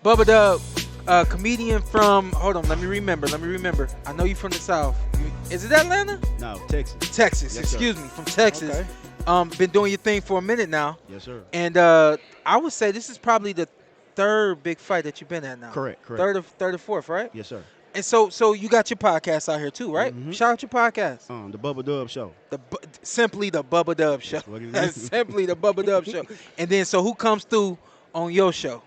Bubba Dub, comedian from. Hold on, let me remember. I know you from the South. Is it Atlanta? No, Texas. Texas. Yes, Excuse me, from Texas. Okay. Been doing your thing for a minute now, Yes, sir. and I would say this is probably the third big fight that you've been at now. Correct. Third or fourth, right? Yes, sir. And so you got your podcast out here too, right? Mhm. Shout out your podcast. The Bubba Dub Show. Simply the Bubba Dub Show. That's what it is. Simply the Bubba Dub Show. And then so who comes through on your show?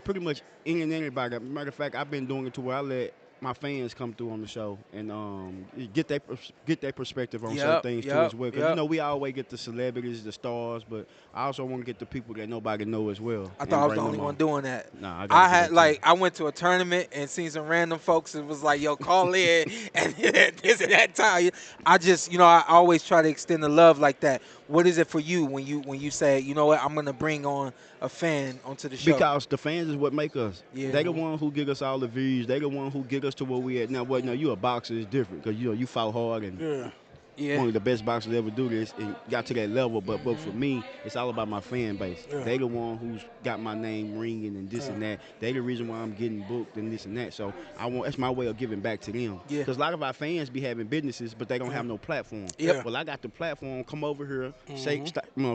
Pretty much any and anybody. Matter of fact, I've been doing it to where I let my fans come through on the show and get their perspective on certain things too as well. Because you know we always get the celebrities, the stars, but I also want to get the people that nobody know as well. I thought I was the only one doing that. Nah, I went to a tournament and seen some random folks and was like, "Yo, call in," and this and that time. I just, I always try to extend the love like that. What is it for you when you say, you know what, I'm gonna bring on a fan onto the show? Because the fans is what make us. Yeah. They the one who give us all the views. They the one who get us to where we at now. Now you a boxer is different because you fought hard and one of the best boxers to ever do this and got to that level. But for me, it's all about my fan base. Yeah. They the one who's got my name ringing and this and that. They the reason why I'm getting booked and this and that. So that's my way of giving back to them. Yeah. Because a lot of our fans be having businesses, but they don't have no platform. Yep. Well, I got the platform. Come over here,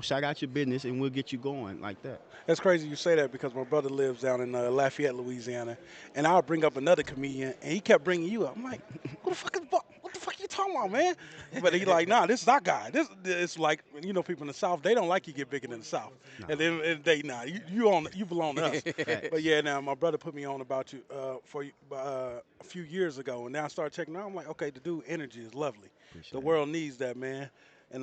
shout out your business, and we'll get you going like that. That's crazy you say that because my brother lives down in Lafayette, Louisiana, and I'll bring up another comedian, and he kept bringing you up. I'm like, what the fuck you talking about, man? But he like, nah, this is our guy. This it's like, people in the South, they don't like you get bigger than the South. No. And then you belong to us. But yeah, now my brother put me on about you a few years ago, and now I started checking out. I'm like, okay, the dude energy is lovely. The world needs that, man. And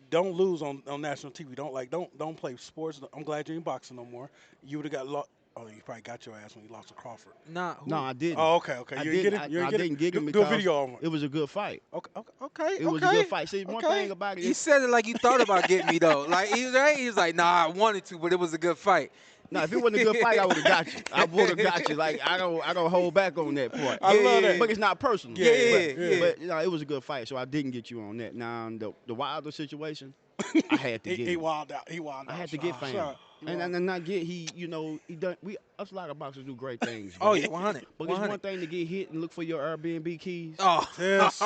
don't lose on national TV. Don't play sports. I'm glad you ain't boxing no more. You would have got lost. Oh, you probably got your ass when you lost to Crawford. Nah, No, I didn't. Oh, okay. I You didn't get it. I didn't get him Do a because video on it. it was a good fight. Okay. It was a good fight. See, one thing about it You is, said it like you thought about getting me though. Like he was like, nah, I wanted to, but it was a good fight. no, if it wasn't a good fight, I would have got you. I would have got you. Like I don't hold back on that part. I love that. But it's not personal. Yeah. But it was a good fight, so I didn't get you on that. Now the Wilder situation, I had to get. He him. wild out. I had to get fam. And not get he done. Us a lot of boxers do great things. Oh man. yeah, 100. But it's one thing to get hit and look for your Airbnb keys. Oh, Yes.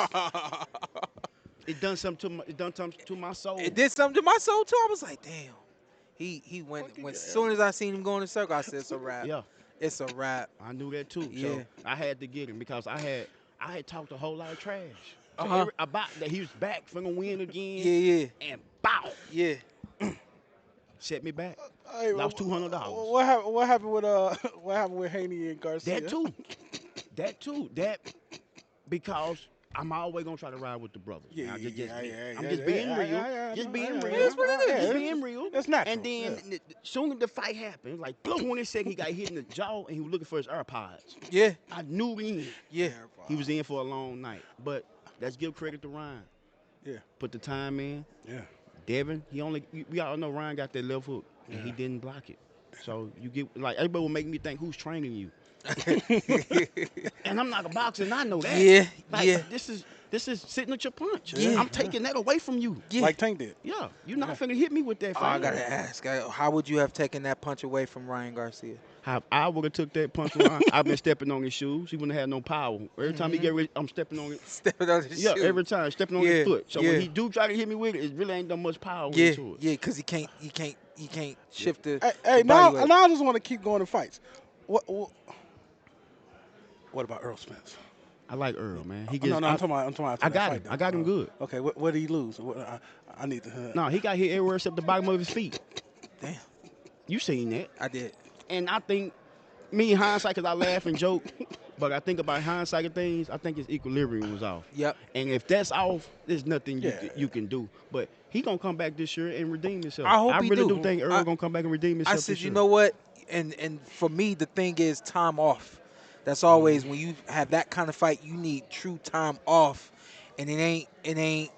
It done something to my soul. it did something to my soul too. I was like, damn. He went as soon as I seen him go in the circle, I said it's a wrap. Yeah, It's a wrap. I knew that too. Yeah. So I had to get him because I had talked a whole lot of trash. So Uh-huh. about that he was back finna win again. Yeah. And bow, Yeah. set me back. Hey, Lost $200. What happened with Haney and Garcia? That too. That because I'm always gonna try to ride with the brothers. Yeah, Now, yeah, I'm yeah, just yeah, being yeah, real. yeah, Just yeah, being yeah, real. yeah. That's what it is. Just being real. That's natural. And then soon as the fight happened, like 20 seconds, he got hit in the jaw and he was looking for his AirPods. Yeah. I knew then Yeah. he was in for a long night. But let's give credit to Ryan. Yeah. Put the time in. Yeah. Devin, we all know Ryan got that left hook and he didn't block it. So you get like everybody will make me think who's training you. And I'm not a boxer, and I know that. Yeah. Like, Yeah. This is sitting at your punch. Yeah. I'm taking that away from you. Yeah. Like Tank did. Yeah, you're not finna hit me with that Oh, fight. I gotta ask. How would you have taken that punch away from Ryan Garcia? How I would have took that punch around. I've been stepping on his shoes. He wouldn't have had no power. Every time he get ready, I'm stepping on it. Stepping on his Yeah, shoe. every time stepping on Yeah, his foot. So yeah. when he do try to hit me with it, it really ain't that much power Yeah. into it. Yeah. Because he can't shift the. Hey, the now body weight. I just want to keep going to fights. What about Errol Spence? I like Earl, man. He Oh, gets. no, I'm talking about. I got him. I got him good. Okay, what did he lose? I need to. No, he got hit everywhere except the bottom of his feet. Damn. You seen that? I did. And I think, me in hindsight, because I laugh and joke, but I think about hindsight of things, I think his equilibrium was off. Yep. And if that's off, there's nothing Yeah. you can do. But he going to come back this year and redeem himself. I hope he really do. do think Earl going to come back and redeem himself I said, this you year. know what? And for me, the thing is time off. That's always when you have that kind of fight, you need true time off, and it ain't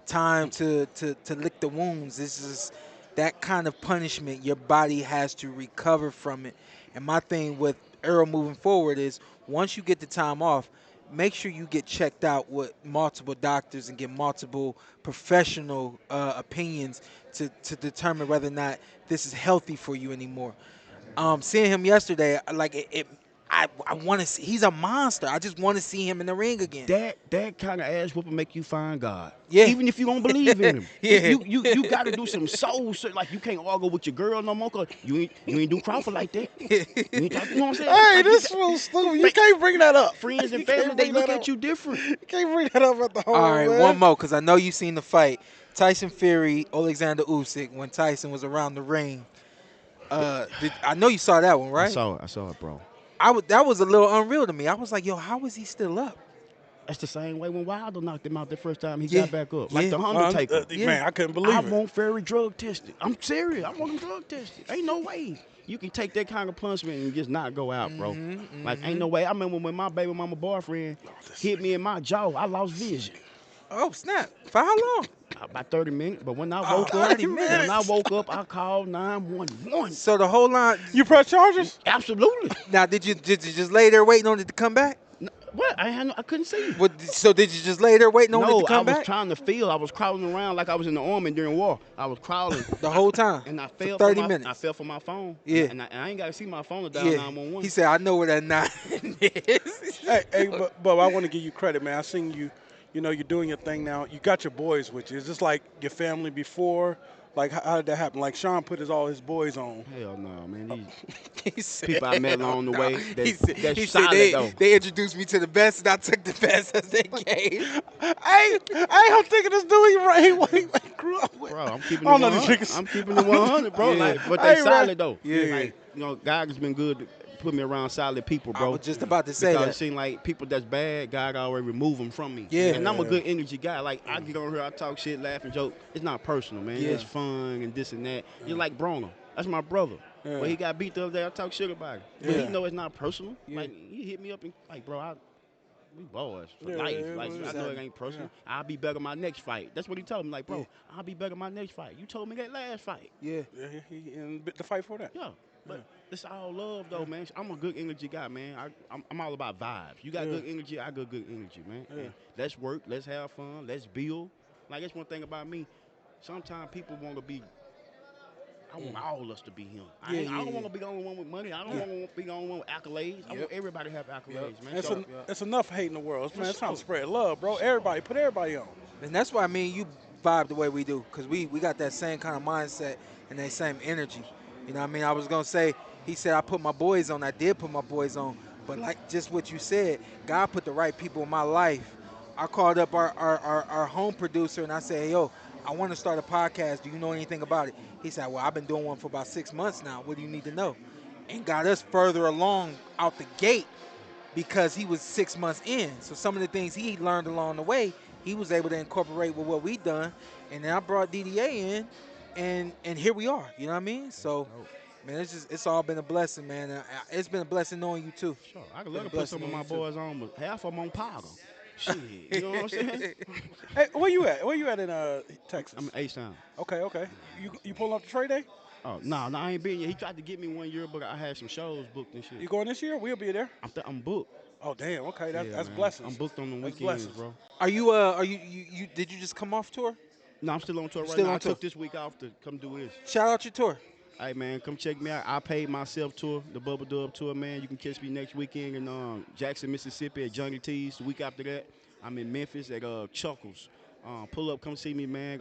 time to lick the wounds. This is that kind of punishment. Your body has to recover from it. And my thing with Errol moving forward is once you get the time off, make sure you get checked out with multiple doctors and get multiple professional opinions to determine whether or not this is healthy for you anymore. Seeing him yesterday, like I want to see. He's a monster. I just want to see him in the ring again. That kind of ass whooping make you find God. Yeah. Even if you don't believe in him. Yeah. You got to do some soul shit. Like you can't argue with your girl no more because you ain't do Crawford like that. You know what I'm saying? Hey, like this fool's stupid. You can't bring that up. Friends and family, they look at you different. You can't bring that up at the home. All right, man. one more because I know you seen the fight. Tyson Fury, Oleksandr Gvozdyk, when Tyson was around the ring. I know you saw that one, right? I saw it, bro. That was a little unreal to me. I was like, yo, how is he still up? That's the same way when Wilder knocked him out the first time he got back up. Like Yeah. the Undertaker. Man, I couldn't believe I it. want Fury drug tested. I'm serious. I want him drug tested. Ain't no way you can take that kind of punishment and just not go out, bro. Like, ain't no way. I remember when my baby mama boyfriend hit me in my jaw, I lost vision. Oh, snap. For how long? About 30 minutes. But when I woke up, 30 minutes. I called 911. So the whole line. You press charges? Absolutely. Now, did you just lay there waiting on it to come back? What? I couldn't see. So did you just lay there waiting on it to come back? No, I was trying to feel. I was crawling around like I was in the army during war. I was crawling. The whole time? And I fell for 30 minutes. I fell for my phone. Yeah. And I ain't got to see my phone to dial 911. He said, I know where that 9 is. Hey, but I want to give you credit, man. I seen you. You know, you're doing your thing now. You got your boys with you. Is this like your family before? Like, how did that happen? Like, Shawn put all his boys on. Hell no, man. He said, people I met along the way, he that's said solid, though. they introduced me to the best, and I took the best as they gave. I'm thinking this dude he grew up with. Bro, I'm keeping it I don't know 100. these niggas. I'm keeping it 100, bro. Yeah. Like, but they Hey, solid, man. though. Yeah. Like, God has been good to put me around solid people, bro. I was just about to say because that. it seems like people that's bad, God already remove them from me. Yeah. And I'm a good energy guy. Like, I get on here, I talk shit, laugh, and joke. It's not personal, man. Yeah. It's fun and this and that. You're like Brenagh. That's my brother. Yeah. But he got beat the other day. I talk shit about it. Yeah. But he know it's not personal. Yeah. Like, he hit me up and, like, bro, we boys for Yeah, life. yeah, Like, yeah. I know it ain't personal. I'll be better my next fight. That's what he told me. Like, bro, I'll be better my next fight. You told me that last fight. Yeah. Yeah, he in the fight for that. Yeah. But it's all love, though, man. I'm a good energy guy, man. I'm all about vibes. You got good energy, I got good energy, man. Yeah. And let's work, let's have fun, let's build. Like, that's one thing about me. Sometimes people want to be, I want all us to be him. I don't want to be the only one with money. I don't want to be the only one with accolades. I want everybody to have accolades, man. It's enough hate in the world. Man, it's time to spread love, bro. Everybody, put everybody on. And that's why me and you vibe the way we do, because we got that same kind of mindset and that same energy. You know what I mean? I was going to say, he said I put my boys on. I did put my boys on. But like just what you said, God put the right people in my life. I called up our home producer and I said, hey, yo, I want to start a podcast. Do you know anything about it? He said, well, I've been doing one for about 6 months now. What do you need to know? And got us further along out the gate because he was 6 months in. So some of the things he learned along the way, he was able to incorporate with what we done. And then I brought DDA in, and here we are. You know what I mean? So, man, it's all been a blessing, man. It's been a blessing knowing you, too. Sure. I could love to put some of my boys on, but half of them on powder. Shit, you know what I'm saying? Hey, where you at? Where you at in Texas? I'm in H-Town. Okay. You pulling up the trade day? Oh, no, I ain't been yet. He tried to get me 1 year, but I had some shows booked and shit. You going this year? We'll be there. I'm booked. Oh, damn. Okay, that's man. blessings. I'm booked on the That's weekends, blessings. bro. Are you did you just come off tour? No, I'm still on tour right Still now. on I tour. took this week off to come do this. Shout out your tour. Hey, man, come check me out. I paid myself tour, the Bubba Dub tour, man. You can catch me next weekend in Jackson, Mississippi at Johnny T's. The week after that, I'm in Memphis at Chuckles. Pull up, come see me, man.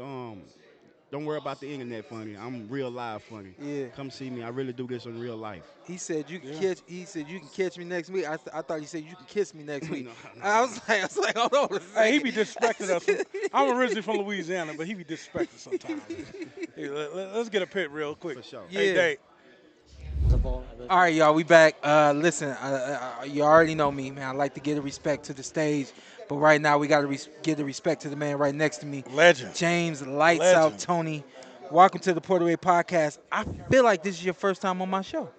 Don't worry about the internet funny. I'm real live funny. Yeah. Come see me. I really do this in real life. He said you can catch. He said you can catch me next week. I thought he said you can kiss me next week. No. I was like, hold on. Hey, he be disrespecting us. I'm originally from Louisiana, but he be disrespecting sometimes. Hey, let's get a pit real quick. For sure. Hey, Yeah. Dave. All right, y'all, we back. Listen, you already know me, man. I like to give the respect to the stage, but right now we got to give the respect to the man right next to me, Legend. James Lights Out Legend. Tony. Welcome to the PorterWay Podcast. I feel like this is your first time on my show.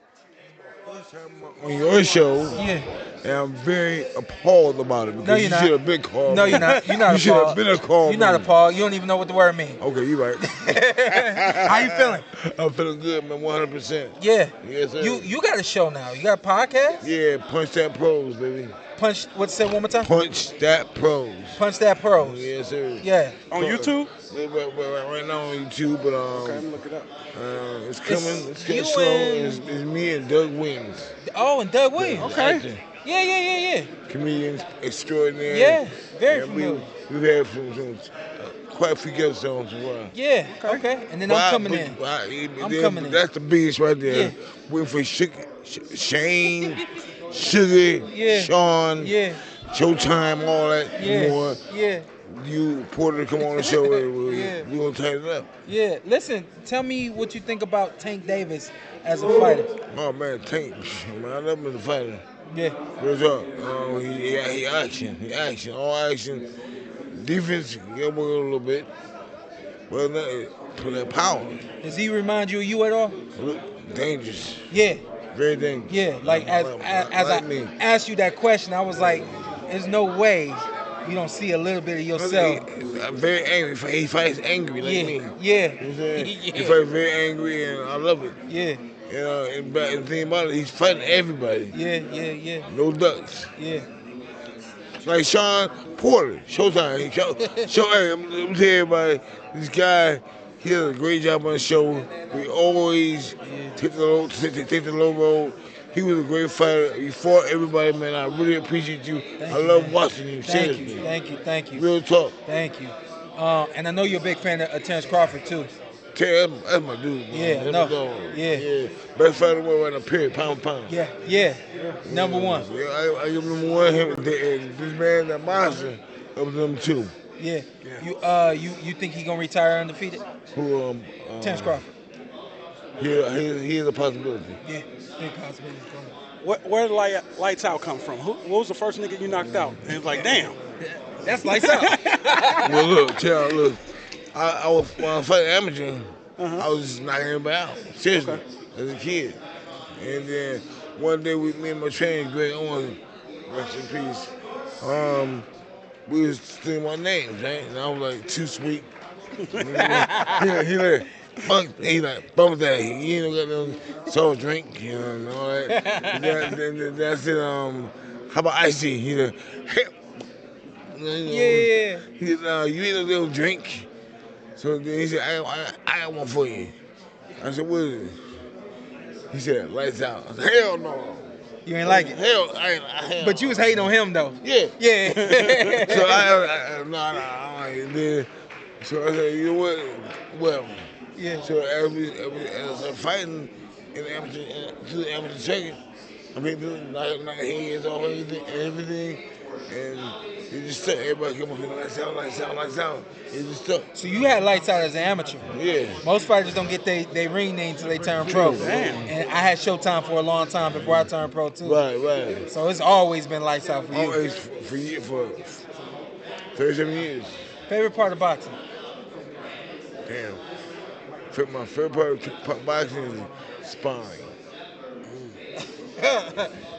On your show, Yeah. and I'm very appalled about it because No, you're you not. should have been called. No, me. you're not. You're not You should have appalled. been a call. You're not me. appalled. You don't even know what the word means. Okay, you right. How you feeling? I'm feeling good, man. 100%. Yeah. Yes, sir. You got a show now. You got a podcast? Yeah, Punch That Pros, baby. Punch. What's say one more time? Punch That Pros. Punch That Pros. Yes, sir. Yeah. On YouTube? Right now on YouTube, but Okay, I'm gonna look it up. it's coming. It's getting you slow. and- It's me and Doug Williams. Oh, and Doug Williams. Okay. Actor, Yeah. comedians extraordinary. Yeah, very And familiar. We've had some quite a few guests on so far. Yeah. Okay. And then I'm coming in. I'm coming in. That's the biggest right there. Yeah. Waiting for Shane, Sugar, Yeah. Shawn, Yeah. Showtime, all that Yeah. more. Yeah. You, Porter, come on the show. Yeah. We're going to tighten it up. Yeah. Listen, tell me what you think about Tank Davis as a fighter. Oh, man, Tank. Man, I love him as a fighter. Yeah. Real talk. He action. He action. All action. Defense, get away a little bit. But for that power. Does he remind you of you at all? Look, dangerous. Yeah. Very dangerous. Yeah. Like as I me. asked you that question, I was like, there's no way you don't see a little bit of yourself. I'm very angry. He fights angry like me. Yeah. You know what I'm saying? Yeah. He fights very angry, and I love it. Yeah. You know, and the thing about it, he's fighting everybody. Yeah. No ducks. Yeah. Like Shawn Porter, Showtime. Hey, let me tell everybody, this guy, he does a great job on the show. We always take the low road. He was a great fighter. He fought everybody, man. I really appreciate you. I love watching you. Thank Seriously. you. Real talk. Thank you. And I know you're a big fan of Terrence Crawford too. That's my dude. Man. Yeah, That's no. my dog. Yeah. Best fighter in the world right now, period. Pound for pound. Yeah. Number one. Yeah, I give him number one. Him and this man, that monster, up to number two. Yeah. You think he gonna retire undefeated? Who Terrence Crawford. He is a possibility. Yeah. Big possibility. Where did Lights Out come from? What was the first nigga you knocked out? And it's like, damn. That's lights out. Well, look. I was when I was fighting amateur. I was just knocking everybody out. Seriously, as a kid. And then one day me and my trainer, Greg Owens, rest in peace. We was saying my names, right? And I was like, too sweet. he like, fuck, he like, bump that. He ain't got no soft drink, you know, and all that. That's it. How about icy? He like, hey. Yeah. He said, you ain't a little drink. So then he said, I got one for you. I said, what is it? He said, lights out. I said, hell no. You ain't like it? Hell, hell. But you was hating on him though. Yeah. Yeah. So I don't like it. Then, so I said, you know what? Well, Yeah. so as I'm fighting in the amateur circuit, I mean, knocking heads off everything, and it just stuck. Everybody come up here, lights out. It just stuck. So you had lights out as an amateur. Yeah. Most fighters don't get they ring name until they turn pro. Damn. And I had Showtime for a long time before I turned pro too. Right. So it's always been lights out for you. Always for 37 years. Favorite part of boxing? Damn. My favorite part of boxing is spine.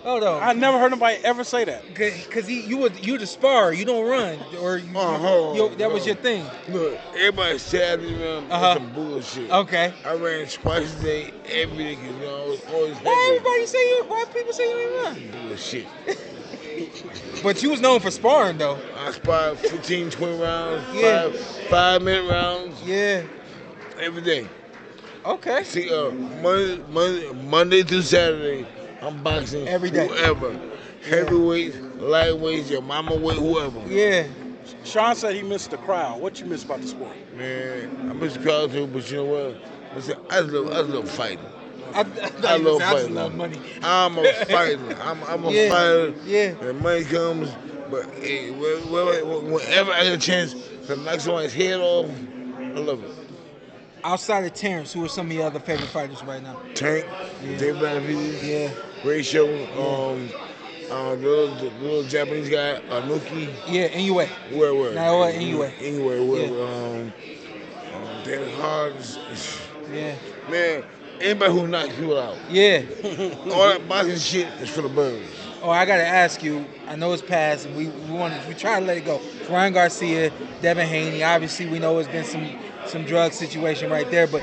Hold on. I never heard nobody ever say that. Cause you the spar, you don't run, or that was your thing. Look, everybody said that's some bullshit. Okay. I ran twice a day, every day, because I was always Why people say you ain't run? bullshit. But you was known for sparring though. I sparred 15, 20 rounds, Yeah. 5-minute rounds, Yeah. every day. Okay. See, Monday through Saturday, I'm boxing Every day. whoever. Heavyweights, lightweights, your mama weight, whoever. Yeah. Shawn said he missed the crowd. What you miss about the sport? Man, I miss the crowd too, but you know what? Listen, I just love fighting. I love just fighting. love money. I'm a fighter. I'm a Yeah, fighter. yeah. And money comes, but hey, whenever I get a chance to knock somebody's head off, I love it. Outside of Terrence, who are some of your other favorite fighters right now? Tank, David Benavides, Yeah. great show. The little Japanese guy, Anuki. Yeah, Inoue. Where? Now what? Inoue. Anyway, David Hard's. Yeah. Man, anybody who knocks people out. Yeah. All that boxing shit is for the birds. Oh, I gotta ask you. I know it's past, and we try to let it go. Ryan Garcia, Devin Haney. Obviously, we know it's been some drug situation right there, but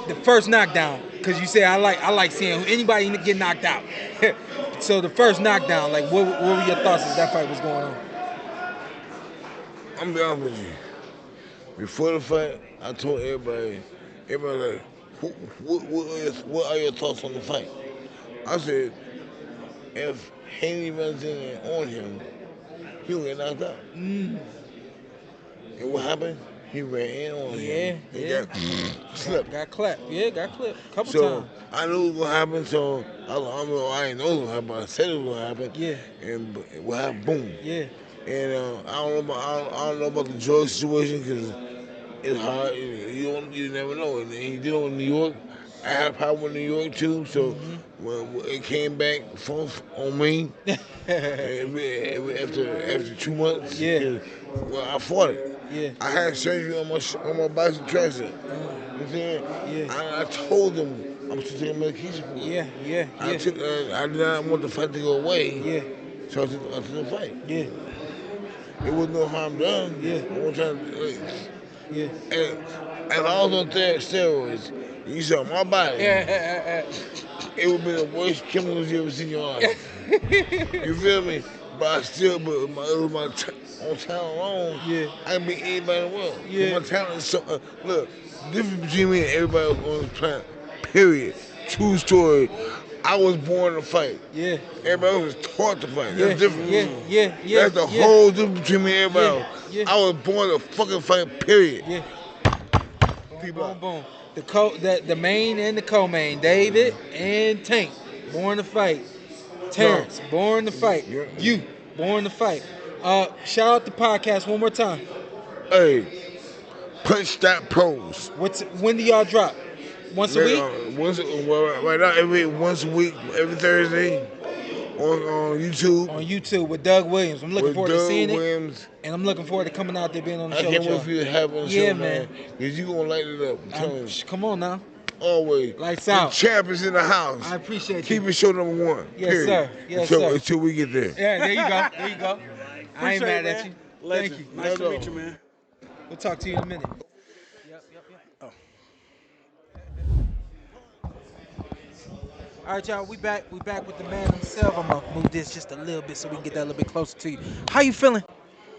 the first knockdown, because you say I like seeing anybody get knocked out. So the first knockdown, like what were your thoughts as that fight was going on? I'm be honest with you. Before the fight, I told everybody like, what are your thoughts on the fight? I said, if Haney runs in there on him, he'll get knocked out. And what happened? He ran in on him. Yeah. Got slipped. Got clapped. Yeah, got clipped a couple So times. I knew it was gonna happen. So I didn't know it was gonna happen. I said it was gonna happen. Yeah. And what happened? Boom. Yeah. And I don't know about the George situation because it's hard. You never know. And he did it in New York. I had a problem with New York too. So when it came back on me after 2 months, I fought it. Yeah. I had surgery on my bicep tricep. You know what I'm saying? Yeah. I told them I'm still taking medication for it. Yeah. I did not want the fight to go away. Yeah. So I took the fight. Yeah. It was no harm done. Yeah. I wasn't trying to. Yeah. And I was on steroids. You saw my body. It would be the worst chemicals you ever seen in your life. You feel me? But it was my on talent alone. Yeah. I can beat anybody in the world. Yeah. My talent is so. Look, difference between me and everybody else on the planet. Period. True story. I was born to fight. Yeah. Everybody else was taught to fight. That's different. Yeah. That's the whole difference between me and everybody else. Yeah. I was born to fucking fight. Period. Yeah. Boom. The main and the co-main, David and Tank, born to fight. Terrence, born to fight. You, born to fight. Shout out the podcast one more time. Hey, Punch That Pros. When do y'all drop? Once a week? Right now, once a week, every Thursday on YouTube. On YouTube with Doug Williams. I'm looking forward to seeing Williams. it. And I'm looking forward to coming out there being on the show. I can't wait for you to have it on the show, man. Because you going to light it up. I'm telling you. Come on now. Always. Lights out. The champ is in the house. I appreciate Keep you. it show number one. Yes, period. sir. Yes, sir. Until we get there. Yeah, there you go. I ain't mad at you. Legend. Thank you. Nice to meet you, man. We'll talk to you in a minute. Oh. All right, y'all, we back with the man himself. I'm gonna move this just a little bit so we can get that a little bit closer to you. How you feeling?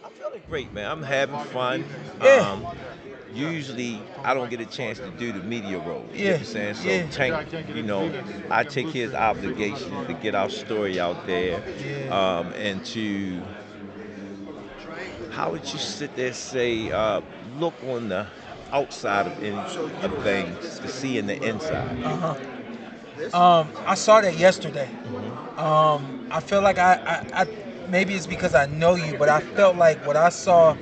I'm feeling great, man. I'm having fun. Yeah. Usually, I don't get a chance to do the media role. You know what I'm saying? So, Yeah. Tank, I take his obligation to get our story out there, and to, how would you sit there and say, look on the outside of things to see in the inside. I saw that yesterday. I feel like I maybe it's because I know you, but I felt like what I saw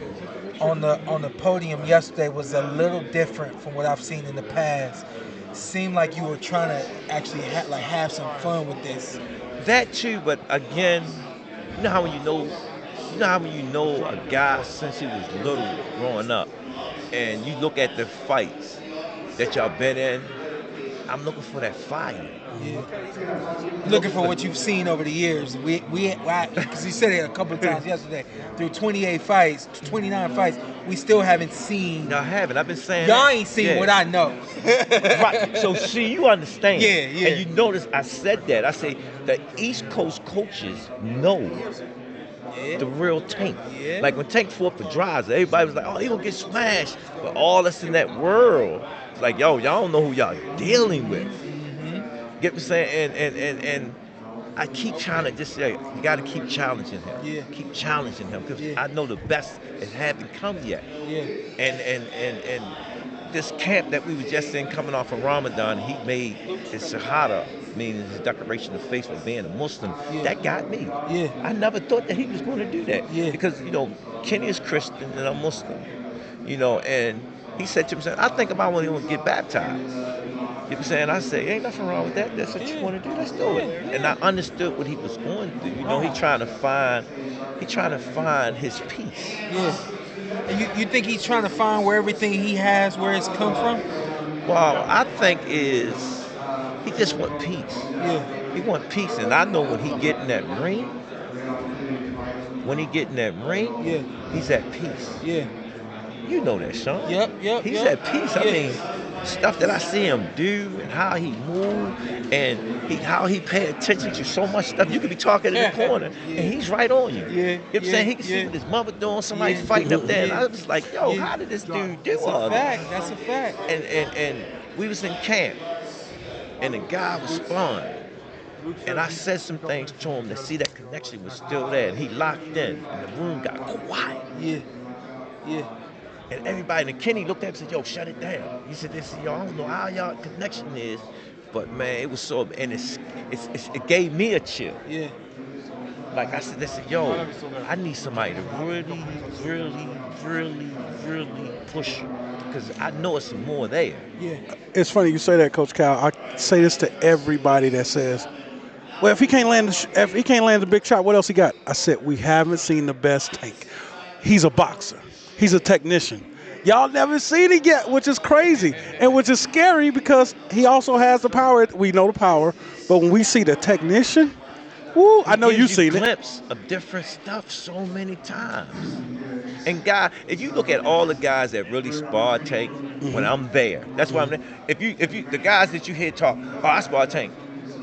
on the podium yesterday was a little different from what I've seen in the past. Seemed like you were trying to actually have some fun with this. That too, but again, you know how when you know a guy since he was little growing up, and you look at the fights that y'all been in, I'm looking for that fire. Yeah. Looking for what you've seen over the years. Because you said it a couple of times yesterday. Through 28 fights, 29 fights, we still haven't seen. No, I haven't. I've been saying y'all that. ain't seen what I know. Right. So see, you understand. Yeah. And you notice I said that. I say the East Coast coaches know the real Tank. Yeah. Like when Tank fought for Draza, everybody was like, oh, he gonna get smashed. But all that's in that world, it's like, yo, y'all don't know who y'all dealing with. Get what I'm saying? And I keep trying to just say, you got to keep challenging him. Yeah. Keep challenging him because I know the best hasn't come yet. Yeah. And this camp that we were just in coming off of Ramadan, he made his Shahada, meaning his declaration of faith for being a Muslim. Yeah. That got me. Yeah. I never thought that he was going to do that. Yeah. Because, Kenny is Christian and I'm Muslim. And he said to himself, I think about when he would get baptized. You know what I'm saying? I say, ain't nothing wrong with that. That's what you want to do. Let's do it. And I understood what he was going through. He trying to find his peace. Yeah. And you think he's trying to find where everything he has, where it's come from? Well, I think he just want peace. Yeah. He want peace. And I know when he get in that ring, he's at peace. Yeah. You know that, Shawn. Yep. He's at peace. I mean, stuff that I see him do and how he move and how he pay attention to so much stuff. You could be talking in the corner and he's right on you. Yeah, You know what I'm saying? He can see what his mother doing, somebody fighting up there. And I was like, yo, how did this dude do all That's a that? fact. That's a fact. And we was in camp and the guy was sparring. And I said some things to him to see that connection was still there. And he locked in and the room got quiet. Yeah. And everybody, and Kenny looked at him and said, yo, shut it down. He said, yo, I don't know how y'all connection is, but man, it was so, and it gave me a chill. Yeah. Like I said, yo, I need somebody to really push you, because I know it's some more there. Yeah. It's funny you say that, Coach Cal. I say this to everybody that says, well, if he can't land the big shot, what else he got? I said, we haven't seen the best Tank. He's a boxer. He's a technician. Y'all never seen it yet, which is crazy and which is scary because he also has the power. We know the power, but when we see the technician, woo, I know you've seen it. Glimpse of different stuff so many times. And guy, if you look at all the guys that really spar Tank, when I'm there, that's why I'm there. If you the guys that you hear talk, oh, I spar Tank.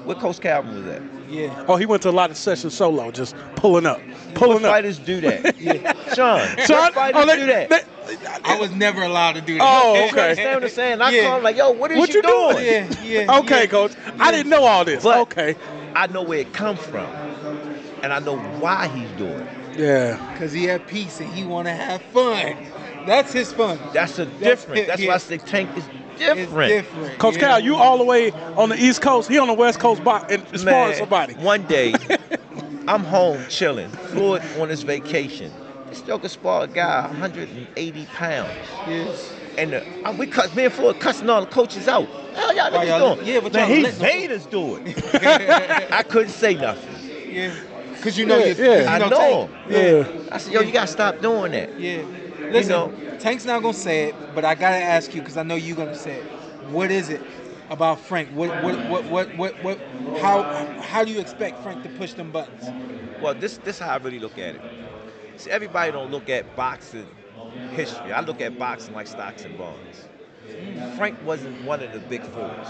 Where Coach Calvin was at? Yeah. Oh, he went to a lot of sessions solo, just pulling up. What fighters do that? Sean, what fighters do that? I was never allowed to do that. Oh, You okay. understand what I'm saying? I call him like, yo, what you doing? Yeah. Okay, Coach. I didn't know all this. But okay. I know where it comes from, and I know why he's doing it. Yeah. Because he had peace and he want to have fun. That's his fun. That's different. That's why I say Tank is different. It's different. Coach Cal, you all the way on the East Coast. He on the West Coast and sparring somebody. One day, I'm home chilling. Floyd on his vacation. This joker sparred a guy 180 pounds. Yes. And me and Floyd cussing all the coaches out. Hell y'all niggas doing? Yeah, but man, y'all he made us do it. I couldn't say nothing. Yeah. Because you know I know. Yeah. I said, yo, you gotta stop doing that. Yeah. Listen, Tank's not gonna say it, but I gotta ask you because I know you're gonna say it. What is it about Frank? How do you expect Frank to push them buttons? Well, this how I really look at it. See, everybody don't look at boxing history. I look at boxing like stocks and bonds. Frank wasn't one of the big fours.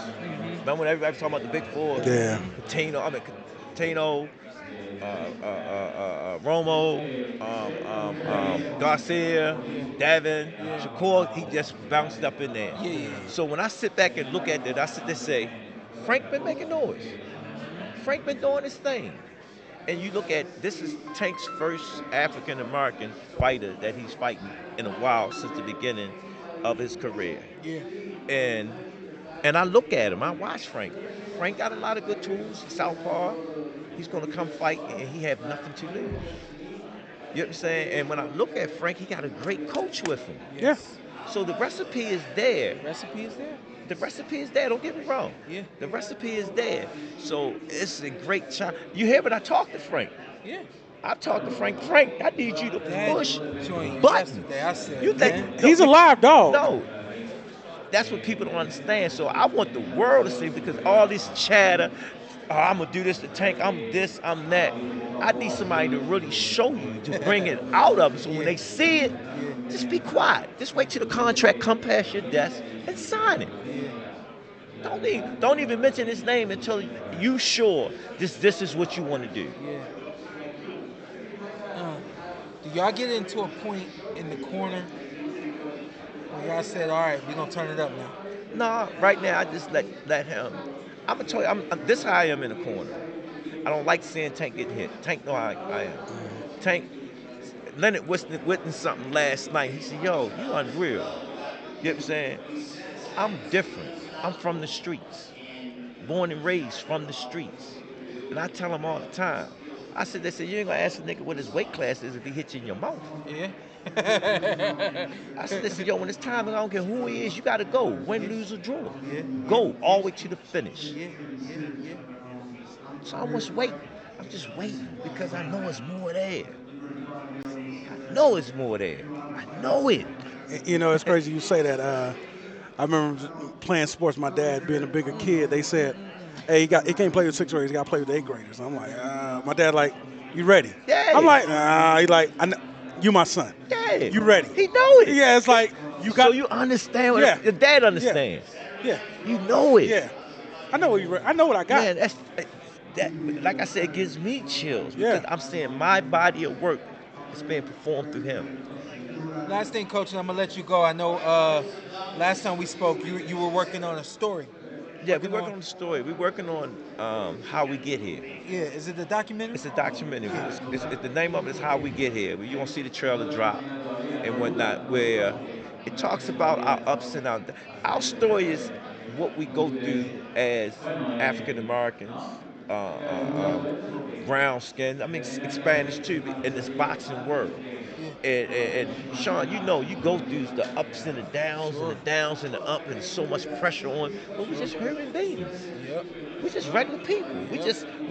Remember when everybody was talking about the big fours? Yeah. Patino, Romo, Garcia, Davin, Shakur, he just bounced up in there. Yeah. So when I sit back and look at it, I sit there and say, Frank been making noise. Frank been doing his thing. And you look at, this is Tank's first African-American fighter that he's fighting in a while since the beginning of his career. Yeah. And I look at him, I watch Frank. Frank got a lot of good tools, he's southpaw. He's gonna come fight and he have nothing to lose. You know what I'm saying? And when I look at Frank, he got a great coach with him. Yeah. So the recipe is there. The recipe is there. Don't get me wrong. Yeah. The recipe is there. So it's a great chance. You hear when I talk to Frank? Yeah. I talked to Frank. Frank, I need you to push Joint buttons. yesterday, I said, You think He's a live dog. No. That's what people don't understand. So I want the world to see, because all this chatter, oh, I'm going to do this to Tank, I'm this, I'm that. I need somebody to really show you, to bring it out of them. So when they see it, just be quiet. Just wait till the contract come past your desk and sign it. Don't even mention his name until you sure this is what you want to do. Yeah. Do y'all get into a point in the corner where y'all said, all right, we're going to turn it up now? No, right now I just let him. I'm going to tell you, this is how I am in the corner. I don't like seeing Tank get hit. Tank know how I am. Tank, Leonard witnessed something last night. He said, yo, you unreal. You know what I'm saying? I'm different. I'm from the streets. Born and raised from the streets. And I tell him all the time. I said, they said, you ain't gonna ask a nigga what his weight class is if he hits you in your mouth. Yeah. I said, listen, yo, when it's time, I don't care who he is, you gotta go. Win, lose, or draw. Yeah. Go all the way to the finish. Yeah. So I'm just waiting. I'm just waiting because I know it's more there. I know it's more there. I know it. You know, it's crazy you say that. I remember playing sports, my dad being a bigger kid, they said, hey, he can't play with 6th graders, he got to play with the 8th graders. I'm like, my dad like, you ready? Yeah. I'm like, he like, you my son. Yeah. Yeah. You ready? He know it. Yeah, it's like you got. So you understand what your dad understands. Yeah. You know it. Yeah. I know what I know what I got. Man, that. Like I said, it gives me chills because Yeah. I'm seeing my body of work is being performed through him. Last thing, Coach, and I'm gonna let you go. I know last time we spoke, you were working on a story. Yeah, we're working on the story. We're working on how we get here. Yeah, is it the documentary? It's a documentary. The name of it is How We Get Here. You're going to see the trailer drop and whatnot, where it talks about our ups and downs. Our story is what we go through as African Americans, brown skin, I mean, Spanish too, in this boxing world. And Shawn, you know, you go through the ups and the downs and the downs and the up, and so much pressure on. But we're just human beings. Yep. We're just regular people. We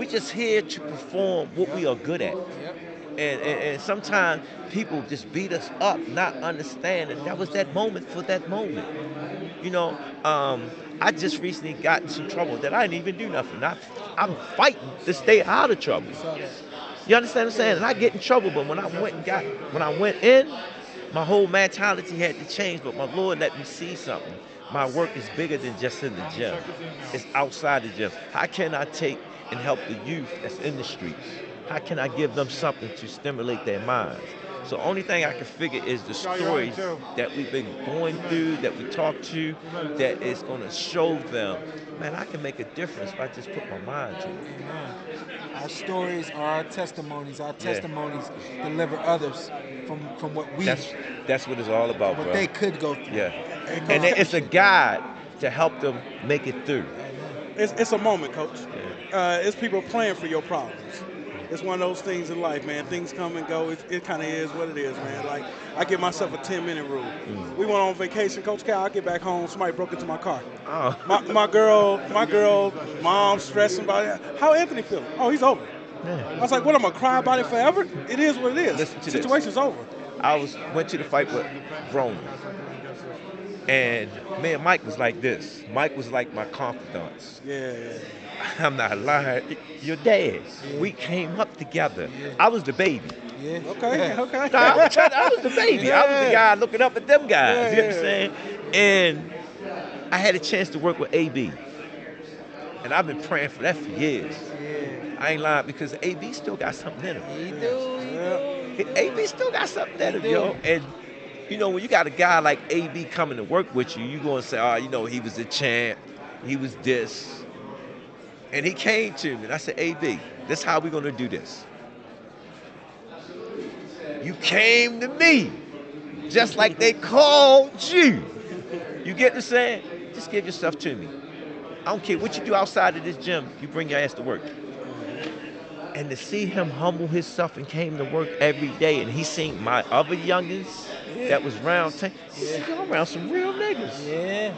just here to perform what we are good at. Yep. And sometimes people just beat us up, not understanding that was that moment for that moment. You know, I just recently got in some trouble that I didn't even do nothing. I'm fighting to stay out of trouble. You understand what I'm saying? And I get in trouble, but when I went in, my whole mentality had to change. But my Lord let me see something. My work is bigger than just in the gym. It's outside the gym. How can I take and help the youth that's in the streets? How can I give them something to stimulate their minds? So the only thing I can figure is the stories that we've been going through, that we talk to, that is going to show them, man, I can make a difference if I just put my mind to it. Amen. Our stories are our testimonies. Our testimonies deliver others from what we. That's what it's all about, what bro. they could go through. Yeah. And it's a guide to help them make it through. It's a moment, Coach. It's people praying for your problems. It's one of those things in life, man. Things come and go. It kind of is what it is, man. Like, I give myself a 10-minute rule. We went on vacation, Coach Cal. I get back home, somebody broke into my car. Oh. My girl, mom stressing about it. How Anthony feeling? Oh, he's over. Yeah. I was like, what, I'm going to cry about it forever? It is what it is. Listen to Situation's over. I went to the fight with Roman. And me and Mike was like this. Mike was like my confidant. Yeah. I'm not lying. Your dad. Yeah. We came up together. Yeah. I was the baby. Yeah. Okay. No, I was the baby. Yeah. I was the guy looking up at them guys. You know what I'm saying? And I had a chance to work with AB. And I've been praying for that for years. Yeah. I ain't lying because AB still got something in him. He do. AB still got something in him, yo. And you know, when you got a guy like AB coming to work with you, you're going to say, oh, you know, he was the champ. He was this. And he came to me, and I said, AB, this is how we're going to do this. You came to me, just like they called you. You get what I'm saying? Just give yourself to me. I don't care what you do outside of this gym, you bring your ass to work. And to see him humble himself and came to work every day, and he seen my other youngins that was around Tank, he said, y'all around some real niggas. Yeah.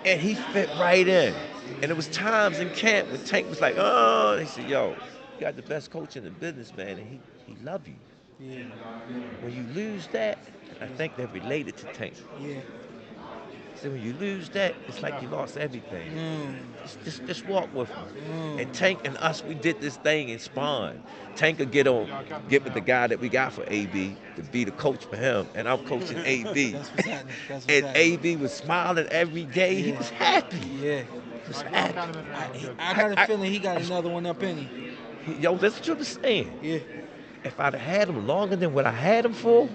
And he fit right in. And there was times in camp when Tank was like, oh, he said, yo, you got the best coach in the business, man, and he love you. Yeah. When you lose that, I think they're related to Tank. Yeah. So when you lose that, it's like you lost everything. Just walk with him. And Tank and us, we did this thing in Spawn. Tank could get with the guy that we got for AB to be the coach for him, and I'm coaching AB. And AB was smiling every day. He was happy. Yeah. He was happy. I got a feeling he got another one up in him. Yo, that's what you're saying. Yeah. If I'd have had him longer than what I had him for,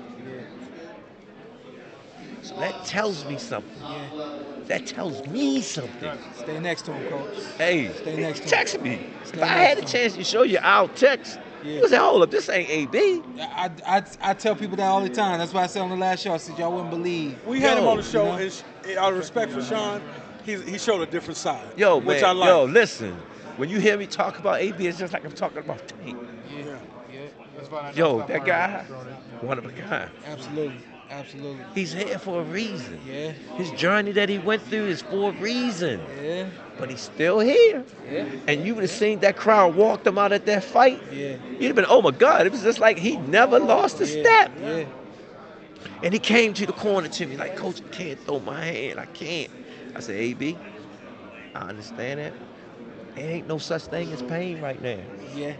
so that tells me something. Yeah. That tells me something. Stay next to him, Coach. Hey, stay next to him. Text me. If I had a chance to show you, I'll text. You say, hold up, this ain't AB. I tell people that all the time. That's why I said on the last show, I said y'all wouldn't believe. We had him on the show, and out of respect for Shawn, he showed a different side. Yo, which man, I like. Yo, listen. When you hear me talk about AB, it's just like I'm talking about Tank. Yeah. Yo, that guy, one of a kind. Absolutely. He's here for a reason. Yeah. His journey that he went through is for a reason. Yeah. But he's still here. Yeah. And you would have seen that crowd walked him out at that fight. Yeah. You'd have been, oh my God, it was just like he never lost a step. Yeah. And he came to the corner to me like, Coach, I can't throw my hand. I can't. I said, AB, I understand that. There ain't no such thing as pain right now. Yeah.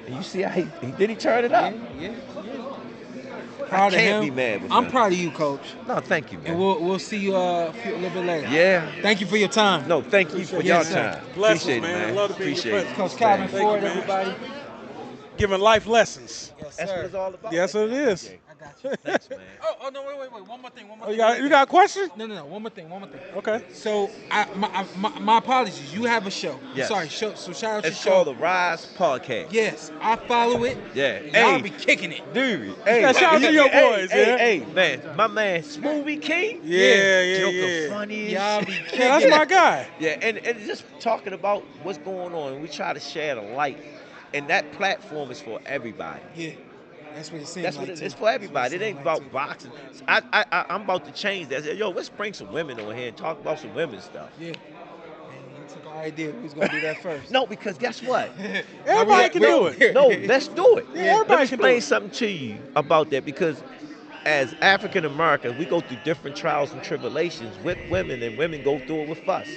And you see how he turn it up? Yeah. Proud I can't of be him. mad with I'm him. proud of you, Coach. No, thank you, man. And we'll see you a little bit later. Yeah. Thank you for your time. No, thank you for Appreciate your Yes, sir. time. Blessings, Appreciate it, man. man. Love to be in your Appreciate presence. it. Coach Calvin Thank you. Ford, man. everybody. Giving life lessons. Yes, That's what sir. it's all about. Yes, it is. I got you. Thanks, man. Oh, no, wait. One more thing. Oh, you got a question? No. One more thing. Okay. So, my apologies. You have a show. Yes. Sorry. So shout out It's your show. called the Rise Podcast. Yes, I follow it. Yeah. Y'all Hey, be kicking it. dude. Hey, Yeah, shout out to your boys, yeah. Hey, man. My man, Smoothie King. Yeah. Joker funny as Y'all shit. be kicking Yeah, that's my guy. Yeah, and just talking about what's going on. We try to share the light. And that platform is for everybody. Yeah. That's what it seems That's like. what it too. is for everybody. It That's ain't what it seems about like, too. boxing. I'm about to change that. I said, yo, let's bring some women on here and talk about some women's stuff. Yeah. And you took our idea. Who's gonna do that first? No, because guess what? Everybody can do it. No, let's do it. Yeah, everybody Let me can do explain it. something to you about that because as African Americans, we go through different trials and tribulations with women, and women go through it with us.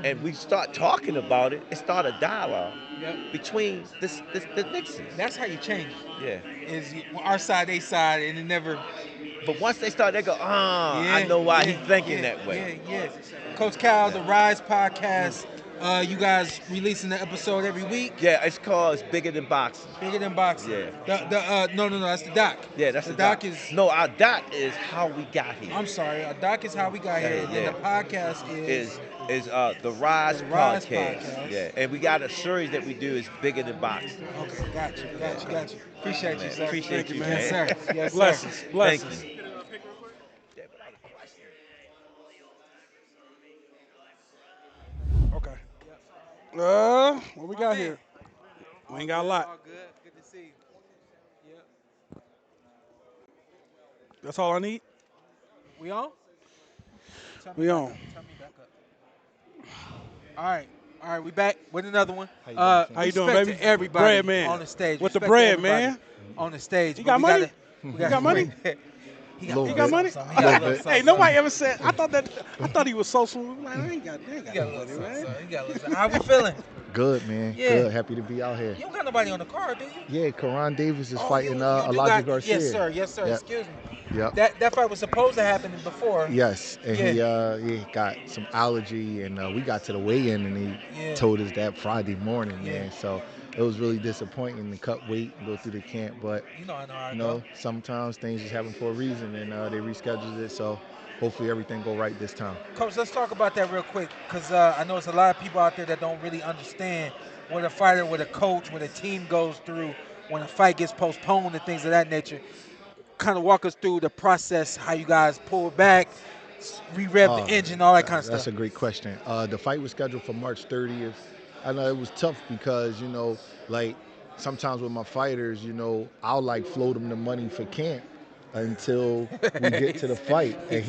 And we start talking about it and start a dialogue between the Nixons. That's how you change. Yeah. Is our side, they side, and it never. But once they start, they go, I know why he's thinking that way. Yeah. Coach Cal, the Rise Podcast. You guys releasing the episode every week. Yeah, it's called It's Bigger Than Boxing. Bigger than boxing. Yeah. No, that's the doc. Yeah, that's the doc. No, our doc is how we got here. I'm sorry, a doc is how we got here, and the podcast is the Rise Rise Podcast. Podcast. Yeah, and we got a series that we do is Bigger Than Boxing. Okay, got you. Appreciate you, sir. Appreciate you, man. Yes, sir. Yes, Blessings. Blessings. Thank you. Okay. What we got here? We ain't got a lot. All good to see you. Yep. That's all I need. We on? We on. Turn me back up. All right, we back with another one. How you doing, respect baby? to everybody Breadman. on the stage. With the Respect to bread, everybody man. On the stage. You but got we money? We You got money? He You got got money? something. He got a little something. Hey, nobody ever said. I thought he was so smooth. Like, I ain't got He got a no little money, something. man. He got a little something. How we feeling? Good, man. Yeah. Good. Happy to be out here. You don't got nobody on the card, do you? Yeah, Karan Davis is Oh, fighting you do Elijah got- Garcia. Yes, sir. Yep. Excuse me. Yep. That fight was supposed to happen before. Yes, and Yeah. he got some allergy, and we got to the weigh-in, and he told us that Friday morning, man. So it was really disappointing to cut weight and go through the camp, but I know. sometimes things just happen for a reason, and they rescheduled it. So hopefully everything go right this time. Coach, let's talk about that real quick, because I know there's a lot of people out there that don't really understand what a fighter, what a coach, what a team goes through when a fight gets postponed and things of that nature. Kind of walk us through the process, how you guys pull back, re-rev the engine, all that kind of stuff. That's a great question. The fight was scheduled for March 30th. I know it was tough because, like sometimes with my fighters, I'll like float them the money for camp until we get to the fight. And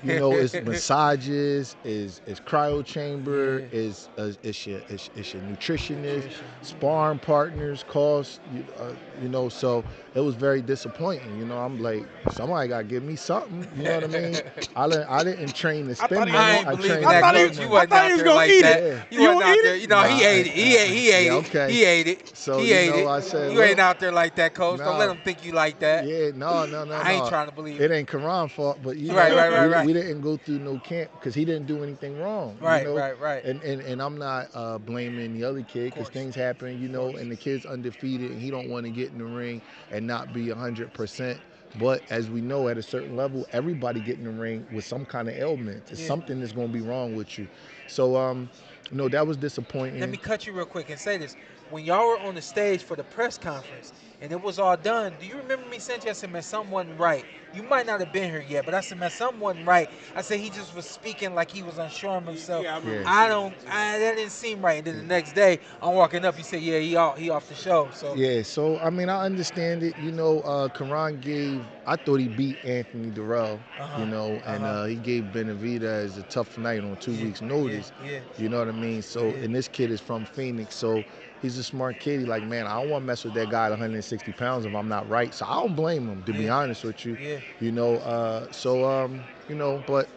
it's massages, is cryo chamber, is your nutritionist, sparring partners, costs, so it was very disappointing. I'm like, somebody got to give me something, you know what I mean? I didn't train to spend money. I ain't believing that, Coach. You I wasn't thought out he was there gonna like eat that. it. You wasn't out there. He ate it. He ate Yeah, it. okay. He ate it. So, he ate it. I said, you ain't look, out there like that, Coach. Don't no. let him think you like that. Yeah, no. I ain't trying to believe it. Ain't Karan's fault, but Right. We didn't go through no camp because he didn't do anything wrong. Right. And I'm not blaming the other kid because things happen, and the kid's undefeated and he don't want to get in the ring and not be 100%. But as we know, at a certain level, everybody get in the ring with some kind of ailment. It's something that's going to be wrong with you. So, that was disappointing. Let me cut you real quick and say this. When y'all were on the stage for the press conference and it was all done, do you remember me saying to you, I said, man, something wasn't right. You might not have been here yet, but I said, man, something wasn't right. I said, he just was speaking like he was unsure of himself. Yeah, that didn't seem right. And then the next day, I'm walking up, he said, yeah, he off the show. So yeah, so, I understand it. Karan I thought he beat Anthony Durrell, and he gave Benavidez a tough night on 2 weeks' notice. Yeah. You know what I mean? So, and this kid is from Phoenix, so he's a smart kid. He's like, man, I don't want to mess with that guy at 160 pounds if I'm not right. So I don't blame him, to be honest with you. Yeah. But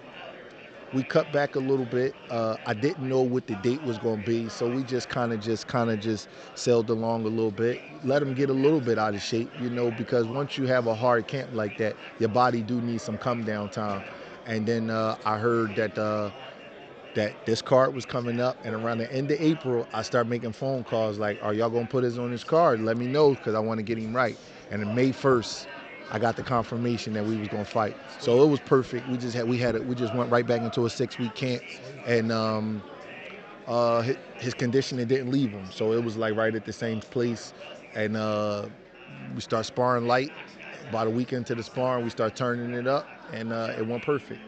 we cut back a little bit. I didn't know what the date was going to be, so we just kind of sailed along a little bit. Let him get a little bit out of shape, because once you have a hard camp like that, your body do need some come down time. And then I heard that this card was coming up, and around the end of April, I started making phone calls like, "Are y'all gonna put us on this card? Let me know, because I want to get him right." And on May 1st, I got the confirmation that we was gonna fight. So it was perfect. We just went right back into a 6-week camp, and his conditioning didn't leave him. So it was like right at the same place, and we start sparring light. About a week into the sparring, we start turning it up, and it went perfect.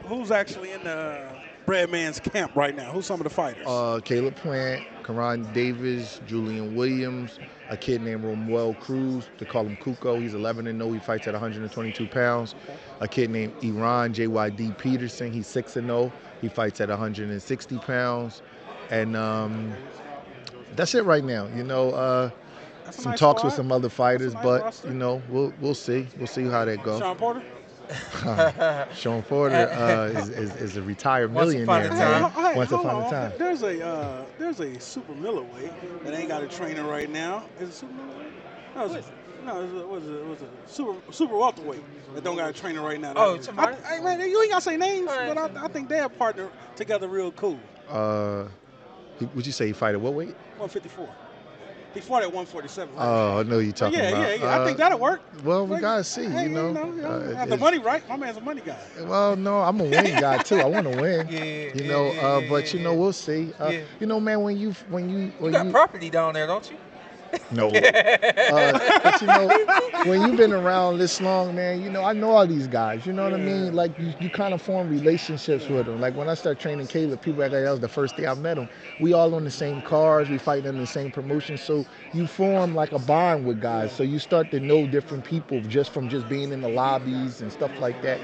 Who's actually in the Breadman's camp right now? Who's some of the fighters? Caleb Plant, Karan Davis, Julian Williams, a kid named Romuel Cruz. They call him Kuko. He's 11-0. He fights at 122 pounds. A kid named Iran JYD Peterson. He's 6-0. He fights at 160 pounds. And that's it right now. Some talks with some other fighters, but roster. We'll see. We'll see how that goes. Shawn Porter. Shawn Porter is a retired millionaire, man. Once upon a time. There's a super middleweight that ain't got a trainer right now. Is it super middleweight? It was a super welterweight that don't got a trainer right now. Man, you ain't got to say names, but I think they're partnered together real cool. Would you say he fight at what weight? 154. He fought at 147. Right? Oh, I know you're talking about. Yeah. I think that'll work. Well, we got to see, the money, right? My man's a money guy. Well, no, I'm a win guy, too. I want to win. But, we'll see. Man, when you got property down there, don't you? No. But when you've been around this long, man, I know all these guys. You know what I mean? Like, you kind of form relationships with them. Like, when I started training Caleb, people act like that was the first day I met him. We all on the same cars. We fight in the same promotion. So you form, like, a bond with guys. So you start to know different people just from just being in the lobbies and stuff like that,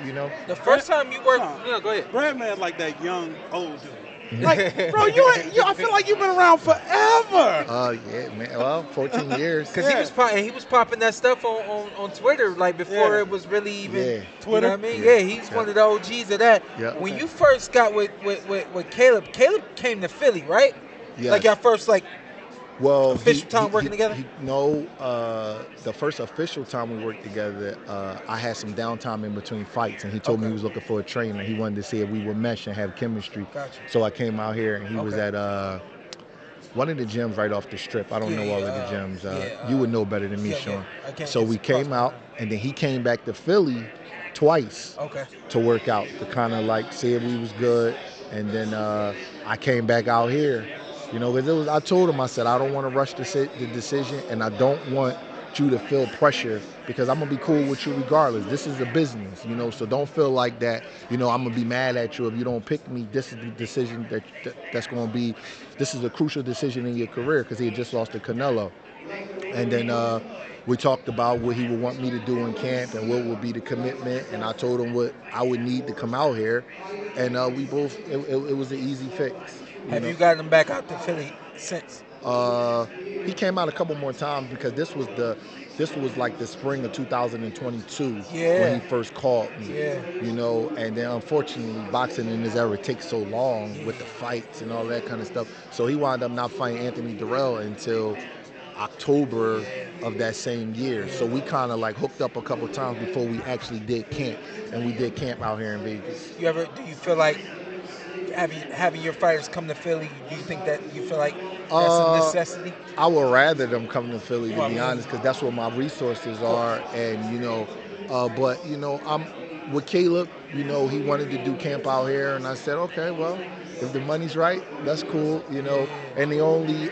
The first time you worked... go ahead. Breadman like that young, old dude. Like, bro, I feel like you've been around forever. Yeah, man. Well, 14 years. Because he was popping that stuff on Twitter, like, before it was really even Twitter. You know what I mean? Yeah, he's one of the OGs of that. Yeah. When you first got with Caleb came to Philly, right? Yes. Like your first official time working together? The first official time we worked together, I had some downtime in between fights, and he told me he was looking for a trainer. He wanted to see if we would mesh and have chemistry. Gotcha. So I came out here, and he was at one of the gyms right off the strip. I don't know all of the gyms. You would know better than me, Shawn. So we came out, and then he came back to Philly twice to work out, to kind of like see if we was good. And then I came back out here. Because I told him, I said, I don't want to rush the decision, and I don't want you to feel pressure, because I'm going to be cool with you regardless. This is a business, so don't feel like that, I'm going to be mad at you if you don't pick me. This is the decision that's going to be, this is a crucial decision in your career, because he had just lost to Canelo. And then we talked about what he would want me to do in camp and what would be the commitment, and I told him what I would need to come out here, and we both, it was an easy fix. Have you gotten him back out to Philly since? He came out a couple more times, because this was like the spring of 2022 when he first called me. And then unfortunately boxing in this era takes so long with the fights and all that kind of stuff. So he wound up not fighting Anthony Durrell until October of that same year. So we kind of like hooked up a couple times before we actually did camp, and we did camp out here in Vegas. Do you feel like having your fighters come to Philly, do you think that you feel like that's a necessity? I would rather them come to Philly, to be honest, because that's where my resources are. And but I'm with Caleb. He wanted to do camp out here, and I said, okay, well, if the money's right, that's cool. And the only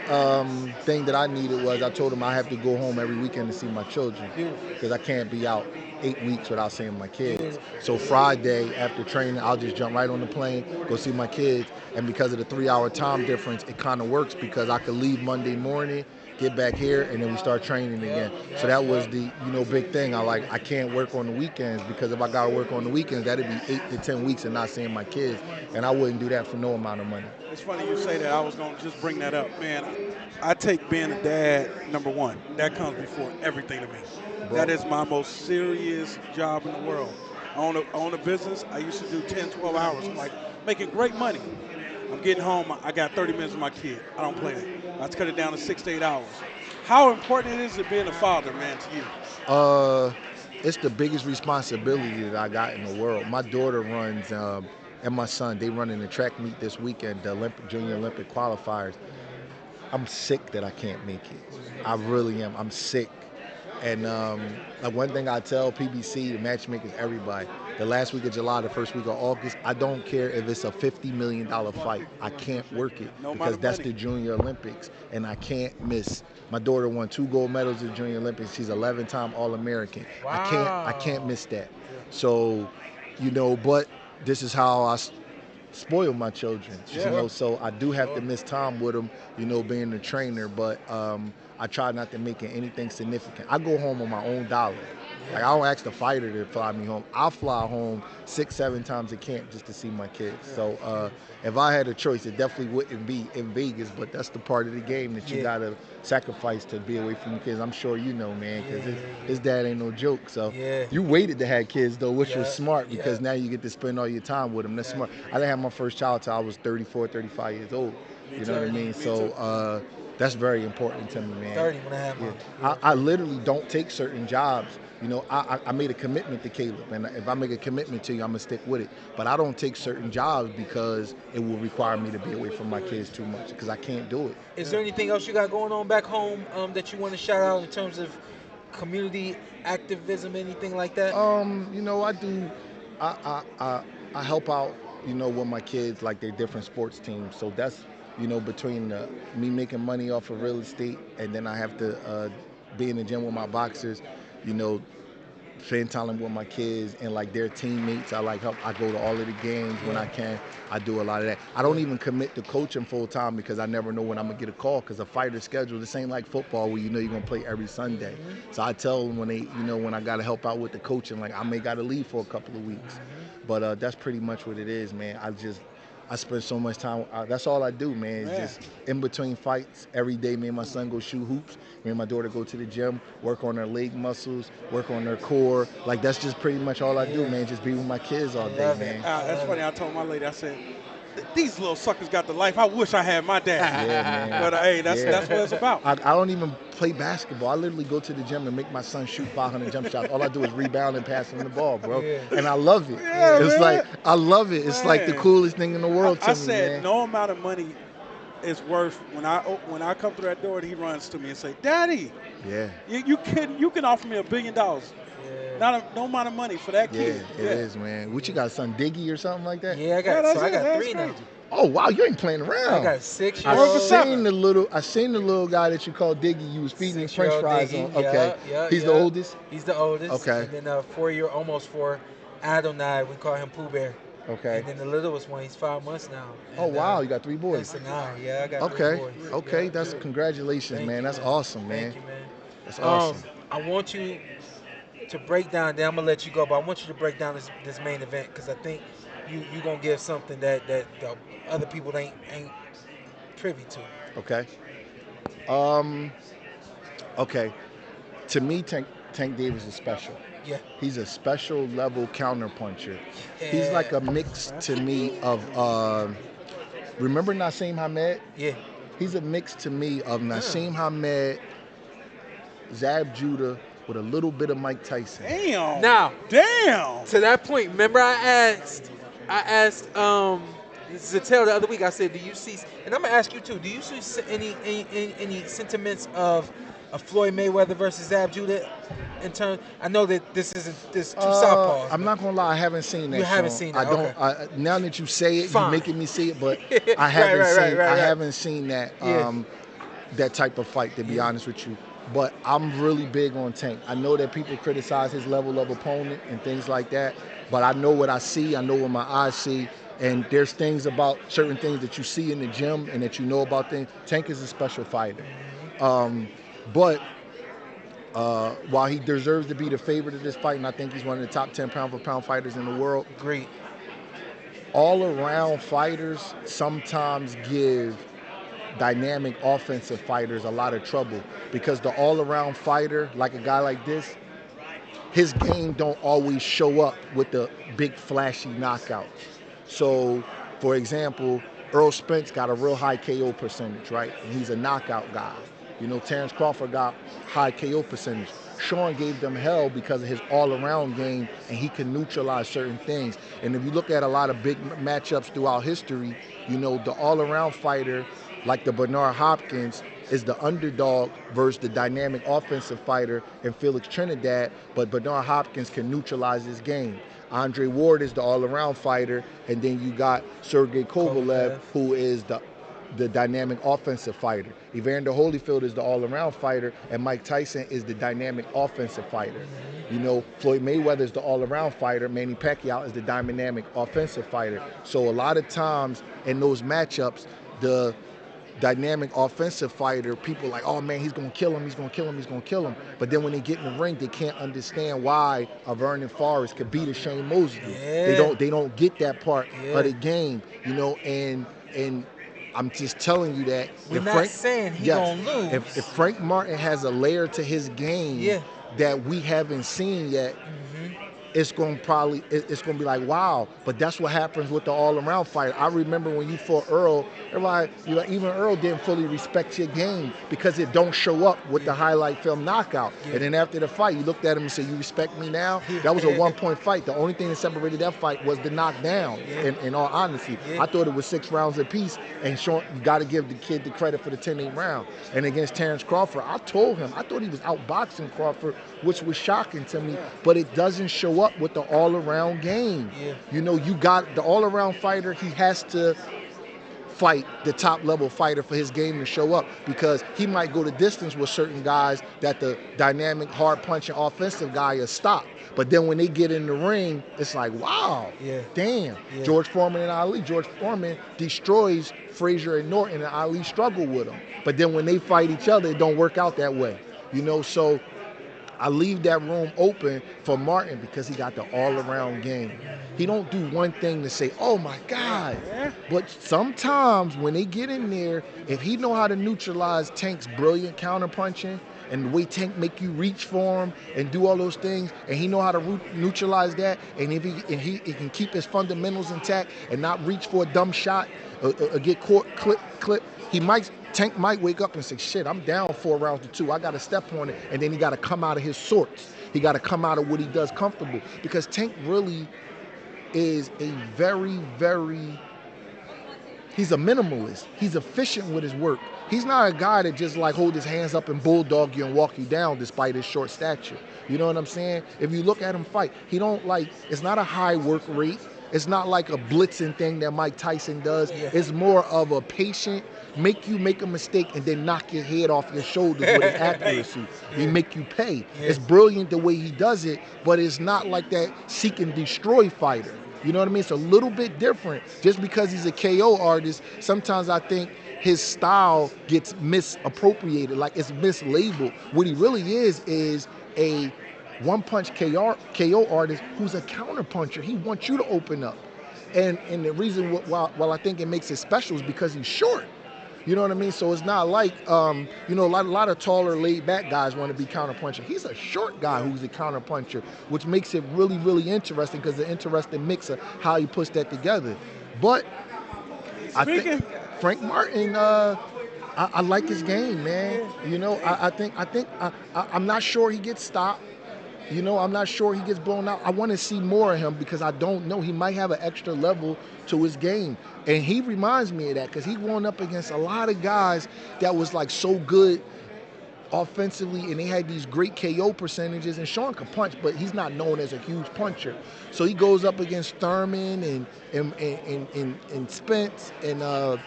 thing that I needed was, I told him I have to go home every weekend to see my children, because I can't be out 8 weeks without seeing my kids. So Friday after training, I'll just jump right on the plane, go see my kids. And because of the 3-hour time difference, it kind of works, because I could leave Monday morning, get back here, and then we start training again. So that was the big thing. I can't work on the weekends, because if I got to work on the weekends, that'd be 8 to 10 weeks of not seeing my kids, and I wouldn't do that for no amount of money. It's funny you say that. I was going to just bring that up. Man, I take being a dad number one. That comes before everything to me. Bro. That is my most serious job in the world. I own a business. I used to do 10, 12 hours. I'm like making great money. I'm getting home. I got 30 minutes with my kid. I don't play that. Let's cut it down to 6 to 8 hours. How important it is to being a father, man, to you? It's the biggest responsibility that I got in the world. My daughter runs, and my son, they run in the track meet this weekend, the Junior Olympic qualifiers. I'm sick that I can't make it. I really am. I'm sick. And like one thing I tell PBC, the matchmakers, everybody, the last week of July, the first week of August, I don't care if it's a $50 million fight. I can't work it because that's the Junior Olympics, and I can't miss. My daughter won 2 gold medals at the Junior Olympics. She's 11-time All-American. Wow. I can't miss that. So, but this is how I spoil my children, so I do have to miss time with them, being the trainer, but I try not to make it anything significant. I go home on my own dollar. Like, I don't ask the fighter to fly me home. I'll fly home 6-7 times a camp just to see my kids. So if I had a choice, it definitely wouldn't be in Vegas, but that's the part of the game that you gotta sacrifice to be away from your kids. I'm sure you know, man, because his dad ain't no joke. So you waited to have kids, though, which was smart, because now you get to spend all your time with them. That's smart. I didn't have my first child till I was 34, 35 years old. You know what I mean? So that's very important to me, man. 30 when I have mine. I literally don't take certain jobs. I made a commitment to Caleb, and if I make a commitment to you, I'm going to stick with it. But I don't take certain jobs because it will require me to be away from my kids too much, because I can't do it. Is there anything else you got going on back home that you want to shout out in terms of community activism, anything like that? I do. I help out, with my kids, like their different sports teams. So that's, between me making money off of real estate, and then I have to be in the gym with my boxers, spend time with my kids and like their teammates. I go to all of the games when I can. I do a lot of that. I don't even commit to coaching full time because I never know when I'm gonna get a call, because a fighter's schedule, this ain't like football where you're gonna play every Sunday. So I tell them when I gotta help out with the coaching, like I may gotta leave for a couple of weeks. But that's pretty much what it is, man. I spend so much time. That's all I do, man. It's just in between fights every day. Me and my son go shoot hoops. Me and my daughter go to the gym, work on their leg muscles, work on their core. Like, that's just pretty much all I do, man. Just be with my kids all day, man. That's funny. I told my lady, I said, these little suckers got the life. I wish I had my dad. Yeah, man. But hey, that's what it's about. I don't even play basketball. I literally go to the gym and make my son shoot 500 jump shots. All I do is rebound and pass him the ball, bro. And I love it. It's like, I love it. It's like the coolest thing in the world to me, I said, man. no amount of money is worth, when I come through that door and he runs to me and say, Daddy, you can offer me $1 billion. No amount of money for that kid. It is, man. What you got, son, Diggy or something like that? Yeah, I got 3 now. Oh wow, you ain't playing around. I got 6 years I old. seen the little guy that you call Diggy. You was feeding him French fries Diggy. on. Okay, he's the oldest. He's the oldest. Okay. And then almost 4, Adonai, we call him Pooh Bear. Okay. And then the littlest one, he's 5 months now. And, wow, you got 3 boys. That's an eye. Yeah, I got 3 boys. Okay, that's congratulations, man. That's awesome, man. Thank you, man. That's awesome. I want you to break down. Then I'm gonna let you go, but I want you to break down this main event, because I think you gonna give something that the other people ain't privy to. Okay. Okay. To me, Tank Davis is special. Yeah. He's a special level counterpuncher. Yeah. He's like a mix to me of remember Nassim Hamed? Yeah. He's a mix to me of Nassim Hamed, Zab Judah, with a little bit of Mike Tyson. Damn. Now, to that point, remember I asked Zattel the other week, I said, do you see, and I'm gonna ask you too, do you see any sentiments of Floyd Mayweather versus Zab Judah in terms? I know that this two southpaws. I'm not gonna lie, I haven't seen that. You haven't seen that. I don't. Okay. Now that you say it, you're making me see it, but I haven't seen that that type of fight, to be honest with you. But I'm really big on Tank. I know that people criticize his level of opponent and things like that, but I know what I see. I know what my eyes see. And there's things about certain things that you see in the gym and that you know about things. Tank is a special fighter. But while he deserves to be the favorite of this fight, and I think he's one of the top 10 pound-for-pound fighters in the world, great. All-around fighters sometimes give dynamic offensive fighters a lot of trouble, because the all-around fighter, like a guy like this, his game don't always show up with the big flashy knockouts. So, for example, Errol Spence got a real high KO percentage, right? And he's a knockout guy. You know, Terrence Crawford got high KO percentage. Shawn gave them hell because of his all-around game, and he can neutralize certain things. And if you look at a lot of big matchups throughout history, you know, the all-around fighter, like the Bernard Hopkins, is the underdog versus the dynamic offensive fighter in Felix Trinidad, but Bernard Hopkins can neutralize his game. Andre Ward is the all-around fighter, and then you got Sergey Kovalev, who is the dynamic offensive fighter. Evander Holyfield is the all-around fighter, and Mike Tyson is the dynamic offensive fighter. You know, Floyd Mayweather is the all-around fighter. Manny Pacquiao is the dynamic offensive fighter. So a lot of times in those matchups, the dynamic offensive fighter, people like, oh man, he's gonna kill him, he's gonna kill him, he's gonna kill him. But then when they get in the ring, they can't understand why a Vernon Forrest could beat a Shane Mosley. Yeah. They don't get that part of the game, you know, and I'm just telling you that we're not saying he's gonna lose. If Frank Martin has a layer to his game that we haven't seen yet, it's gonna be like, wow. But that's what happens with the all-around fighter. I remember when you fought Earl, everybody, you know, even Earl didn't fully respect your game because it don't show up with the highlight film knockout. And then after the fight, you looked at him and said, you respect me now? That was a one-point fight. The only thing that separated that fight was the knockdown, in all honesty. I thought it was 6 rounds apiece, and Shawn, you got to give the kid the credit for the 10-8 round. And against Terrence Crawford, I told him, I thought he was outboxing Crawford, which was shocking to me, but it doesn't show up with the all-around game. You know, you got the all-around fighter, he has to fight the top-level fighter for his game to show up, because he might go the distance with certain guys that the dynamic, hard-punching offensive guy is stopped. But then when they get in the ring, it's like, wow, damn. George Foreman and Ali. George Foreman destroys Frazier and Norton, and Ali struggle with him. But then when they fight each other, it don't work out that way. You know, so I leave that room open for Martin because he got the all-around game. He don't do one thing to say, oh my God. But sometimes when they get in there, if he know how to neutralize Tank's brilliant counterpunching and the way Tank make you reach for him and do all those things, and he know how to neutralize that, and if he can keep his fundamentals intact and not reach for a dumb shot or get caught clip, Tank might wake up and say, shit, I'm down 4 rounds to 2. I got to step on it. And then he got to come out of his sorts. He got to come out of what he does comfortable. Because Tank really is a very, very, he's a minimalist. He's efficient with his work. He's not a guy that just like hold his hands up and bulldog you and walk you down despite his short stature. You know what I'm saying? If you look at him fight, he don't like, it's not a high work rate. It's not like a blitzing thing that Mike Tyson does. It's more of a patient, make you make a mistake and then knock your head off your shoulders with his accuracy. He make you pay. It's brilliant the way he does it, but it's not like that seek and destroy fighter. You know what I mean? It's a little bit different. Just because he's a KO artist, sometimes I think his style gets misappropriated, like it's mislabeled. What he really is a one-punch KO artist who's a counterpuncher. He wants you to open up. And the reason why I think it makes it special is because he's short. You know what I mean? So it's not like, you know, a lot of taller, laid-back guys want to be counterpuncher. He's a short guy who's a counterpuncher, which makes it really, really interesting because it's an interesting mix of how he puts that together. But I think Frank Martin, I like his game, man. You know, I'm not sure he gets stopped. You know, I'm not sure he gets blown out. I want to see more of him because I don't know. He might have an extra level to his game. And he reminds me of that because he's going up against a lot of guys that was like so good offensively and they had these great KO percentages. And Shawn can punch, but he's not known as a huge puncher. So he goes up against Thurman and Spence and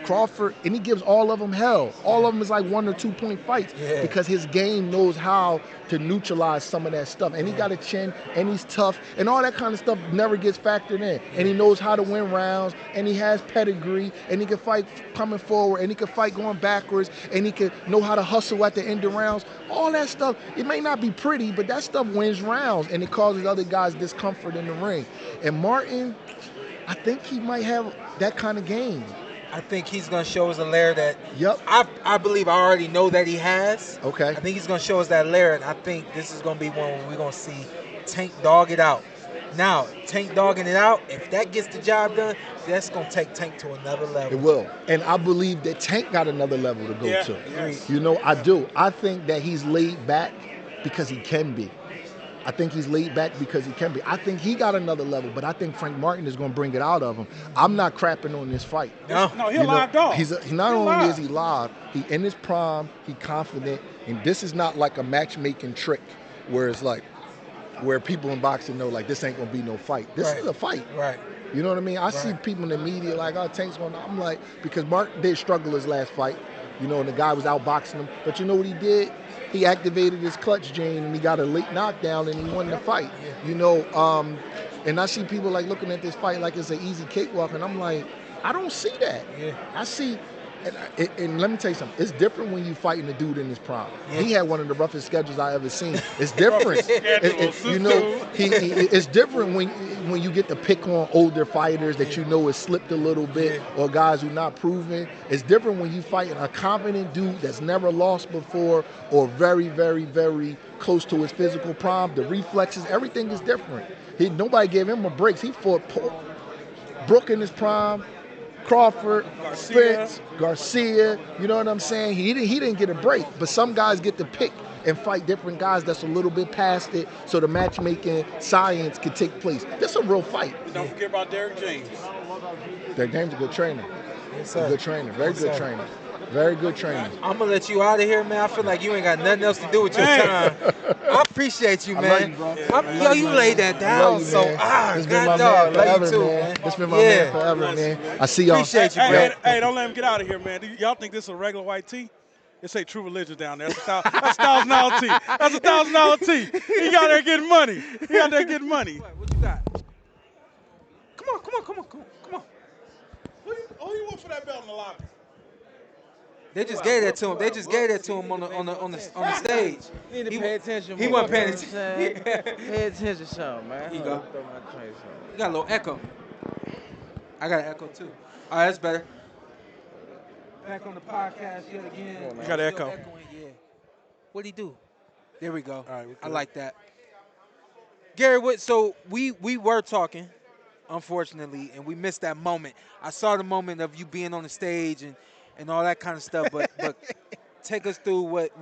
Crawford, and he gives all of them hell. All of them is like 1 or 2 point fights because his game knows how to neutralize some of that stuff. And he got a chin, and he's tough, and all that kind of stuff never gets factored in. And he knows how to win rounds, and he has pedigree, and he can fight coming forward, and he can fight going backwards, and he can know how to hustle at the end of rounds. All that stuff, it may not be pretty, but that stuff wins rounds, and it causes other guys discomfort in the ring. And Martin, I think he might have that kind of game. I think he's going to show us a layer that Yep. I believe I already know that he has. Okay. I think he's going to show us that layer, and I think this is going to be one where we're going to see Tank dog it out. Now, Tank dogging it out, if that gets the job done, that's going to take Tank to another level. It will. And I believe that Tank got another level to go to. Yes. You know, I do. I think that he's laid back because he can be. I think he's laid back because he can be. I think he got another level, but I think Frank Martin is going to bring it out of him. I'm not crapping on this fight. No, he's live dog. Not only is he live, he in his prime, he confident, and this is not like a matchmaking trick where it's like, where people in boxing know, like, this ain't going to be no fight. This is a fight. Right. You know what I mean? I see people in the media like, oh, Tank's going to, I'm like, because Mark did struggle his last fight, you know, and the guy was outboxing him. But you know what he did? He activated his clutch gene and he got a late knockdown and he won the fight. You know, and I see people like looking at this fight like it's an easy cakewalk, and I'm like, I don't see that. Yeah. I see, and let me tell you something. It's different when you fighting a dude in his prime. Yeah. He had one of the roughest schedules I ever seen. It's different. You know, it's different when you get to pick on older fighters that you know has slipped a little bit, or guys who not proven. It's different when you fighting a confident dude that's never lost before, or very, very, very close to his physical prime. The reflexes, everything is different. Nobody gave him a break. He fought Brook in his prime, Crawford, Spence, Garcia. You know what I'm saying? He didn't get a break. But some guys get to pick and fight different guys that's a little bit past it, so the matchmaking science can take place. This is a real fight. And don't forget about Derrick James. Derrick James is a good trainer. Yes, a good trainer. Very good trainer. Very good trainer. I'm going to let you out of here, man. I feel like you ain't got nothing else to do with your time. I appreciate you, man. I love you, bro. You laid that down. You, so, it's been my man forever, too, man. It's been my man forever, man. I see y'all. Appreciate you, bro. Hey, don't let him get out of here, man. Y'all think this is a regular white tee? It say True Religion down there. That's $1,000 tee. That's $1,000 tee. He got there getting money. What you got? Come on. Who you want for that belt in the lobby? They just gave that to him. They just gave that to him on the stage. You need to pay attention. He wasn't paying attention. Pay attention, Sean, man. Here you go. You got a little echo. I got an echo too. All right, that's better. Back on the podcast yet again. You got an echo. Yeah. What'd he do? There we go. All right, I like that. Gary, so we were talking, unfortunately, and we missed that moment. I saw the moment of you being on the stage and all that kind of stuff, but take us through what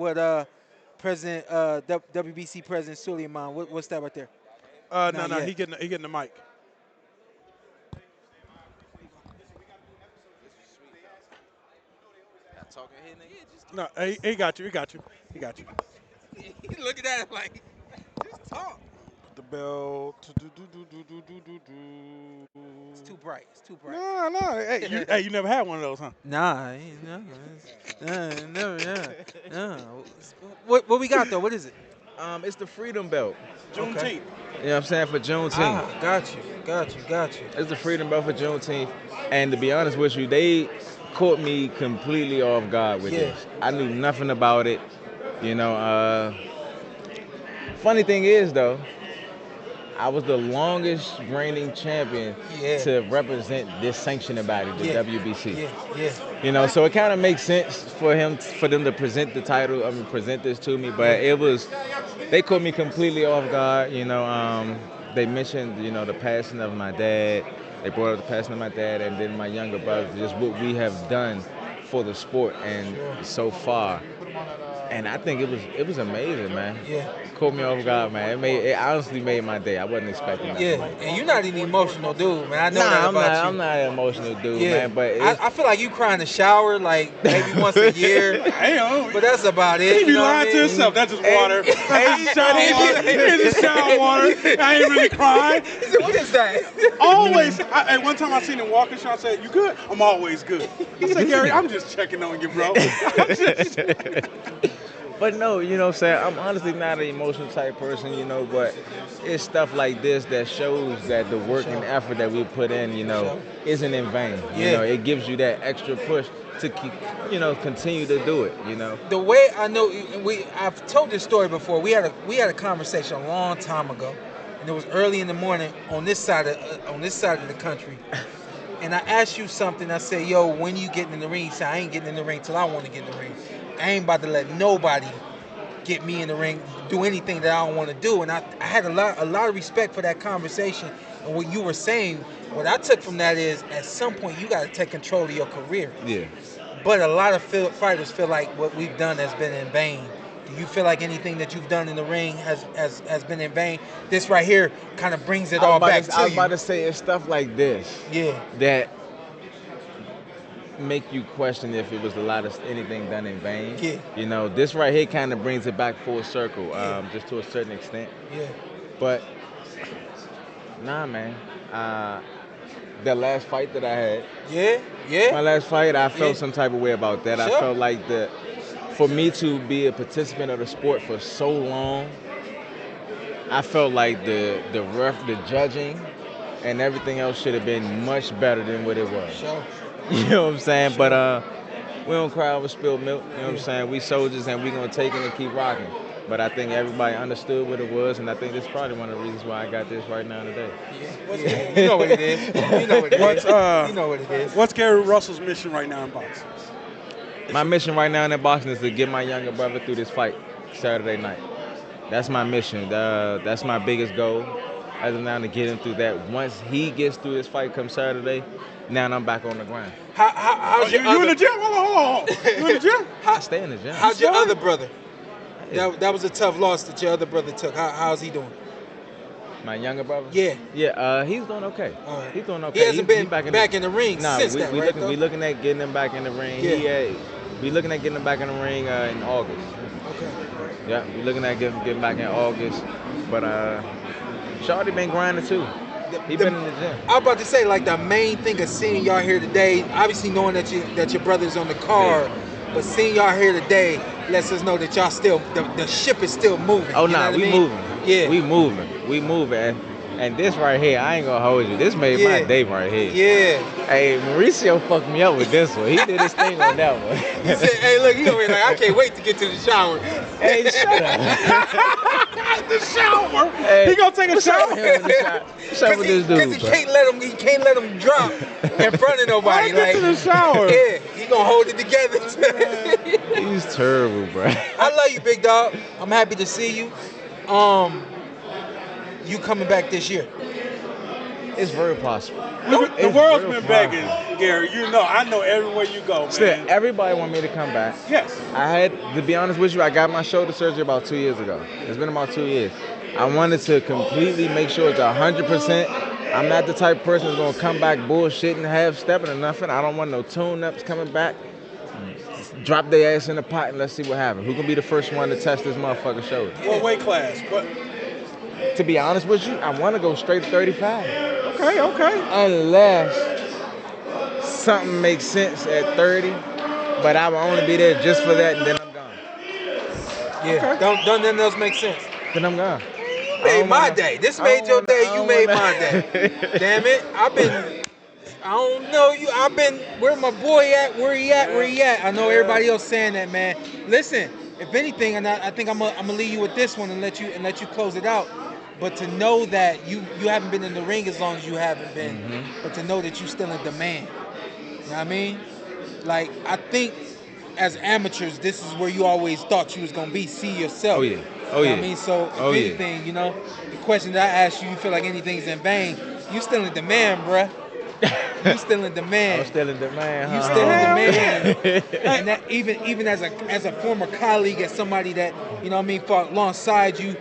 President WBC President Suleiman, what's that right there? No, he getting the mic. No, he got you. Looking at it like, just talk. Put the belt. It's too bright. No. Hey, you never had one of those, huh? Nah, never. No. What we got though? What is it? It's the Freedom Belt. Juneteenth. Okay. You know what I'm saying? For Juneteenth. Got you. It's the Freedom Belt for Juneteenth. And to be honest with you, they caught me completely off guard with this. I knew nothing about it. You know, funny thing is, though, I was the longest reigning champion to represent this sanctioning body, the WBC. Yeah. You know, so it kind of makes sense for them to present the title, present this to me. But they caught me completely off guard. You know, they mentioned, you know, the passing of my dad. They brought up the passing of my dad, and then my younger brother, just what we have done for the sport and so far. And I think it was amazing, man. Yeah. It caught me off guard, man. It honestly made my day. I wasn't expecting that. Yeah, and you're not an emotional dude, man. I know that about you. I'm not an emotional dude, man. But I feel like you cry in the shower like maybe once a year. But that's about it. He be lying to himself. That's just water. That's just shower water. I ain't really crying. He said, what is that? Always. One time I seen him walking, Sean said, "You good?" "I'm always good." He said, "Gary, I'm just checking on you, bro." But no, you know what I'm saying? I'm honestly not an emotional type person, you know, but it's stuff like this that shows that the work and effort that we put in, you know, isn't in vain. You know, it gives you that extra push to keep, you know, continue to do it, you know. The way I know, I've told this story before. We had a conversation a long time ago, and it was early in the morning on this side of the country. and I asked you something. I said, yo, when you getting in the ring? You said, I ain't getting in the ring till I want to get in the ring. I ain't about to let nobody get me in the ring, do anything that I don't want to do. And I had a lot of respect for that conversation. And what you were saying, what I took from that is, at some point, you got to take control of your career. Yeah. But a lot of fighters feel like what we've done has been in vain. Do you feel like anything that you've done in the ring has been in vain? This right here kind of brings it all back to you. I was about to say, it's stuff like this that make you question if it was anything done in vain. Yeah. You know, this right here kind of brings it back full circle, just to a certain extent. Yeah. But, nah, man. The last fight that I had. Yeah. My last fight, I felt some type of way about that. Sure. I felt like for me to be a participant of the sport for so long, I felt like the judging and everything else should have been much better than what it was. Sure. You know what I'm saying? Sure. But we don't cry over spilled milk. You know what I'm saying? We soldiers and we gonna take it and keep rocking. But I think everybody understood what it was, and I think this is probably one of the reasons why I got this right now today. Yeah. You know what it is. You know what it is. You know what it is. What's Gary Russell's mission right now in boxing? My mission right now in boxing is to get my younger brother through this fight Saturday night. That's my mission. That's my biggest goal. As of now, to get him through that. Once he gets through this fight come Saturday, now I'm back on the grind. How's your you in the gym? Hold on. You in the gym? I stay in the gym. How's your other brother? That was a tough loss that your other brother took. How's he doing? My younger brother? Yeah. Yeah, he's doing okay. He's doing okay. He hasn't been back in the ring since that, right? We looking at getting him back in the ring. Yeah. We looking at getting him back in the ring in August. Okay. Yeah, we looking at getting back in August. But Shawty been grinding too. He been in the gym. I was about to say, like, the main thing of seeing y'all here today, obviously knowing that your brother's on the card, but seeing y'all here today lets us know that y'all still, the ship is still moving. Oh, no, we moving. Yeah. We moving. And this right here, I ain't gonna hold you. This made my day right here. Yeah. Hey, Mauricio fucked me up with this one. He did his thing on that one. He said, hey, look, he over here like, I can't wait to get to the shower. Hey, shut up. The shower? Hey, he gonna take a shower? What's up with this dude? Because he can't let him drop in front of nobody. Get to the shower. Yeah, he gonna hold it together. He's terrible, bro. I love you, big dog. I'm happy to see you. You coming back this year? It's very possible. The world's been begging, Gary. I know everywhere you go, man. Still, everybody want me to come back. Yes. I had, to be honest with you, I got my shoulder surgery about 2 years ago. It's been about 2 years. I wanted to completely make sure it's 100%. I'm not the type of person that's going to come back bullshitting, half-stepping or nothing. I don't want no tune-ups coming back. Drop their ass in the pot and let's see what happens. Who can be the first one to test this motherfucking shoulder? What weight class? What? To be honest with you, I want to go straight 35. Okay. Unless something makes sense at 30, but I will only be there just for that and then I'm gone. Yeah, don't nothing else make sense. Then I'm gone. You made my day. This made your day, you made my day. Damn it. Where my boy at? Where he at? I know everybody else saying that, man. Listen, if anything, and I think I'm gonna leave you with this one and let you close it out. But to know that you haven't been in the ring as long as you haven't been, but to know that you still in demand. You know what I mean? Like, I think as amateurs, this is where you always thought you was gonna be. See yourself. Oh yeah. You know what I mean? So if anything, the question that I asked you feel like anything's in vain, you still in demand, bruh. You still in demand. I'm still in demand. You still in demand. And that even as a former colleague, as somebody that, fought alongside you,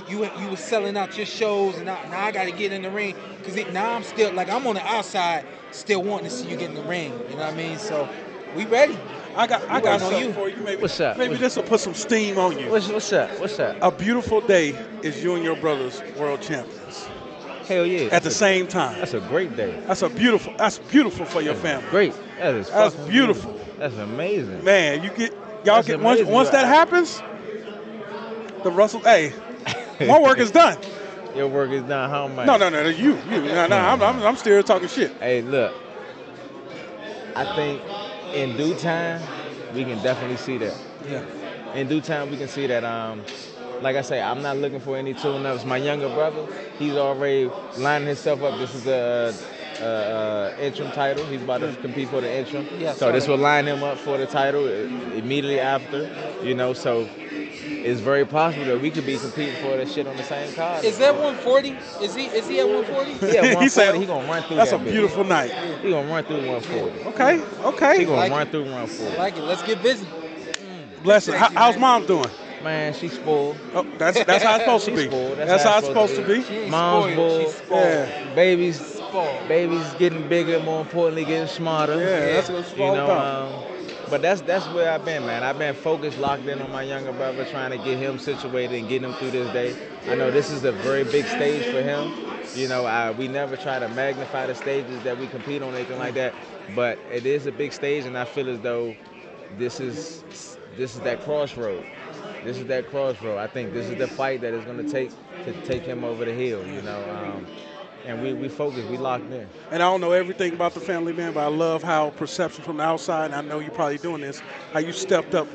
you was selling out your shows, and now I got to get in the ring because now I'm still like I'm on the outside, still wanting to see you get in the ring. You know what I mean? So we ready. I got something for you. Maybe, what's up? Maybe this will put some steam on you. What's up? A beautiful day is you and your brothers world champions. Hell yeah. At the same time. That's a great day. That's beautiful for your family. Great. That's beautiful. That's amazing. Man, once that happens, the Russell, hey, my work is done. Your work is done. How much? No, you. I'm still talking shit. Hey, look. I think in due time we can definitely see that. Yeah. In due time we can see that. Like I say, I'm not looking for any tune-ups. My younger brother, he's already lining himself up. This is interim title. He's about to compete for the interim. Yeah, so this will line him up for the title immediately after. So it's very possible that we could be competing for that shit on the same card. Is that 140? Is he at 140? Yeah, 140. He said, he gonna run through that's that a beautiful night. He gonna run through 140. Okay. He gonna Like run it. through 140. I like it. Let's get busy. Bless her. How's mom doing? Man, she's spoiled. Oh, that's how it's supposed to be. Spoiled. That's how it's supposed to be. She ain't Mom's spoiled. She's spoiled. spoiled. Yeah. Babies getting bigger. More importantly, getting smarter. Yeah, that's what it's all about. But that's where I've been, man. I've been focused, locked in on my younger brother, trying to get him situated and get him through this day. I know this is a very big stage for him. We never try to magnify the stages that we compete on, anything like that. But it is a big stage, and I feel as though this is that crossroad. This is that crossroad. I think this is the fight that is going to take him over the hill. And we focused, we locked in. And I don't know everything about the family, man, but I love how perception from the outside, and I know you're probably doing this, how you stepped up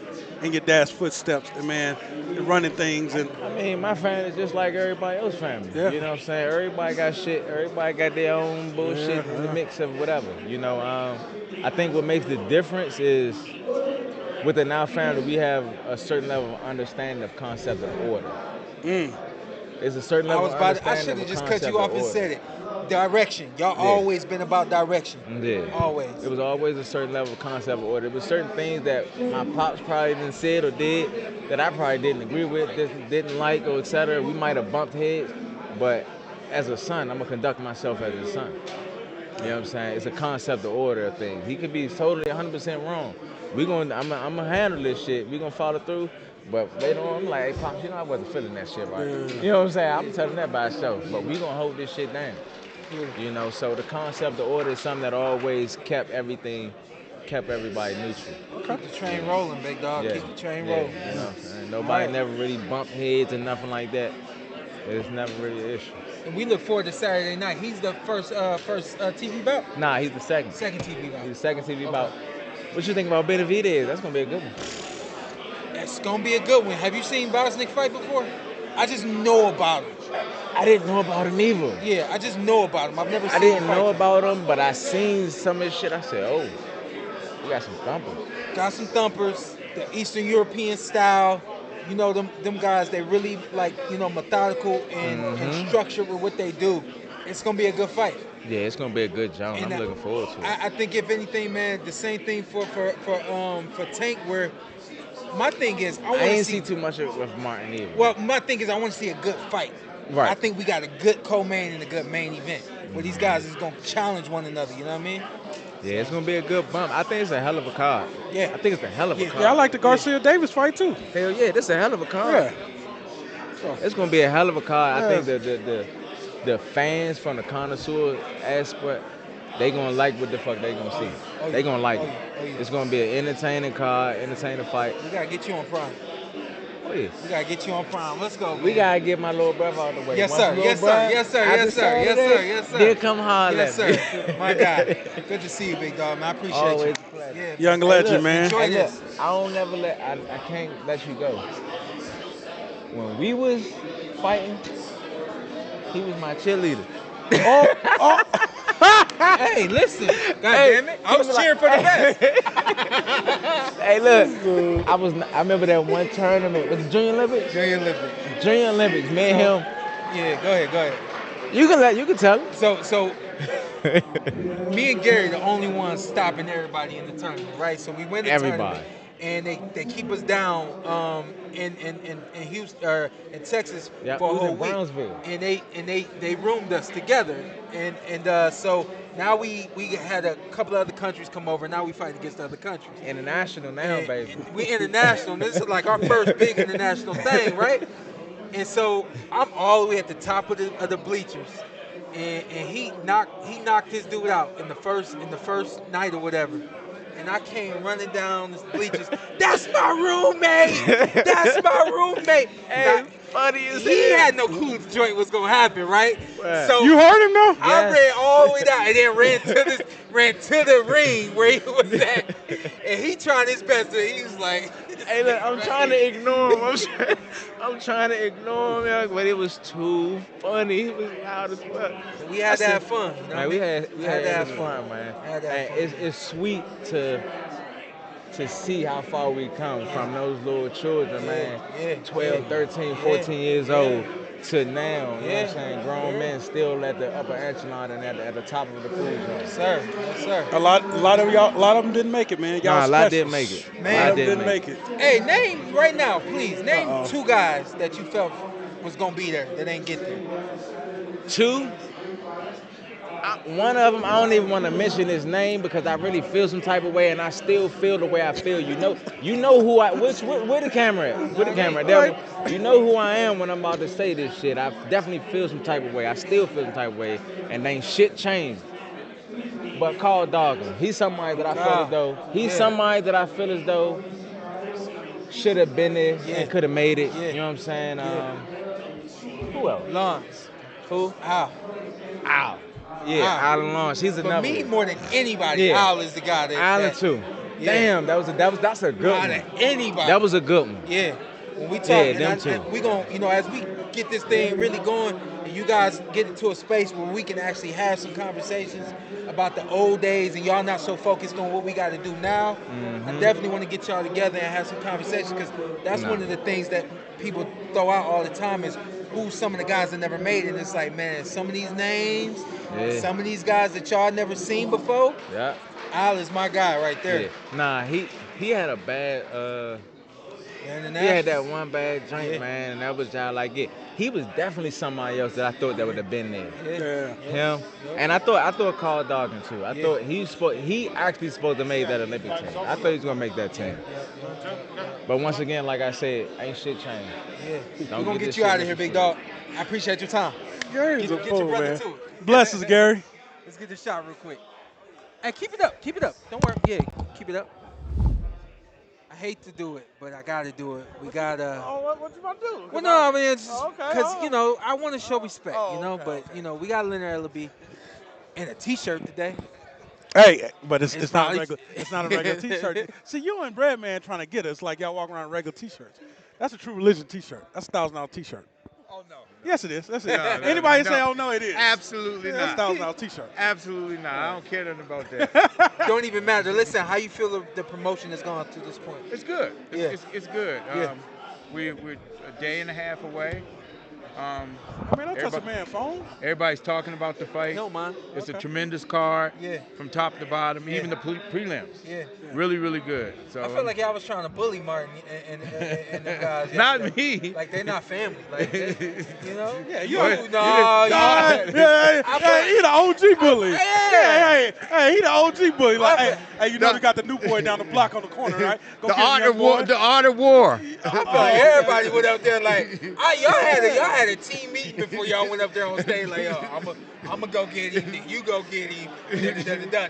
in your dad's footsteps, and man, running things. And I mean, my family is just like everybody else's family. Yeah. You know what I'm saying? Everybody got shit. Everybody got their own bullshit in the mix of whatever. I think what makes the difference is with the Now family, we have a certain level of understanding of concept of order. There's a certain level of understanding. I should have just cut you off and said it. Direction. Y'all always been about direction. Yeah. Always. It was always a certain level of concept of order. There was certain things that my pops probably didn't said or did that I probably didn't agree with, didn't like, or etc. We might have bumped heads, but as a son, I'm gonna conduct myself as a son. You know what I'm saying? It's a concept of order of things. He could be totally 100% wrong. I'm gonna handle this shit. We gonna follow through. But later on, I'm like, hey, Pops, I wasn't feeling that shit right. You know what I'm saying? I'm telling that by itself. But we gonna hold this shit down. So the concept of order is something that always kept everybody neutral. Keep the train rolling, big dog. Yeah. Keep the train rolling. You know what I'm saying? Nobody never really bumped heads or nothing like that. It's never really an issue. And we look forward to Saturday night. He's the first TV bout? Nah, he's the second. Second TV bout. He's the second TV bout. What you think about Benavidez? That's gonna be a good one. That's gonna be a good one. Have you seen Gvozdyk fight before? I just know about him. I didn't know about him either. Yeah, I just know about him. I've never seen him. I didn't know fight. about him, but I seen some of his shit. I said, oh, we got some thumpers. Got some thumpers, the Eastern European style. Them guys, they really methodical and structured with what they do. It's gonna be a good fight. Yeah, it's gonna be a good job. I'm looking forward to it. I think if anything, man, the same thing for Tank, where my thing is I didn't see too much with Martin either. Well, my thing is I want to see a good fight. Right. I think we got a good co-main and a good main event where these guys is gonna challenge one another. You know what I mean? Yeah, it's gonna be a good bump. I think it's a hell of a card. Yeah, I think it's a hell of a card. Yeah, I like the Garcia Davis fight too. Hell yeah, this is a hell of a card. Yeah. It's gonna be a hell of a card. I think the fans from the connoisseur aspect, they gonna like what the fuck they gonna see. They gonna like it. It's gonna be an entertaining card, entertaining fight. We gotta get you on Prime. Oh yeah. We gotta get you on Prime. Let's go. Man. We gotta get my little brother out the way. Yes, sir. Yes, sir. Yes, sir. Yes, sir. Yes, sir. Yes, sir. Then come holler. Yes, sir. My God. Good to see you, big dog. Man, I appreciate Always you. a pleasure. Yeah. Young legend, man. Enjoy this. I don't never I can't let you go. When we was fighting, he was my cheerleader. Hey, listen. God damn it. I was cheering for the best. Hey, look. I remember that one tournament. Was it Junior Olympics? Junior Olympics. Junior Olympics. Me and him. Yeah, go ahead. You can tell him. So me and Gary the only ones stopping everybody in the tournament, right? So we win the tournament, and they keep us down in Houston in Texas for a whole week. Brownsville. And they roomed us together, and so now we had a couple of other countries come over. Now we fight against other countries. International now, baby. We international. This is like our first big international thing, right? And so I'm all the way at the top of the bleachers. And he knocked his dude out in the first night or whatever. And I came running down the bleachers. That's my roommate. That's my roommate. Hey, funny as he hell. had no clue the joint was gonna happen, right? Right. So You heard him though? I ran all the way down and then ran to the ring where he was at. And he trying his best. And he was like, Hey, look, I'm trying to ignore him. I'm trying to ignore him, but it was too funny. He was loud as fuck. We had to have fun. You know Man, we had to have fun, man. Had to have fun. It's sweet to see how far we come from those little children, man. 12, 13, 14 years old to now. You know what I'm saying? Grown men still at the upper echelon and at the top of the food chain. Yes, sir. Yes, sir. A lot of them didn't make it, man. Y'all a lot didn't make it. Man, a lot of them didn't make it. Hey, name right now, please. Name 2 guys that you felt was gonna be there that ain't get there. 2. One of them, I don't even want to mention his name because I really feel some type of way, and I still feel the way I feel. You know who I. Where the camera at? Where the camera at? You know who I am when I'm about to say this shit. I definitely feel some type of way. I still feel some type of way, and ain't shit changed. But call dog him. He's somebody that I feel as though. Somebody that I feel as though should have been there and could have made it. You know what I'm saying? Who else? Lawrence. Who? Al. Yeah, Allen Lawrence. He's another. For me, more than anybody, Al is the guy that. Allen too. Damn, that's a good one. Out of anybody. That was a good one. Yeah. When we talk, them we gonna, as we get this thing really going, and you guys get into a space where we can actually have some conversations about the old days, and y'all not so focused on what we got to do now. I definitely want to get y'all together and have some conversations, because that's one of the things that people throw out all the time is who's some of the guys that never made it. And it's like, man, some of these names, some of these guys that y'all never seen before. Yeah. Al is my guy right there. Yeah. Nah, he had a bad. He had that one bad drink, man, and that was y'all like it. He was definitely somebody else that I thought that would have been there. Him. And I thought Carl Dawkins too. I thought he actually supposed to make that Olympic team. I thought he was gonna make that team. But once again, like I said, ain't shit changed. We're gonna get you out of here, big dog. I appreciate your time. Gary's a fool, man. To it. Bless us, Gary. Let's get this shot real quick. Hey, keep it up. Don't worry. Yeah, keep it up. I hate to do it, but I gotta do it. We gotta. Oh, what you about to do? Well, no, I mean, it's because I want to show respect, but we got Leonard Ellerbe in a T-shirt today. Hey, but it's not a regular. It's not a regular T-shirt. See, you and Breadman trying to get us like y'all walk around in regular T-shirts. That's a True Religion T-shirt. That's a $1,000 T-shirt. Oh no. Yes, it is. That's it. No, Anybody say, "Oh no, it is"? Absolutely not. That's $1,000 T-shirt. Absolutely not. I don't care nothing about that. Don't even matter. Listen, how you feel the promotion has gone to this point? It's good. It's good. Yeah. We're a day and a half away. I mean, don't touch a man's phone. Everybody's talking about the fight. No, man. It's a tremendous card. Yeah. From top to bottom, even the prelims. Yeah. Really, really good. So I feel like y'all was trying to bully Martin and the guys. Not me. Like they're not family. Like Yeah, you he the OG bully. Hey, he the OG bully. Like, hey, we got the new boy down the block on the corner, right? Go the art of war. The art of war. I feel like everybody went up there like, y'all had a team meeting before y'all went up there on stage. Like, I'm gonna go get him. You go get him.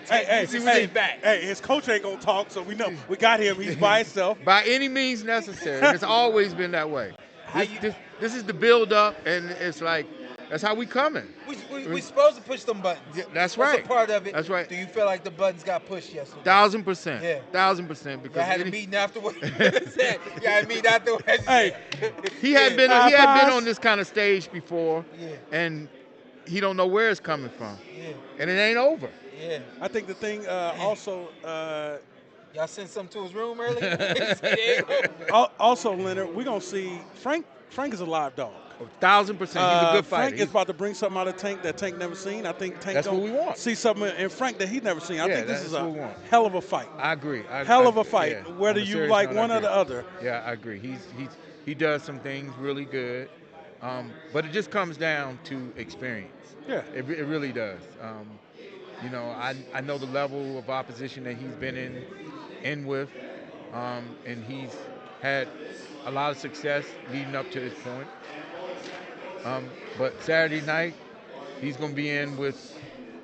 Hey, his coach ain't gonna talk, so we know we got him. He's by himself. By any means necessary. It's always been that way. This is the build up, and it's like that's how we coming. We supposed to push them buttons. Yeah, that's right. That's a part of it. That's right. Do you feel like the buttons got pushed yesterday? 1,000%. Yeah. 1,000%. Because y'all had a meeting afterwards. Y'all had a meeting afterwards. Hey, he had been on this kind of stage before, and he don't know where it's coming from. Yeah. And it ain't over. Yeah. I think the thing also. Y'all sent something to his room earlier? Also, Leonard, we're going to see Frank is a live dog. 1,000%. He's a good fighter. Frank is about to bring something out of Tank that Tank never seen. I think Tank gonna see something in Frank that he's never seen. I think this is a hell of a fight. I agree. Hell of a fight, yeah. whether you like one or the other. Yeah, I agree. He does some things really good, but it just comes down to experience. Yeah, it really does. I know the level of opposition that he's been in with, and he's had a lot of success leading up to this point. But Saturday night, he's going to be in with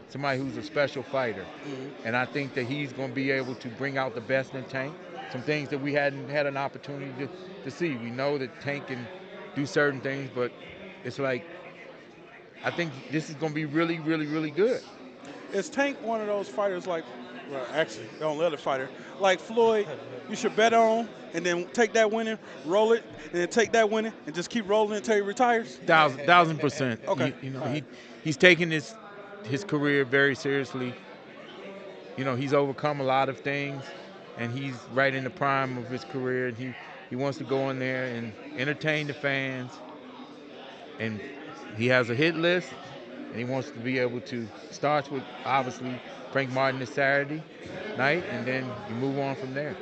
somebody who's a special fighter. Mm-hmm. And I think that he's going to be able to bring out the best in Tank, some things that we hadn't had an opportunity to see. We know that Tank can do certain things, but it's like, I think this is going to be really, really, really good. Is Tank one of those fighters like Right, actually, don't let it fighter. Like Floyd, you should bet on and then take that winning, roll it, and then take that winning and just keep rolling until he retires. 1,000%. Okay. He's taking his career very seriously. He's overcome a lot of things, and he's right in the prime of his career. And he wants to go in there and entertain the fans. And he has a hit list, and he wants to be able to start with obviously Frank Martin this Saturday night, and then you move on from there.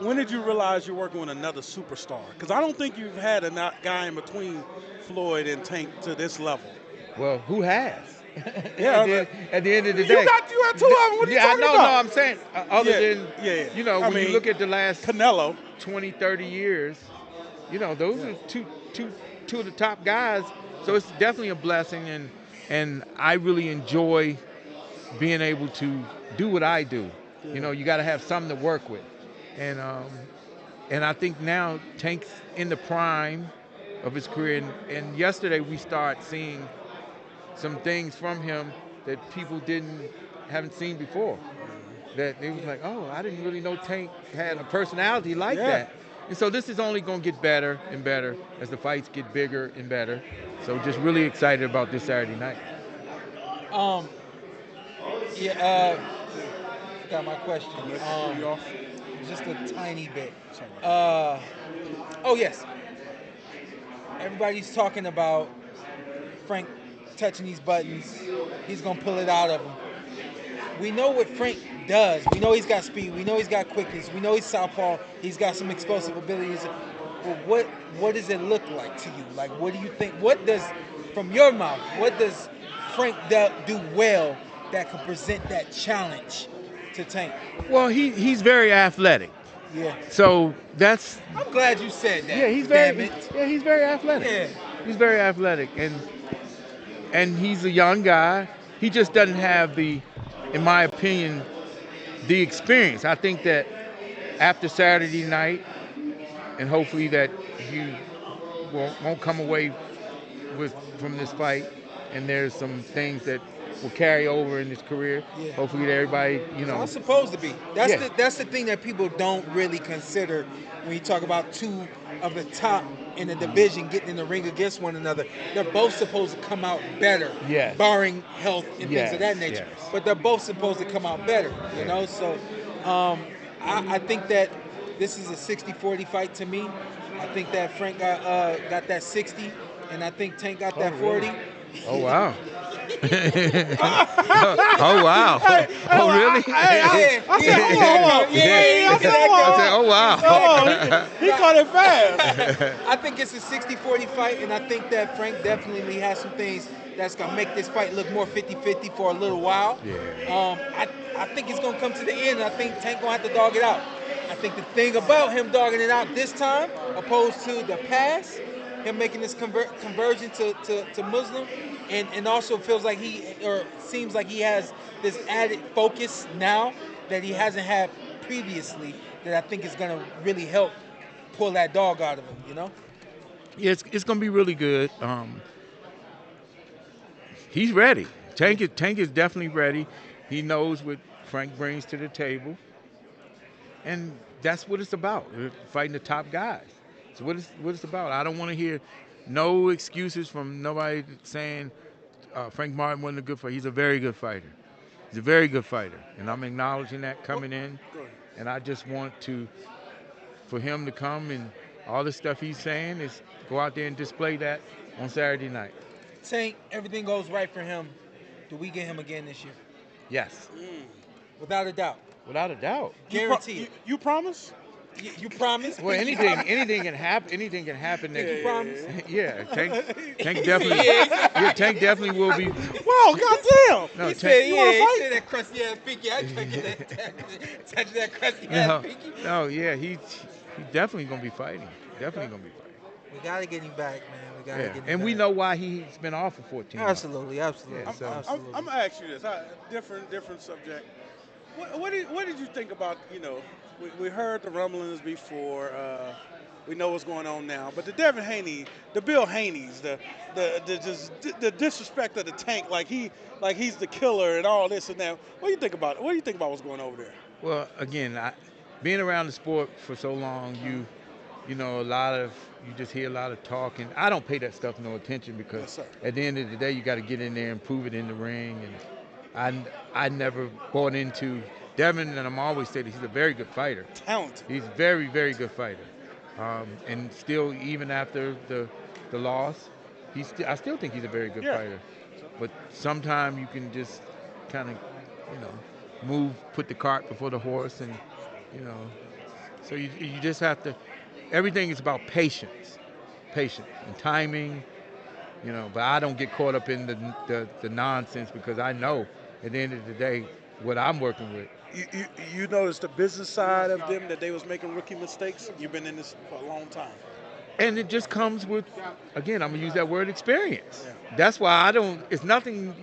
When did you realize you're working with another superstar? Because I don't think you've had a guy in between Floyd and Tank to this level. Well, who has? Yeah, at the end of the day. You had two of them. What are you talking about? No, I'm saying when you look at the last Canelo 20, 30 years, those are two of the top guys. So it's definitely a blessing, and I really enjoy being able to do what I do. Yeah. You got to have something to work with, and I think now Tank's in the prime of his career, and yesterday we start seeing some things from him that people haven't seen before. That it was like, oh, I didn't really know Tank had a personality like that. And so this is only going to get better and better as the fights get bigger and better. So just really excited about this Saturday night. Got my question. Just a tiny bit. Yes. Everybody's talking about Frank touching these buttons. He's going to pull it out of him. We know what Frank does. We know he's got speed. We know he's got quickness. We know he's southpaw. He's got some explosive abilities. But what does it look like to you? Like, what do you think? From your mouth, what does Frank do well that could present that challenge to Tank? Well, he's very athletic. Yeah. So that's. I'm glad you said that. Yeah, he's very athletic. Yeah. He's very athletic, and he's a young guy. He just doesn't have in my opinion, the experience. I think that after Saturday night, and hopefully that you won't come away from this fight, and there's some things that will carry over in his career. Yeah. Hopefully that everybody, It's supposed to be. That's the thing that people don't really consider when you talk about two of the top in the division getting in the ring against one another. They're both supposed to come out better, barring health and things of that nature. Yes. But they're both supposed to come out better, you know? So I think that this is a 60-40 fight to me. I think that Frank got that 60, and I think Tank got that 40. Really? Oh, wow. Oh, wow. Oh, really? I said, hold on. I said, oh, wow. He caught it fast. I think it's a 60-40 fight, and I think that Frank definitely has some things that's going to make this fight look more 50-50 for a little while. Yeah. I think it's going to come to the end, and I think Tank going to have to dog it out. I think the thing about him dogging it out this time, opposed to the past, him making this conversion to Muslim, and also feels like seems like he has this added focus now that he hasn't had previously, that I think is going to really help pull that dog out of him, you know? Yeah, it's going to be really good. He's ready. Tank is definitely ready. He knows what Frank brings to the table. And that's what it's about, fighting the top guys. It's what it's about. I don't want to hear no excuses from nobody saying Frank Martin wasn't a good fighter. He's a very good fighter. He's a very good fighter. And I'm acknowledging that coming in. And I just want for him to come, and all the stuff he's saying is go out there and display that on Saturday night. Tank, everything goes right for him. Do we get him again this year? Yes. Without a doubt. Without a doubt. Guaranteed. You promise? You promise? Well, anything can happen. Anything can happen next year. You promise? Yeah, Tank definitely. Yeah, Tank definitely will be. Whoa, goddamn! No, he Tank. said, you want to fight? He said that crusty ass pinky. I trying to get touch that crusty ass pinky. No, yeah, he's definitely gonna be fighting. Definitely gonna be fighting. We gotta get him back, man. We gotta get him and back. we know why he's been off for 14 months. Absolutely. I'm gonna ask you this. Different subject. What did you think about we heard the rumblings before. We know what's going on now. But the Devin Haney, the Bill Haneys, the disrespect of the Tank, like he's the killer and all this and that. What do you think about it? What do you think about what's going over there? Well, again, being around the sport for so long, you know, you just hear a lot of talking. I don't pay that stuff no attention because at the end of the day, you got to get in there and prove it in the ring. And I never bought into Devin, and I'm always saying he's a very good fighter. Talented. He's a very, very good fighter. And still, even after the loss, I still think he's a very good fighter. But sometimes you can just kind of, you know, put the cart before the horse, and you know, so you just have to. Everything is about patience and timing, you know. But I don't get caught up in the nonsense because I know at the end of the day what I'm working with. You noticed the business side of them, that they was making rookie mistakes? You've been in this for a long time. And it just comes with, again, I'm going to use that word, experience. Yeah. That's why it's nothing,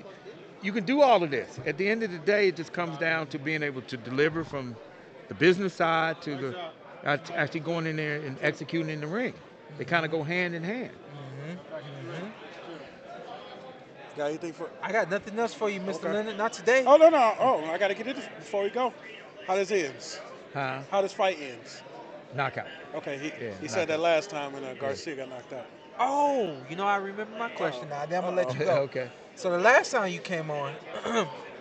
you can do all of this. At the end of the day, it just comes down to being able to deliver from the business side to actually going in there and executing in the ring. They kind of go hand in hand. Got anything for? I got nothing else for you, Mr. Leonard. Not today. Oh, no. Oh, I got to get it before we go. How this ends? Huh? How this fight ends? Knockout. Okay, he said that last time when Garcia got knocked out. Oh, you know, I remember my question now. Then I'm going to let you go. Okay. So the last time you came on,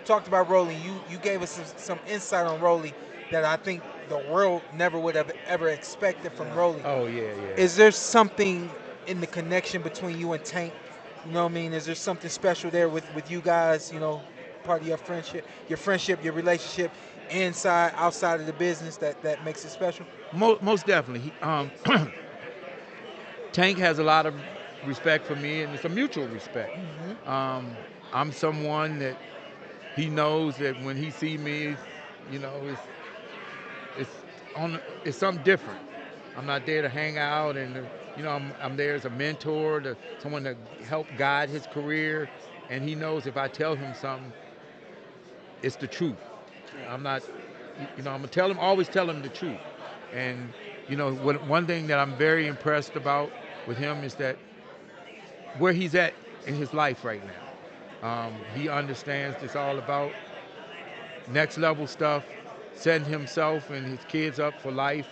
talked about Rolly. You gave us some insight on Rolly that I think the world never would have ever expected from Rolly. Oh, yeah. Is there something in the connection between you and Tank? You know what I mean? Is there something special there with you guys, you know, part of your friendship, your relationship, outside of the business that makes it special? Most definitely. Tank has a lot of respect for me, and it's a mutual respect. I'm someone that he knows that when he see me, you know, it's something different. I'm not there to hang out, and you know, I'm there as a mentor, someone to help guide his career, and he knows if I tell him something, it's the truth. I'm not, you know, I'm gonna always tell him the truth. And you know, one thing that I'm very impressed about with him is that where he's at in his life right now. He understands it's all about next level stuff, setting himself and his kids up for life,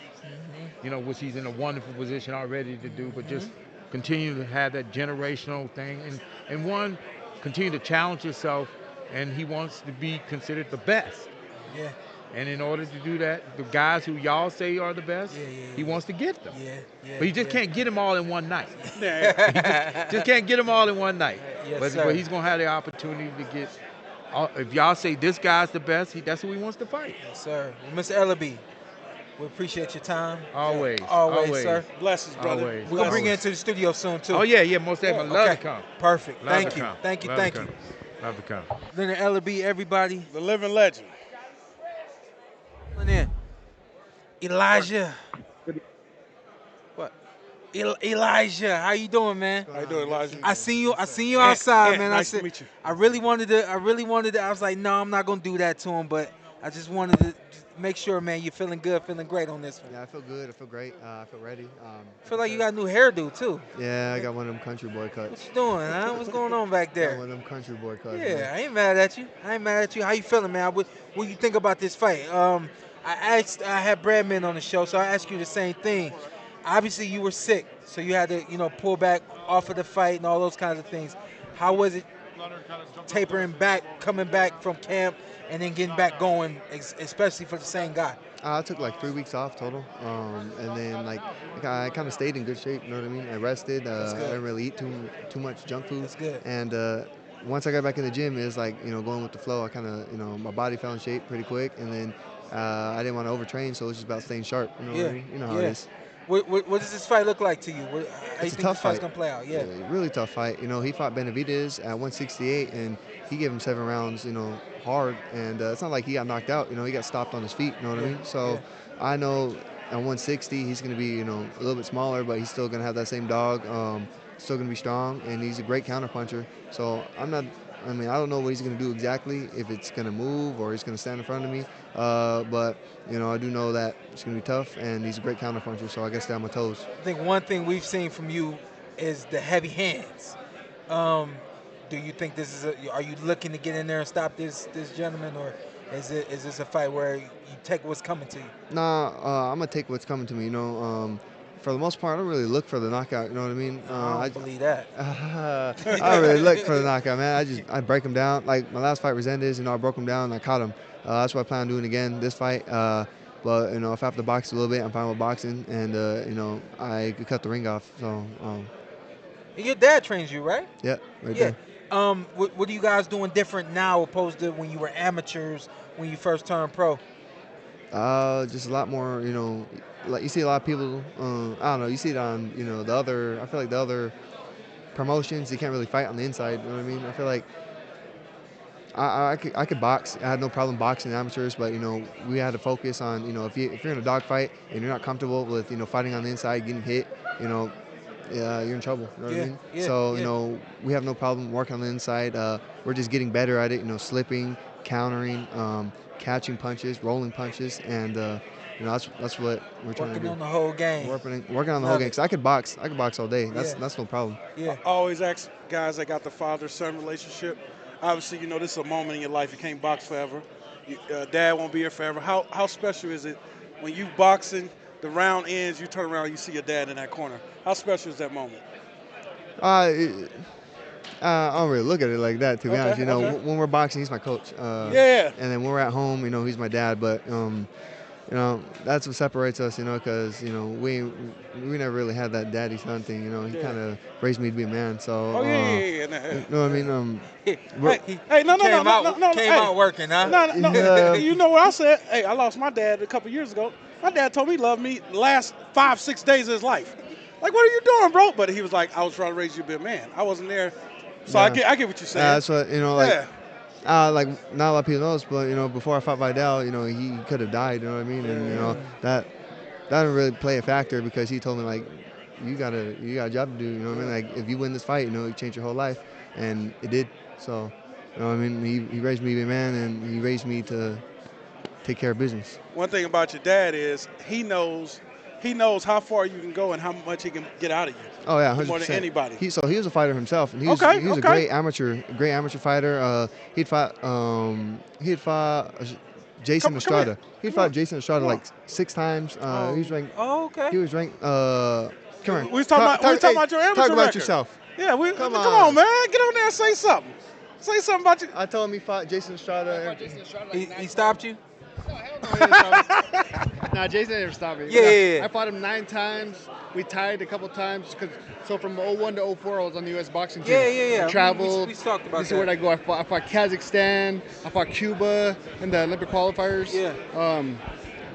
you know, which he's in a wonderful position already to do, but just continue to have that generational thing and continue to challenge himself, and he wants to be considered the best. Yeah. And in order to do that, the guys who y'all say are the best, he wants to get them. But he just can't get them all in one night. He just can't get them all in one night. But he's going to have the opportunity to get, if y'all say this guy's the best, that's who he wants to fight. Yes, sir. Well, Mr. Ellerbe, we appreciate your time. Always, sir. Blessings, brother. Always. We're going to bring you into the studio soon, too. Oh, yeah, most definitely. Love to come. Perfect. Love Thank to you. come. Thank you. Love Thank to you. come. Love to come. Leonard Ellerbe, everybody. The living legend. In. Elijah. What? Elijah, how you doing, man? How you doing, Elijah? I seen you outside, man. Nice to meet you. I really wanted to. I was like, no, I'm not gonna do that to him, but I just wanted to make sure, man, you're feeling good, feeling great on this one. Yeah, I feel good. I feel great. I feel ready. I feel like you got a new hairdo too. Yeah, I got one of them country boy cuts. What you doing, huh? What's going on back there? Got one of them country boy cuts. Yeah, man. I ain't mad at you. How you feeling, man? What you think about this fight? I had Breadman on the show, so I asked you the same thing. Obviously, you were sick, so you had to, pull back off of the fight and all those kinds of things. How was it tapering back, coming back from camp, and then getting back going, especially for the same guy? I took like 3 weeks off total, and then I kind of stayed in good shape. You know what I mean? I rested. I didn't really eat too much junk food. That's good. And once I got back in the gym, it was like going with the flow. I kind of my body fell in shape pretty quick, and then I didn't want to overtrain, so it was just about staying sharp. You know what I mean? You know how it is. What does this fight look like to you? How It's you a tough this fight's fight. gonna play out? Yeah. Really tough fight. He fought Benavidez at 168, and he gave him 7 rounds, hard. And it's not like he got knocked out. He got stopped on his feet. You know what I mean? So I know at 160 he's going to be, a little bit smaller, but he's still going to have that same dog. Still going to be strong, and he's a great counterpuncher. So I'm not I mean, I don't know what he's going to do exactly, if it's going to move or he's going to stand in front of me. But, I do know that it's going to be tough, and he's a great counterpuncher, so I guess stay on my toes. I think one thing we've seen from you is the heavy hands. Do you think this is are you looking to get in there and stop this gentleman, or is this a fight where you take what's coming to you? Nah, I'm going to take what's coming to me, For the most part, I don't really look for the knockout, you know what I mean? I don't believe that. I don't really look for the knockout, man. I break him down. Like, my last fight, Resendez, I broke him down and I caught him. That's what I plan on doing again this fight. But, if I have to box a little bit, I'm fine with boxing. And, I could cut the ring off. So, Your dad trains you, right? Yeah, right there. What are you guys doing different now opposed to when you were amateurs, when you first turned pro? Just a lot more, like you see a lot of people, I don't know, you see it on, I feel like the other promotions, you can't really fight on the inside, you know what I mean? I feel like I could box. I had no problem boxing amateurs, but, we had to focus on, if you're in a dogfight and you're not comfortable with, fighting on the inside, getting hit, you're in trouble, you know what I mean? So, we have no problem working on the inside. We're just getting better at it, slipping, countering, catching punches, rolling punches, and that's what we're trying to do. Working on the whole game. Working on the whole game. Because I could box all day. That's no problem. Yeah. I always ask guys that got the father-son relationship. Obviously, this is a moment in your life. You can't box forever. Dad won't be here forever. How special is it when you boxing, the round ends, you turn around, you see your dad in that corner? How special is that moment? I don't really look at it like that, to be honest. When we're boxing, he's my coach. And then when we're at home, he's my dad. But that's what separates us. Because we never really had that daddy-son thing. He kind of raised me to be a man. So you know what I mean? Came out working, huh? No. You know what I said? Hey, I lost my dad a couple years ago. My dad told me he loved me the last 5-6 days of his life. Like, what are you doing, bro? But he was like, I was trying to raise you to be a man. I wasn't there. So I get what you're saying. That's what, like not a lot of people knows, but, before I fought Vidal, he could have died, you know what I mean? And, that didn't really play a factor because he told me, like, you got a job to do, you know what I mean? Like, if you win this fight, you change your whole life. And it did. So, you know what I mean? He raised me to be a man, and he raised me to take care of business. One thing about your dad is he knows how far you can go and how much he can get out of you. Oh yeah, 100%. More than anybody. He was a fighter himself, and he was a great amateur fighter. He'd fought Jason Estrada. He fought Jason Estrada like 6 times. He was ranked. Oh, okay. He was ranked. Come on. We was talking about your amateur Talk about record. yourself. Yeah, come on, man. Get on there and say something. Say something about you. I told him he fought Jason Estrada. He stopped you? No, hell no, he didn't stop me. Nah, Jason never stopped me. Yeah. I fought him 9 times. We tied a couple times. So from 01 to 04, I was on the U.S. boxing team. Yeah. I traveled. We talked about that. Where'd I go? I fought Kazakhstan. I fought Cuba in the Olympic qualifiers. Yeah.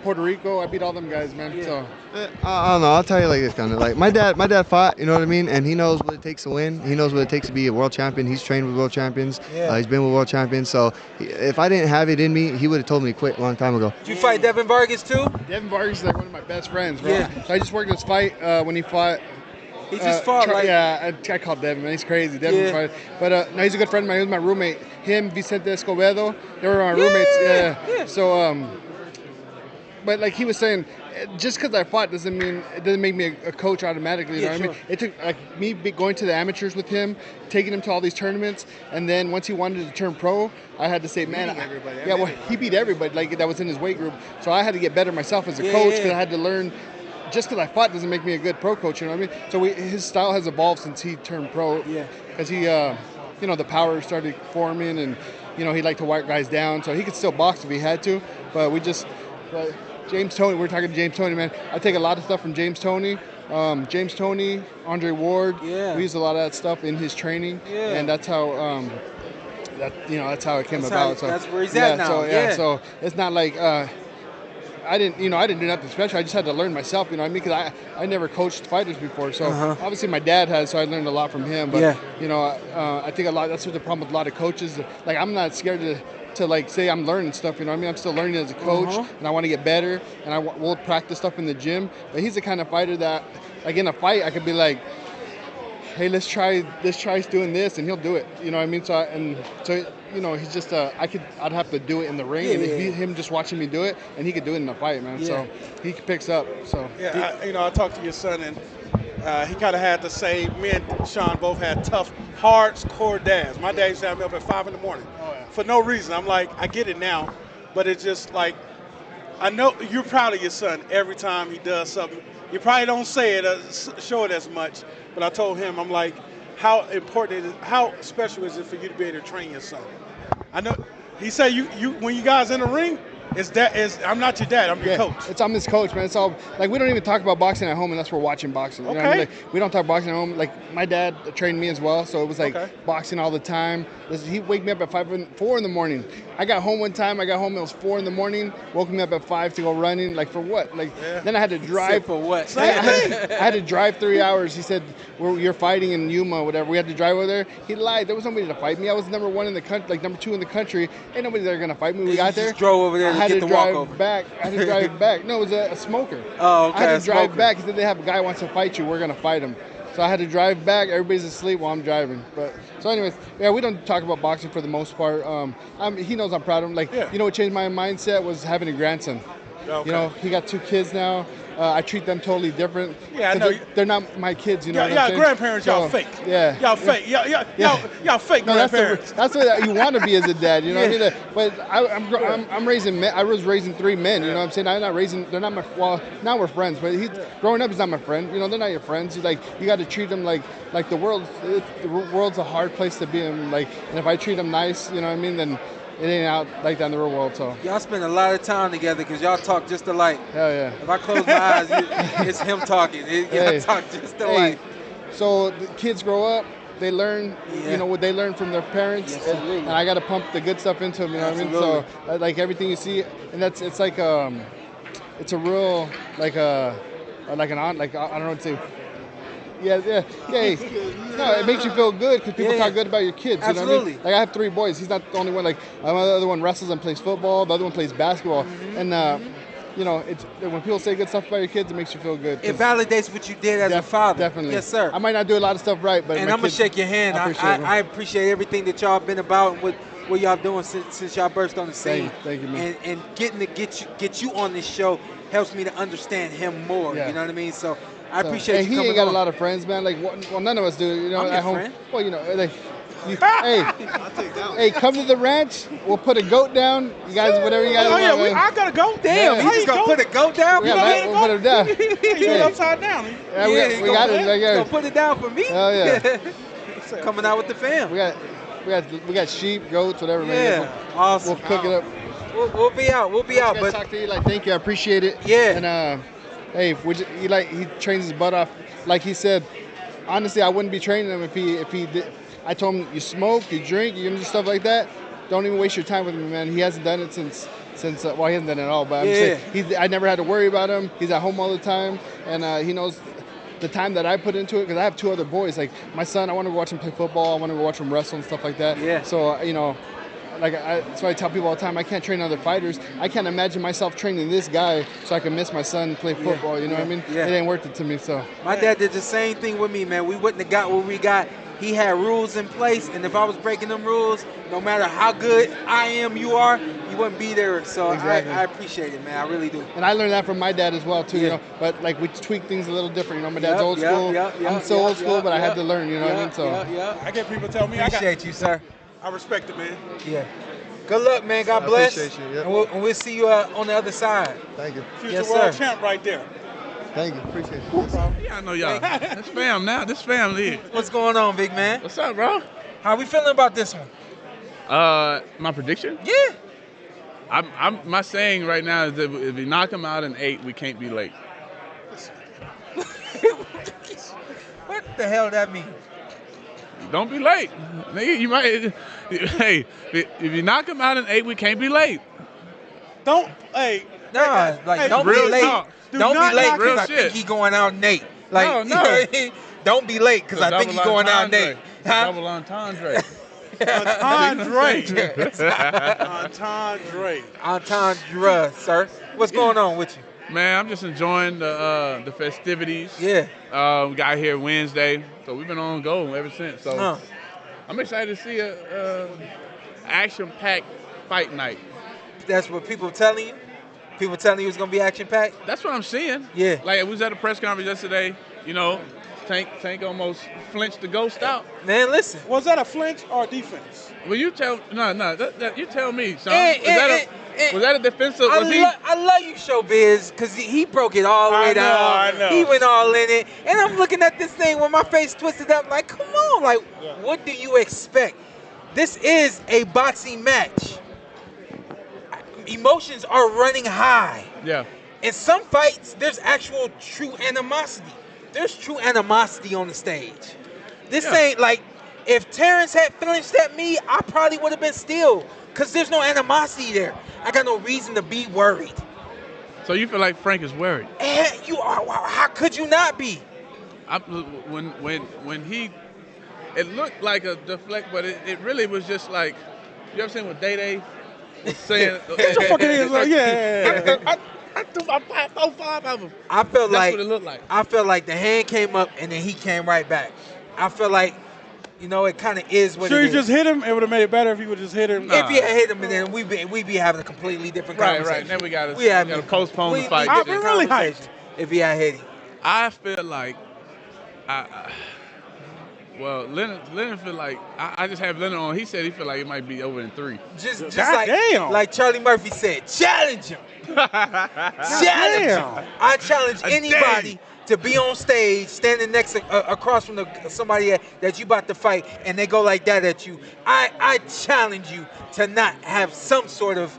Puerto Rico. I beat all them guys, man. Yeah. So. I don't know. I'll tell you like this, kind of like my dad fought. You know what I mean? And he knows what it takes to win. He knows what it takes to be a world champion. He's trained with world champions. Yeah. He's been with world champions. So if I didn't have it in me, he would have told me to quit a long time ago. Did you fight Devin Vargas too? Devin Vargas is like one of my best friends, bro. Yeah. So I just worked this fight when he fought. He just fought I called Devin, man. He's crazy. Devin fight. But no, he's a good friend of mine. He was my roommate. Him, Vicente Escobedo, they were my roommates. Yeah. So, but like he was saying, just because I fought doesn't make me a coach automatically. You know what I mean? It took like me going to the amateurs with him, taking him to all these tournaments, and then once he wanted to turn pro, I had to say, man, he beat everybody like that was in his weight group. So I had to get better myself as a coach because I had to learn. Just because I fought doesn't make me a good pro coach. You know what I mean? So his style has evolved since he turned pro. Yeah. Because he, the power started forming, and he liked to wipe guys down. So he could still box if he had to, but James Toney, we're talking to James Toney, man. I take a lot of stuff from James Toney. James Toney, Andre Ward. Yeah. We use a lot of that stuff in his training. Yeah. And that's how that's how it came about. So that's where he's at now. So it's not like I didn't do nothing special. I just had to learn myself, you know what I mean? Because I never coached fighters before. So obviously my dad has, so I learned a lot from him. But I think a lot. That's what the problem with a lot of coaches. Like I'm not scared to like say I'm learning stuff, you know what I mean? I'm still learning as a coach, and I want to get better, and we'll practice stuff in the gym. But he's the kind of fighter that, like in a fight, I could be like, hey, let's try doing this, and he'll do it. You know what I mean? So you know, he's just I'd have to do it in the ring, and it'd be him just watching me do it, and he could do it in the fight, man. Yeah. So he picks up. So yeah, I talked to your son, and he kind of had to say, me and Shawn both had tough, hardcore dads. My dad used to have me up at 5 in the morning for no reason. I'm like, I get it now, but it's just like, I know you're proud of your son every time he does something. You probably don't say it, show it as much, but I told him, I'm like, how important how special is it for you to be able to train your son? I know he said you when you guys in the ring, I'm not your dad, I'm your coach. I'm his coach, man. It's all like, we don't even talk about boxing at home unless we're watching boxing. You know what I mean? Like, we don't talk boxing at home. Like, my dad trained me as well, so it was like boxing all the time. He'd wake me up at 4 in the morning. I got home one time. It was 4 in the morning. Woke me up at 5 to go running. Like, for what? Like, then I had to drive. For what? I had to drive 3 hours. He said, you're fighting in Yuma, whatever. We had to drive over there. He lied. There was nobody to fight me. I was number 1 in the country, like number 2 in the country. Ain't nobody there gonna fight me. We got there. Just drove over there to get the walkover. I had to drive back. No, it was a smoker. Oh, okay. I had to drive back. He said, they have a guy who wants to fight you. We're gonna fight him. So I had to drive back. Everybody's asleep while I'm driving. But so, anyways, yeah, we don't talk about boxing for the most part. He knows I'm proud of him. Like, you know what changed my mindset was having a grandson. Okay. You know, he got 2 kids now. I treat them totally different. Yeah, I know. They're not my kids, you know. Yeah, grandparents, y'all fake. Yeah. Y'all fake. Y'all fake grandparents. That's what you want to be as a dad, you know what I mean? But I'm raising men. I was raising 3 men, you know what I'm saying? I'm not raising, they're not my, well, now we're friends, but growing up, he's not my friend. You know, they're not your friends. You got to treat them like the world's a hard place to be in. Like, and if I treat them nice, you know what I mean, then it ain't out like that in the real world. So y'all spend a lot of time together because y'all talk just alike. Hell yeah. If I close my eyes, it's him talking. Y'all talk just alike. So the kids grow up, they learn, you know, what they learn from their parents, and I got to pump the good stuff into them. You know what I mean? So like everything you see, and it's a real I don't know what to say. Yeah. No, it makes you feel good because people talk good about your kids. You know what I mean? Like, I have 3 boys. He's not the only one. Like, my other one wrestles and plays football. The other one plays basketball. Mm-hmm. And you know, it's when people say good stuff about your kids, it makes you feel good. It validates what you did as a father. Definitely. Yes, sir. I might not do a lot of stuff right, but and I'm gonna shake your hand. I appreciate everything that y'all been about and what y'all doing since y'all burst on the scene. Thank you, man. And getting to get you on this show helps me to understand him more. Yeah. You know what I mean? So I appreciate you coming on. He ain't got a lot of friends, man. Like, well, none of us do. You know, I'm at home. Friend. Well, you know, like, hey, come to the ranch. We'll put a goat down. You guys, whatever you guys want. Oh, yeah, I got a goat. Damn, you just gonna put a goat down? Yeah, we'll put it down. You put it upside down. Yeah, we got it. Like, gonna put it down for me? Oh yeah. Coming out with the fam. We got sheep, goats, whatever. Yeah, man. awesome. We'll cook it up. We'll be out. But talk to you. Like, thank you. I appreciate it. Yeah. And hey, he trains his butt off. Like he said, honestly, I wouldn't be training him if he did. I told him, you smoke, you drink, you do stuff like that. Don't even waste your time with him, man. He hasn't done it since well, he hasn't done it at all. But I'm saying, I never had to worry about him. He's at home all the time, and he knows the time that I put into it, because I have 2 other boys. Like, my son, I want to go watch him play football. I want to go watch him wrestle and stuff like that. Yeah. So, you know, that's why I tell people all the time, I can't train other fighters. I can't imagine myself training this guy so I can miss my son play football. You know what I mean? Yeah. It ain't worth it to me. So my dad did the same thing with me, man. We wouldn't have got what we got. He had rules in place, and if I was breaking them rules, no matter how good I am, you are, you wouldn't be there. So exactly. I appreciate it, man. I really do. And I learned that from my dad as well, too. You know, but like, we tweak things a little different. You know, my dad's old school. I'm so old school, but I had to learn. You know what I mean? So I get people tell me appreciate you, sir. I respect it, man. Yeah. Good luck, man. God bless. I appreciate you. Yep. And we'll see you on the other side. Thank you. Future world champ right there. Thank you. Appreciate it. No problem. Yeah, I know y'all. This fam now. This family. What's going on, big man? What's up, bro? How we feeling about this one? My prediction? Yeah. My saying right now is that if we knock him out in 8, we can't be late. What the hell that mean? Don't be late. Nigga, you might. Hey, if you knock him out in 8, we can't be late. Don't be late. Don't be late because I think he going out Nate. Like, no. Don't be late because I think he going out Nate. Double entendre. Entendre, sir. What's going on with you? Man, I'm just enjoying the festivities. Yeah. We got here Wednesday, so we've been on go ever since. So I'm excited to see a action-packed fight night. That's what people telling you? People telling you it's going to be action-packed? That's what I'm seeing. Yeah. Like, we was at a press conference yesterday, Tank almost flinched the ghost out. Man, listen. Was that a flinch or defense? Well, you tell you tell me, son. Was that a defensive? I love you, Showbiz, because he broke it all the way down. I know. He went all in it. And I'm looking at this thing with my face twisted up like, come on. Like, what do you expect? This is a boxing match. Emotions are running high. Yeah. In some fights, there's actual true animosity. There's true animosity on the stage. This ain't like, if Terrence had flinched at me, I probably would have been still, because there's no animosity there. I got no reason to be worried. So you feel like Frank is worried? And you are. How could you not be? When he, it looked like a deflect, but it really was just like, you ever seen what Day was saying? Get your fucking hands up, yeah. I threw about 4 or 5 of them. I felt That's what it looked like. I felt like the hand came up and then he came right back. I feel like, it kind of is what it is. Sure, you just hit him? It would have made it better if you would just hit him? If you had hit him, and then we'd be having a completely different conversation. Right. Then we got to postpone the fight. I've been really hyped. If he had hit him. I feel like, Leonard feel like, I just have Leonard on. He said he feel like it might be over in 3. Just damn. like Charlie Murphy said, challenge him. Challenge him. I challenge anybody to be on stage, standing next across from somebody that you about to fight, and they go like that at you. I challenge you to not have some sort of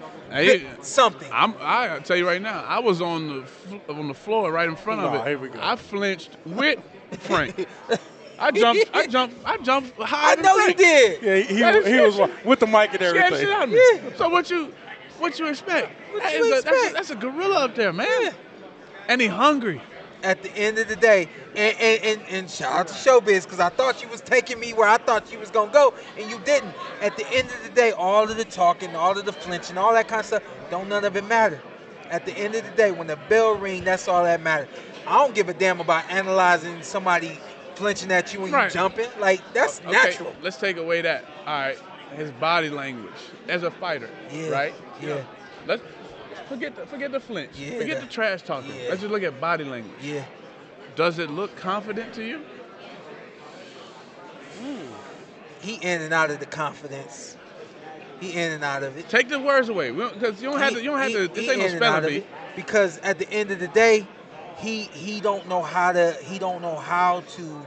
something. I tell you right now, I was on the floor right in front of it. Here we go. I flinched with Frank. I jumped high. I know you did. Yeah, he was with the mic and everything. Shit out of me. So what you expect? That's a gorilla up there, man. Yeah. And he hungry. At the end of the day, and shout out to Showbiz, because I thought you was taking me where I thought you was going to go, and you didn't. At the end of the day, all of the talking, all of the flinching, all that kind of stuff, none of it matter. At the end of the day, when the bell ring, that's all that matters. I don't give a damn about analyzing somebody flinching at you when you jumping. Like, that's natural. Let's take away that. All right, his body language as a fighter, right? Yeah. Let's forget the flinch. Yeah, forget the trash talking. Yeah. Let's just look at body language. Yeah. Does it look confident to you? He in and out of the confidence. He in and out of it. Take the words away, because you don't have to. This ain't no spelling bee. Because at the end of the day, he don't know how to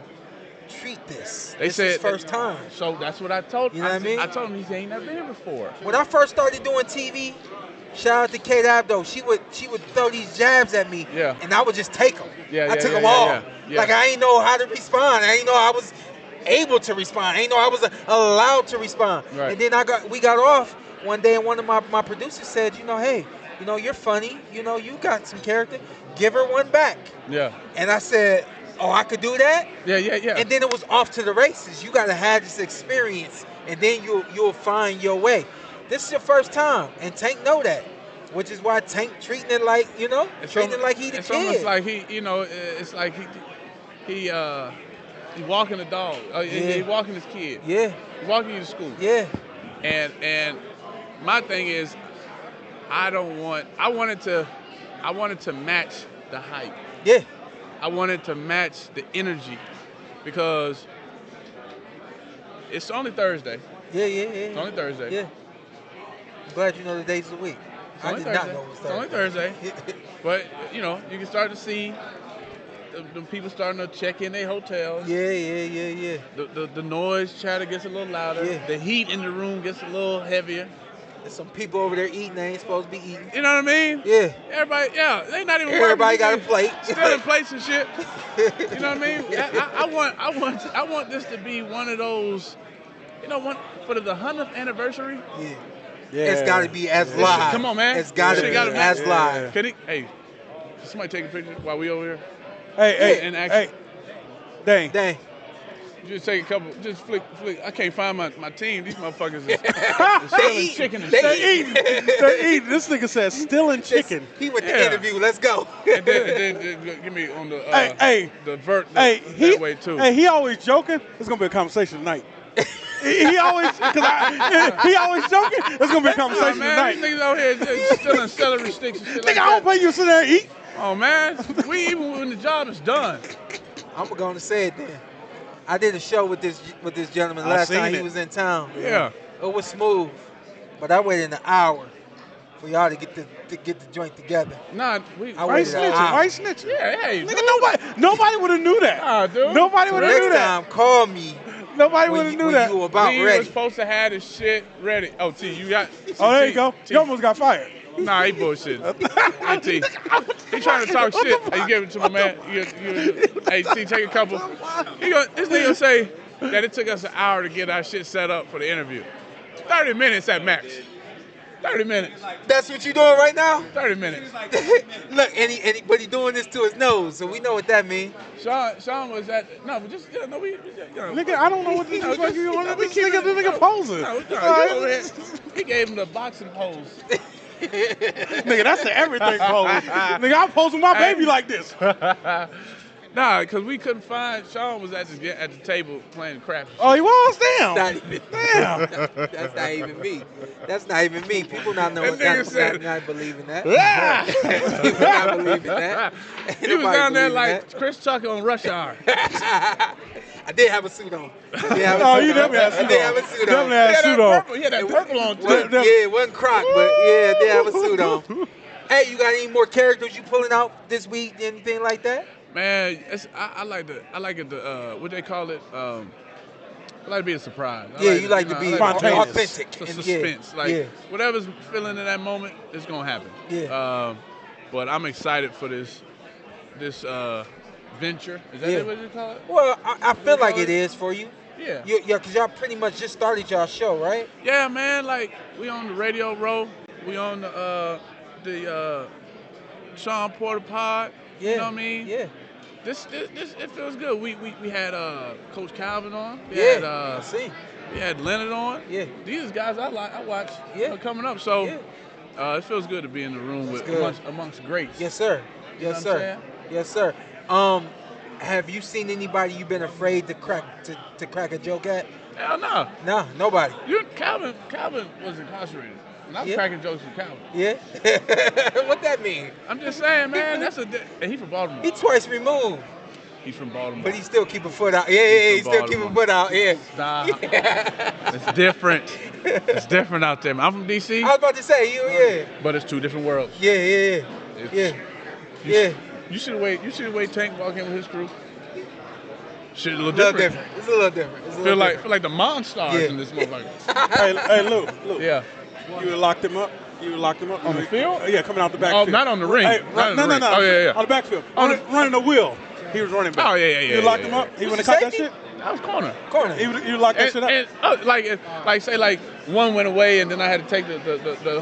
treat this. They said his first time. So that's what I told him. You know what I mean? I told him he ain't never been here before. When I first started doing TV, shout out to A.K.A. though, she would throw these jabs at me, and I would just take them. I took them all. Like, I ain't know how to respond. I ain't know I was able to respond. I ain't know I was allowed to respond. Right. And then we got off one day, and one of my producers said, hey, you're funny. You got some character. Give her one back. Yeah. And I said, oh, I could do that? Yeah. And then it was off to the races. You got to have this experience, and then you'll find your way. This is your first time, and Tank know that, which is why Tank treating it like, treating it like he the kid. It's almost like he, it's like he walking a dog. He walking his kid. Yeah. He walking you to school. Yeah. And my thing is, I wanted to match the hype. Yeah. I wanted to match the energy, because it's only Thursday. Yeah. It's only Thursday. Yeah. I'm glad you know the days of the week. I did not know it was Thursday. It's only Thursday. But, you can start to see the people starting to check in their hotels. Yeah. The noise chatter gets a little louder. Yeah. The heat in the room gets a little heavier. There's some people over there eating they ain't supposed to be eating. You know what I mean? Yeah. They not even Everybody working. got a plate. Still in plates and shit. You know what I mean? I want this to be one of those, for the 100th anniversary. Yeah. It's got to be as live. Come on, man. It's got to be as live. Hey, somebody take a picture while we over here? Hey, dang. Just take a couple. Just flick. I can't find my team. These motherfuckers is stealing chicken and shit. They eat. This nigga said stealing chicken. He went to interview. Let's go. And then give me on the that way too. Hey, he always joking. It's gonna be a conversation tonight. he always joking. It's gonna be a conversation tonight. These niggas out here just stealing celery sticks and shit like that. I don't pay you to sit there and eat. Oh man, even when the job is done. I'm gonna say it then. I did a show with this gentleman last time he was in town. Yeah. It was smooth, but I waited an hour for y'all to get the joint together. Nah, why snitching? Yeah, hey, nigga, nobody would have knew that. Nah, dude. Nobody would have knew that. Next time, call me. Nobody would have knew that. You were about He ready. was supposed to have his shit ready. Oh, T, you got. Oh, there you go. You almost got fired. Nah, he bullshit. Hey, T, he trying to talk shit. Hey, you give it to my man. Hey, T, take a couple. This nigga say that it took us an hour to get our shit set up for the interview. 30 minutes at max. 30 minutes. That's what you doing right now? 30 minutes. Look, but he doing this to his nose, so we know what that means. Sean was at Nigga, I don't know what this is like. This nigga posing. He gave him the boxing pose. Nigga, that's the everything pose. Nigga, I'm posing my baby like this. Nah, because we couldn't find. Sean was at the table playing crap. Oh, he was? Damn. That's not even me. That's not even me. People not knowing that. Not believing that. People not believing that. He was down there like Chris Tucker on Rush Hour. I did have a suit on. You definitely had a suit on. I did have a suit on. Definitely had a suit on. He had that purple on too. Yeah, it wasn't Croc, but yeah, I did have a suit on. Hey, you got any more characters you pulling out this week? Anything like that? Man, I like it. What they call it? I like to be a surprise. You like to be authentic. Suspense. Whatever's feeling in that moment, it's gonna happen. Yeah. But I'm excited for this venture. Is that what you call it? Well, I feel like it is for you. Yeah. Yeah, because y'all pretty much just started y'all show, right? Yeah, man. Like we on the radio row. We on the Shawn Porter pod. Yeah. You know what I mean? Yeah. This it feels good. We had Coach Calvin on. I see. We had Leonard on. Yeah. These guys I watch coming up. So it feels good to be in the room amongst greats. Yes, sir. Yes, sir. Yes, sir. Have you seen anybody you've been afraid to crack a joke at? Hell no. No, nobody. Calvin was incarcerated. And I'm cracking jokes with Calvin. Yeah? What that mean? I'm just saying, man, and he from Baltimore. He twice removed. He's from Baltimore. But he still keep a foot out. Yeah, he still keep a foot out. Yeah. Stop. It's different. It's different out there, man. I'm from D.C. I was about to say, But it's two different worlds. Yeah. You see the way Tank walk in with his crew? Shit, a little different. It's a little different. Feel like the monsters in this motherfucker. Hey, Luke. Yeah. You would have locked him up. On the field? Yeah, coming out the backfield. Oh, not on the ring. Hey, no. Oh, yeah. On the backfield. Running the wheel. He was running back. Oh, yeah. You locked him up? He wouldn't have caught that shit? I was corner. You locked that shit up? Like one went away and then I had to take the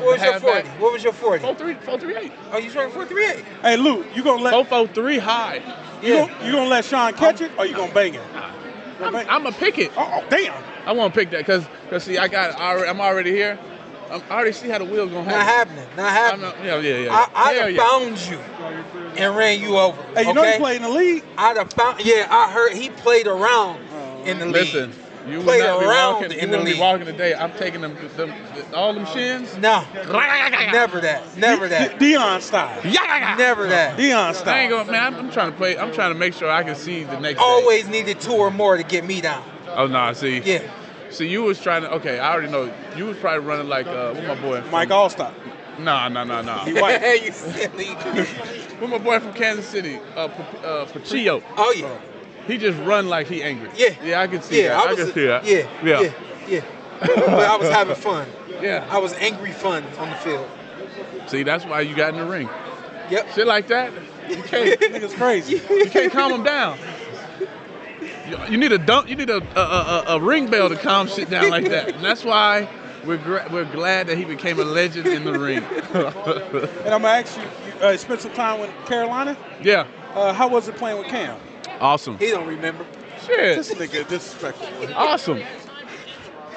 What was your 40? back. What was your 40? 4.38. Oh, you running 4.38? Hey, Luke, you gonna let 4.43 high. You gonna let Sean catch it or you gonna bang it? I'm gonna pick it. Oh, damn. I want to pick that because see I'm already here. I already see how the wheel's gonna happen. Not happening. Yeah. I found you and ran you over. Hey, you know he played in the league? I heard he played around in the league. Listen, you played will around not be walking, in the league. be walking today. I'm taking them all them shins. No, never that. Dion style. Never that. Dion style. I ain't going, man. I'm trying to play. I'm trying to make sure I can see the next. Always needed 2 or more to get me down. Oh no, see. Yeah. So you was trying to, okay, I already know. You was probably running like, what my boy? Mike Allstott. No. He white. You silly. What my boy from Kansas City, Pacillo. Oh, yeah. He just run like he angry. Yeah. I can see that. I can see that. Yeah. But I was having fun. Yeah. I was angry fun on the field. See, that's why you got in the ring. Yep. Shit like that, you can't. Nigga's crazy. You can't calm him down. You need a ring bell to calm shit down like that, and that's why we're glad that he became a legend in the ring. And I'm gonna ask you, spent some time with Carolina? Yeah. How was it playing with Cam? Awesome. He don't remember. Shit. This nigga disrespectful. Awesome.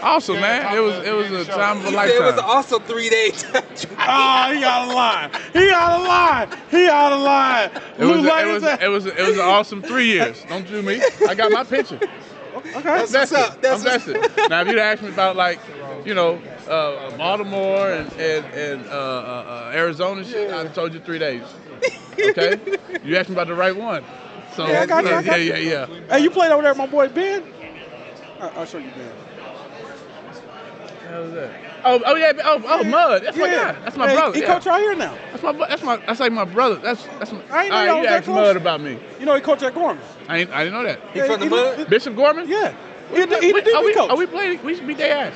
Awesome, man. It was a time of a He said lifetime. it was also 3 days. Oh, he out of line. He out of line. He out of line. It was an awesome 3 years. Don't do me. I got my picture. Okay. That's what's up. I'm vested. Now, if you'd asked me about Baltimore and Arizona shit, I'd have told you 3 days. Okay? You asked me about the right one. So Yeah, I got you. yeah. Hey, you played over there with my boy Ben? I'll show you Ben. How was that? Oh yeah. Oh, Mud. That's my guy. That's my brother. He coach right here now. That's like my brother. That's my. I ain't know y'all you was that asked close. Mud about me. You know he coached at Gorman. I didn't know that. He from the mud? Bishop Gorman? Yeah. He the DB coach. We played. We used to beat their ass.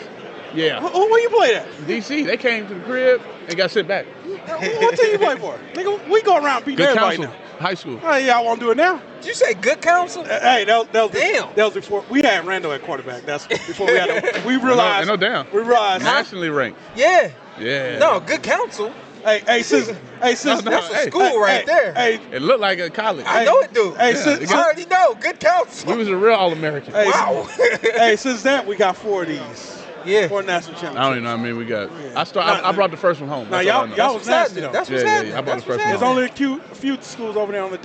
Yeah. Where you played at? DC. They came to the crib and got sent back. What team you play for? Nigga, we go around beating Good everybody counsel. now. High school. Hey, y'all want to do it now? Did you say good counsel? Hey, that was Damn. That was before we had Randall at quarterback. That's before we had. We realized. No damn. We realized. Nationally ranked. Yeah. Yeah. No, good counsel. Hey, sis. That's a school right there. Hey, It looked like a college. I know it do. Hey, I already know. Good counsel. We was a real All-American. hey, Wow. hey, since that we got 4 of these. Yeah. 4 national championships. I don't even know how many we got. Yeah. I brought the first one home. Now That's all I know. y'all was nasty though. That's what's Yeah, happening. I brought the first There's one. only a few schools over there on in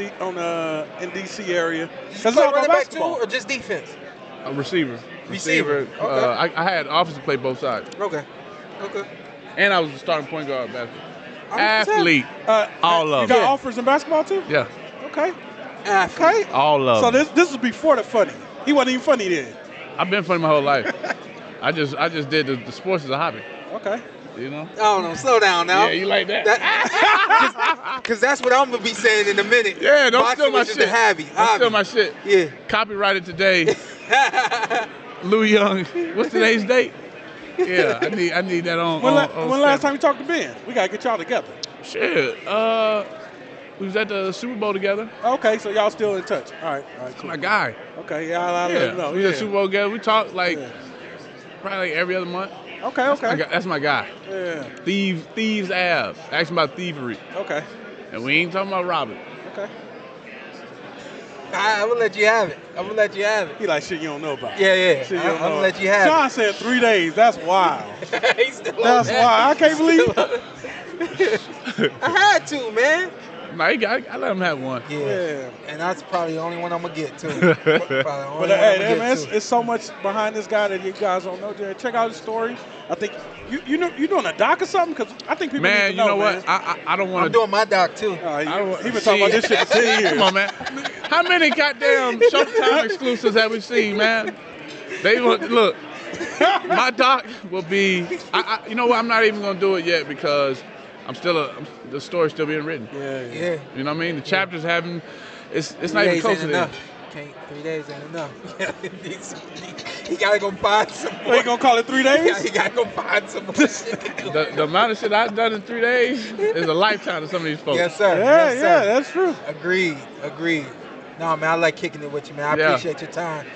DC area. Did you That's play all about running back too, basketball. or just defense? A receiver. Receiver. Okay. I had offers to play both sides. Okay. And I was a starting point guard basketball. What's Athlete. All of You them. got offers in basketball too? Yeah. Okay. Athlete. Okay. All of So them. this was before the funny. He wasn't even funny then. I've been funny my whole life. I just did the sports as a hobby. Okay. You know? Oh no, slow down now. Yeah, you like that? Because that's what I'm gonna be saying in a minute. Yeah, don't Boxing steal my was just shit. a hobby. Don't steal my shit. Yeah. Copyrighted today. Lou Young. What's today's date? Yeah, I need that on. When on last stamp. time you talked to Ben? We gotta get y'all together. Shit. We was at the Super Bowl together. Okay, so y'all still in touch. All right, That's cool. my guy. Okay, yeah, I'll let him know. We was at Yeah. Super Bowl together. We talk Yeah. probably like every other month. Okay. That's my guy. Yeah. Thieves Ave. Ask him about thievery. Okay. And we ain't talking about robbing. Okay. I'm gonna let you have it. He like shit you don't know about. Yeah. Shit you I'm don't gonna know. let you have John said 3 days. That's wild. it. He's still on That's that. wild. I can't believe. I had to, man. No, I let him have one. Yeah. And that's probably the only one I'm gonna get too. But Hey, man, it's so much behind this guy that you guys don't know. Jared. Check out his story. I think you doing a doc or something because I think people Man, need to know. you know what? Man. I don't want I'm to. doing my doc too. He been talking about this shit for 10 years. Come on, man. How many goddamn Showtime exclusives have we seen, man? They want look. My doc will be. You know what? I'm not even gonna do it yet because the story's still being written. Yeah. You know what I mean? The chapters haven't. It's 3 not even days close ain't to that. enough. 3 days ain't enough. He gotta go find some more. He gonna call it 3 days? He gotta go find some more shit to do. The amount of shit I've done in 3 days is a lifetime to some of these folks. Yes, sir. Yeah, Yes, sir. that's true. Agreed. No, man, I like kicking it with you, man. I Yeah. appreciate your time.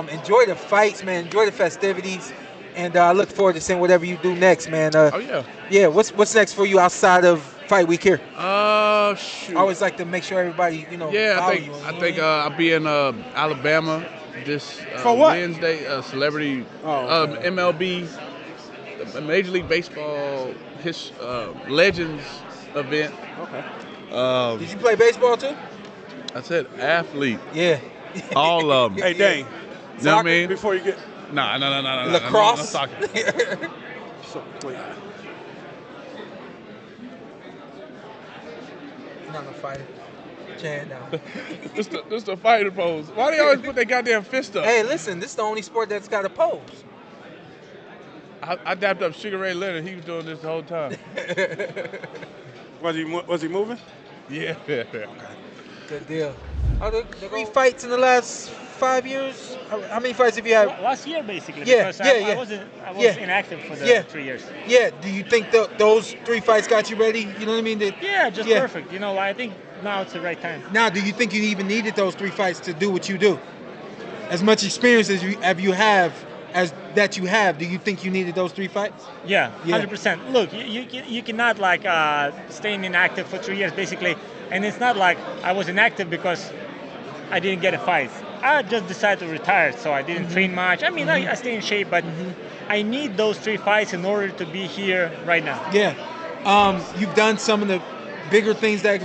Enjoy the fights, man. Enjoy the festivities. And I look forward to seeing whatever you do next, man. Oh, yeah. Yeah, what's next for you outside of Fight Week here? Shoot. I always like to make sure everybody, Yeah, follow I you. think I'll be in Alabama this For what? Wednesday. Celebrity okay. MLB, Major League Baseball Legends event. Okay. Did you play baseball too? I said athlete. Yeah. All of them. Hey, Dane. You know what I mean? Before you get No. Lacrosse? No soccer. so, wait. You're not gonna fight it. Chan down. This the fighter pose. Why do they always put their goddamn fist up? Hey, listen, this is the only sport that's got a pose. I dapped up Sugar Ray Leonard. He was doing this the whole time. Was he moving? Yeah. Good deal. The 3 fights in the last 5 years? How many fights have you had? Last year, basically. Yeah, because yeah. I was inactive for the 3 years. Yeah. Do you think those 3 fights got you ready? You know what I mean? Just perfect. I think now it's the right time. Now, do you think you even needed those 3 fights to do what you do? As much experience as you have, do you think you needed those 3 fights? Yeah, 100%. Look, you cannot stay inactive for 3 years, basically. And it's not like I was inactive because I didn't get a fight. I just decided to retire, so I didn't train much. I mean, I stay in shape, but I need those 3 fights in order to be here right now. Yeah. You've done some of the bigger things that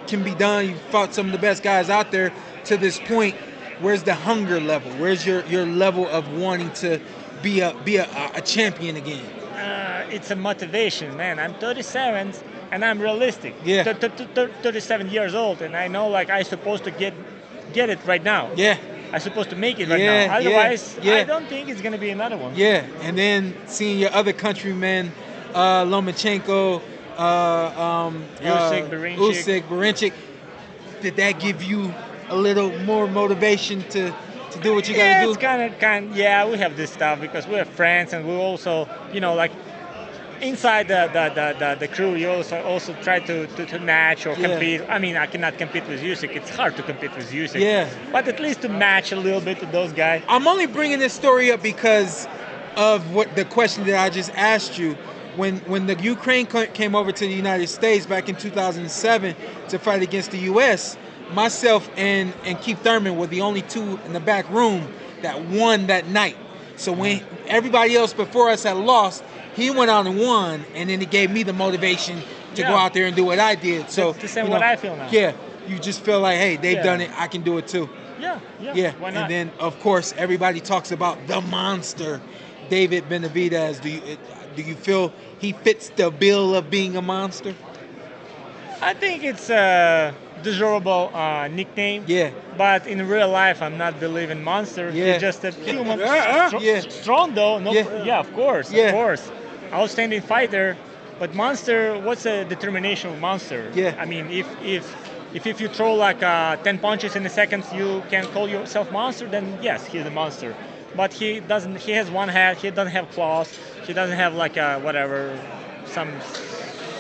can be done. You've fought some of the best guys out there to this point. Where's the hunger level? Where's your level of wanting to be a champion again? It's a motivation, man. I'm 37 and I'm realistic. Yeah. 37 years old, and I know like I'm supposed to get it right now. Yeah. I'm supposed to make it right now. Otherwise, I don't think it's gonna be another one. Yeah. And then seeing your other countrymen, Lomachenko, Usyk, Berinchyk, did that give you a little more motivation to do what you gotta do? It's kind of, yeah, we have this stuff because we're friends, and we also, like inside the crew, you also try to match or compete. I mean, I cannot compete with Usyk. It's hard to compete with Usyk. Yeah. But at least to match a little bit to those guys. I'm only bringing this story up because of what the question that I just asked you. When the Ukraine came over to the United States back in 2007 to fight against the U.S., myself and Keith Thurman were the only two in the back room that won that night. So when everybody else before us had lost, he went out and won, and then it gave me the motivation to go out there and do what I did. So the same what I feel now. Yeah, you just feel like, hey, they've done it, I can do it too. Yeah. Why not? And then of course everybody talks about the monster, David Benavidez. Do you feel he fits the bill of being a monster? I think it's a desirable nickname. Yeah. But in real life, I'm not believing monster. Yeah. He's just a human. Yeah. Strong though. No. Yeah. Of course. Yeah. Of course. Outstanding fighter. But monster. What's the determination of monster? Yeah. I mean, if you throw like 10 punches in a second, you can call yourself monster. Then yes, he's a monster. But he doesn't. He has one head. He doesn't have claws. He doesn't have like some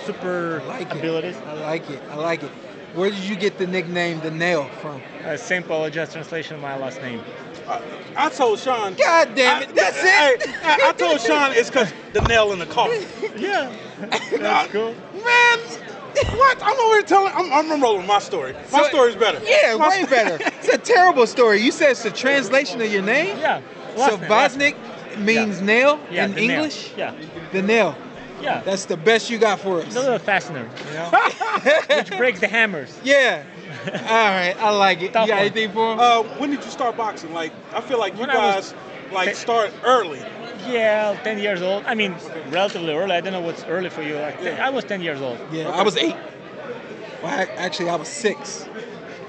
super abilities. I like it. Where did you get the nickname The Nail from? A simple, just translation of my last name. I told Shawn. God damn it, that's it. I told Shawn it's because the nail in the coffin. Yeah, that's cool. Man, what? I'm over here telling. I'm rolling my story. My story's better. Yeah, way better. It's a terrible story. You said it's a translation of your name? Yeah. So Gvozdyk means nail in the English? Nail. Yeah. The nail. Yeah. That's the best you got for us. A little fastener, which breaks the hammers. Yeah. All right, I like it. You got anything for him? When did you start boxing? Like, I feel like you guys start early. Yeah, 10 years old. I mean, relatively early. I don't know what's early for you. I was 10 years old. Yeah, okay. I was 8. Well, actually, I was 6.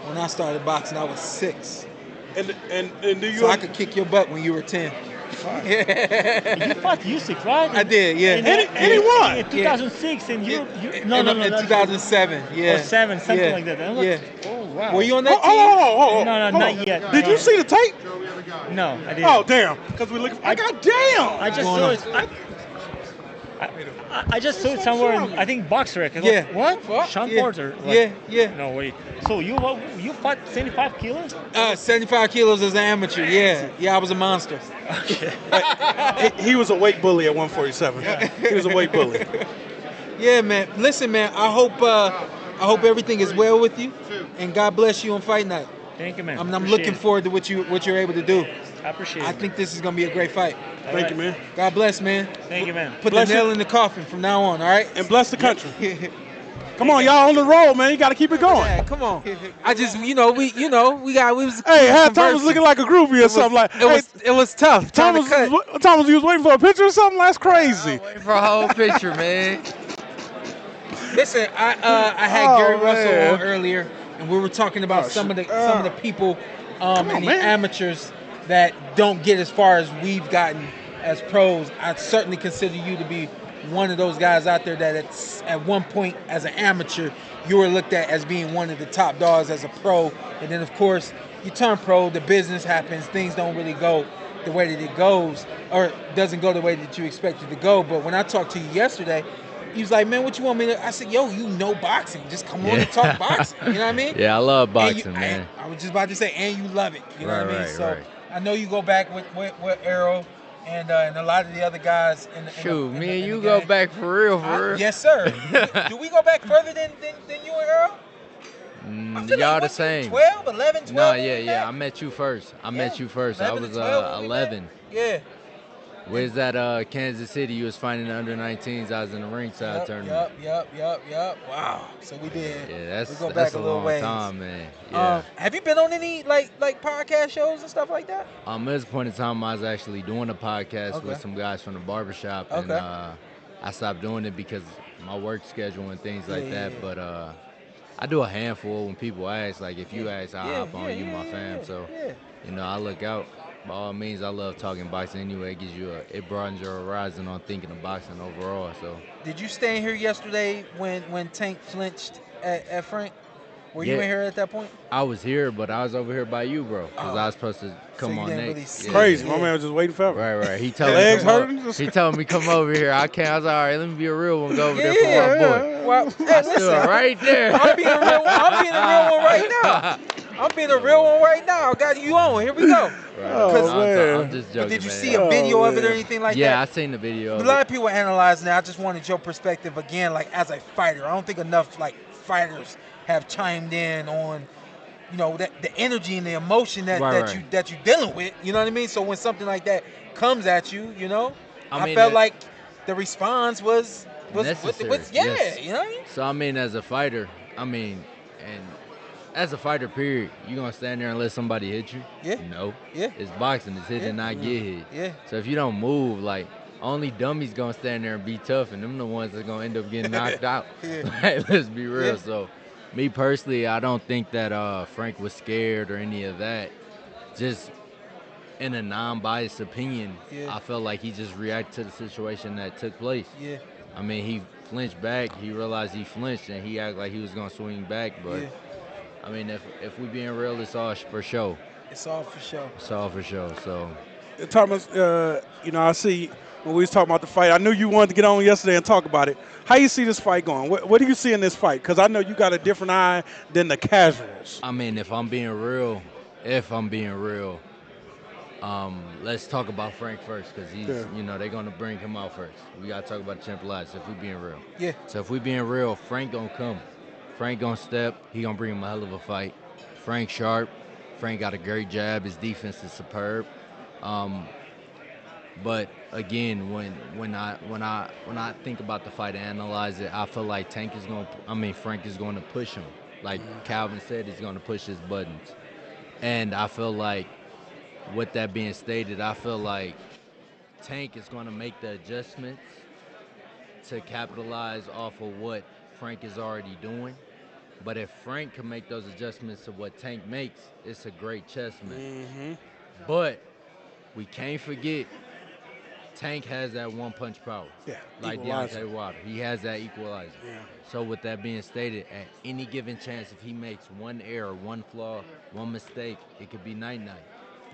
When I started boxing, I was 6. And do you? So I could kick your butt when you were 10. You fought Usyk, right? I did, yeah. And he won. In 2006, and you no, in 2007, yeah. Or 7, something like that. Yeah. Oh, wow. Were you on that team? Oh, no, not yet. Did you see the tape? No, I didn't. Oh, damn. Because we're looking for... God damn. I just saw it. I just saw it somewhere in, I think, Boxrec. Yeah. What? Shawn Porter. Yeah. No, wait. So you fought 75 kilos? 75 kilos as an amateur, yeah. Yeah, I was a monster. Okay. He was a weight bully at 147. He was a weight bully. Yeah, man. Listen, man, I hope everything is well with you, and God bless you on fight night. Thank you, man. I'm looking forward to what you're able to do. I appreciate it. I think this is going to be a great fight. Thank you, man. God bless, man. Thank you, man. Put the nail in the coffin from now on, all right? And bless the country. Come on, y'all on the road, man. You got to keep it going. Yeah, come on. I just, we was. Hey, had Thomas looking like a groupie or something like. It was tough. Thomas, you was waiting for a picture or something. That's crazy. Waiting for a whole picture, man. Listen, I had Gary Russell on earlier, and we were talking about some of the people and the amateurs that don't get as far as we've gotten as pros. I certainly consider you to be one of those guys out there that at one point as an amateur, you were looked at as being one of the top dogs as a pro. And then, of course, you turn pro, the business happens, things don't really go the way that it goes, or doesn't go the way that you expect it to go. But when I talked to you yesterday, he was like, man, what you want me to... I said, yo, you know boxing. Just come on and talk boxing. You know what I mean? Yeah, I love boxing, man. I was just about to say, and you love it. You know what I mean? Right, So I know you go back with Errol and a lot of the other guys. Shoot, me and you go back for real. Yes, sir. Do we go back further than you and Errol? Y'all the same. 12, 11, 12. No, yeah. I met you first. I was 11. Yeah. Where's that Kansas City? You was fighting the under 19s. I was in the ringside tournament. Yep. Wow. So we did. Yeah, we go back a a little long ways. time, man. Yeah. Have you been on any like podcast shows and stuff like that? There's a point in time I was actually doing a podcast with some guys from the barbershop, and I stopped doing it because my work schedule and things like that. But I do a handful when people ask. Like if you ask, I'll hop on you, my fam. So I look out. By all means, I love talking boxing anyway. It broadens your horizon on thinking of boxing overall. So. Did you stand here yesterday when Tank flinched at Frank? Were you in here at that point? I was here, but I was over here by you, bro. Because I was supposed to come on next. Really Crazy. My man was just waiting forever. Right. He told me he told me come over here. I was like, all right, let me be a real one. Go over there for my boy. Well, I stood right there. I'm being a real one right now. I'm being a real one right now. I got you on. Here we go. I'm just joking. But did you see a video of it or anything like that? Yeah, I seen the video. A lot of people analyzing it. I just wanted your perspective again, like as a fighter. I don't think enough fighters have chimed in on, the energy and the emotion that you're dealing with. You know what I mean? So when something like that comes at you, I felt like the response was necessary. Yes. You know what I mean? So as a fighter, as a fighter, period, you gonna stand there and let somebody hit you? Yeah. No. Yeah. It's boxing. It's hit and not get hit. Yeah. So if you don't move, only dummies gonna stand there and be tough, and them the ones that gonna end up getting knocked out. Let's be real. Yeah. So, me personally, I don't think that Frank was scared or any of that. Just in a non-biased opinion, I felt like he just reacted to the situation that took place. Yeah. He flinched back. He realized he flinched, and he acted like he was gonna swing back, but. If we being real, it's all for show. It's all for show. It's all for show. So, Thomas, I see when we was talking about the fight. I knew you wanted to get on yesterday and talk about it. How you see this fight going? What do you see in this fight? Because I know you got a different eye than the casuals. If I'm being real, let's talk about Frank first because he's, they're gonna bring him out first. We gotta talk about the champ lives if we being real. Yeah. So if we being real, Frank gonna come. Frank gonna step. He gonna bring him a hell of a fight. Frank sharp. Frank got a great jab. His defense is superb. But again, when I think about the fight and analyze it, I feel like Frank is going to push him. Like Calvin said, he's going to push his buttons. And I feel like, with that being stated, I feel like Tank is going to make the adjustments to capitalize off of what Frank is already doing. But if Frank can make those adjustments to what Tank makes, it's a great chess match. Mm-hmm. But we can't forget, Tank has that one-punch power. Yeah, like equalizer. Deontay Wilder. He has that equalizer. Yeah. So with that being stated, at any given chance, if he makes one error, one flaw, one mistake, it could be night-night.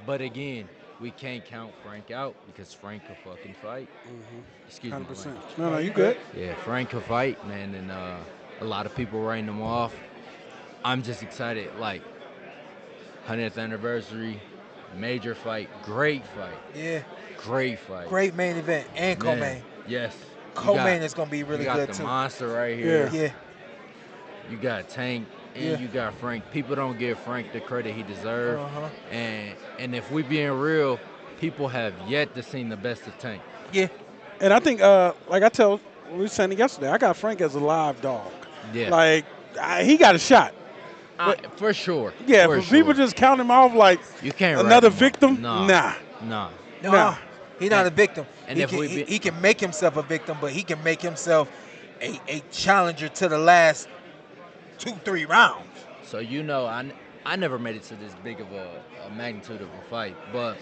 But again, we can't count Frank out because Frank could fucking fight. Mm-hmm. Excuse me. 100%. No, you good. Yeah, Frank could fight, man, and a lot of people writing him off. I'm just excited. 100th anniversary, major fight, great fight. Yeah. Great fight. Great main event and co-main. Yes. Co-main is going to be really good, too. You got the monster right here. Yeah. You got Tank, and you got Frank. People don't give Frank the credit he deserves. Uh-huh. And if we being real, people have yet to see the best of Tank. Yeah. And I think, when we were saying it yesterday, I got Frank as a live dog. Yeah. He got a shot. For sure. Yeah, but people just count him off like you can't another victim. Nah. He's not a victim. And he can make himself a victim, but he can make himself a challenger to the last 2-3 rounds. So I never made it to this big of a magnitude of a fight, but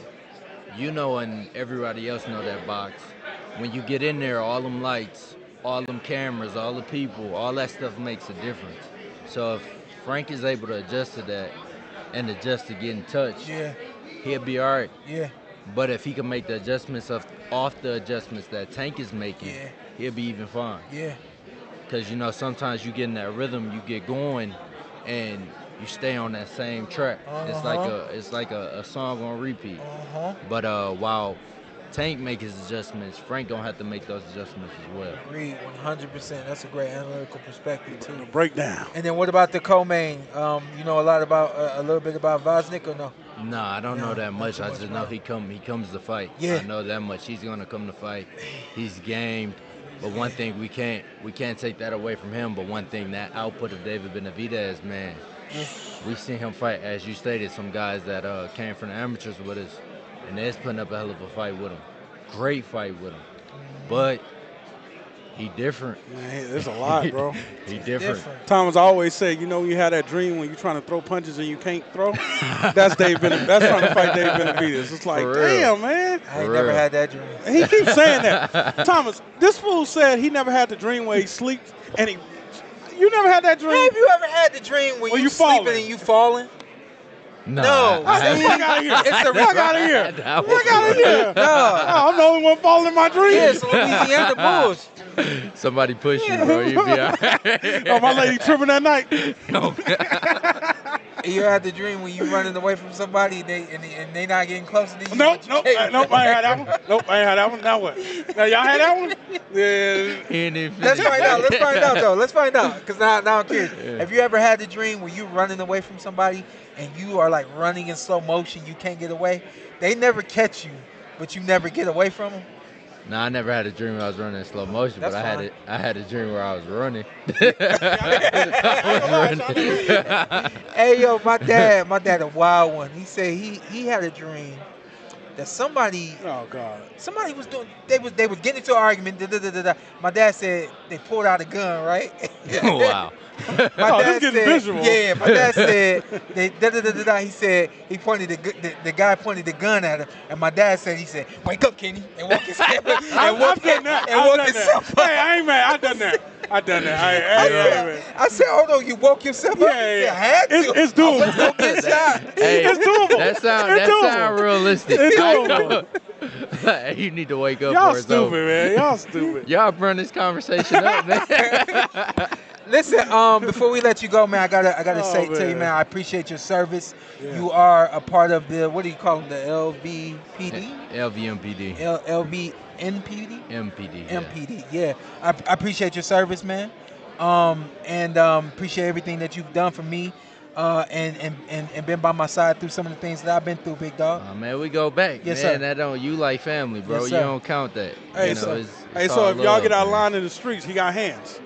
and everybody else know that box. When you get in there, all them lights, all them cameras, all the people, all that stuff makes a difference. So if Frank is able to adjust to that and adjust to getting touched, he'll be all right. Yeah. But if he can make the adjustments off the adjustments that Tank is making, he'll be even fine. Yeah. Because, sometimes you get in that rhythm, you get going, and you stay on that same track. Uh-huh. It's like a song on repeat. Uh-huh. But while Tank make his adjustments, Frank gonna have to make those adjustments as well. Agreed, 100%. That's a great analytical perspective too. Breakdown. And then what about the co-main? You know a little bit about Gvozdyk or no? No, I don't know that much. I just know he comes to fight. Yeah. I know that much. He's gonna come to fight. He's gamed. But one thing we can't take that away from him. But one thing, that output of David Benavidez, man, we've seen him fight, as you stated, some guys that came from the amateurs with us, and they's putting up a hell of a fight with him. Great fight with him. But he different. Man, there's a lot, bro. he different. Thomas always said, you know, when you have that dream when you're trying to throw punches and you can't throw, that's Dave That's trying to fight Dave Benavidez. It's like, damn, man. I ain't never had that dream. And he keeps saying that. Thomas, this fool said he never had the dream where he sleeps and you never had that dream? Have you ever had the dream where you sleeping and you falling? No. Fuck out of here. It's a fuck out of here. Fuck out of here. No. I'm the only one falling in my dream. Yeah, it's Louisiana Bulls. Somebody push you, bro. You be all right. Oh, my lady tripping that night. You had the dream when you running away from somebody and they not getting closer to you. Nope, I ain't had that one. Nope, I ain't had that one. Now what? Now y'all had that one? Yeah. Let's find out though. Let's find out. Because now I'm curious. Yeah. Have you ever had the dream where you running away from somebody and you are like running in slow motion, you can't get away? They never catch you, but you never get away from them? No, I never had a dream where I was running in slow motion, but I had a dream where I was running. Hey, yo, my dad, a wild one. He said he had a dream that somebody was doing. They was getting into an argument. My dad said they pulled out a gun, right? Oh, wow. My dad said, visual. Yeah, my dad said they He said the guy pointed the gun at him, and my dad said wake up, Kenny, and woke himself up. Hey, I ain't mad. I done that. I said, hold on, you woke yourself up? Yeah. I had to. It's doable. It's doable. That sound realistic. It's doable. You need to wake up. Y'all stupid, man. Y'all stupid. Y'all burn this conversation up, man. Listen, before we let you go, man, I gotta tell you, man, I appreciate your service. Yeah. You are a part of the, what do you call them, the LVPD? LVMPD. LVNPD? MPD. MPD, yeah. I appreciate your service, man. And appreciate everything that you've done for me. And been by my side through some of the things that I've been through, big dog. Oh, man, we go back. Yes, man, sir. that don't, you like family, bro. Yes, you don't count that. Hey, you know, so if y'all get out of line in the streets, he got hands.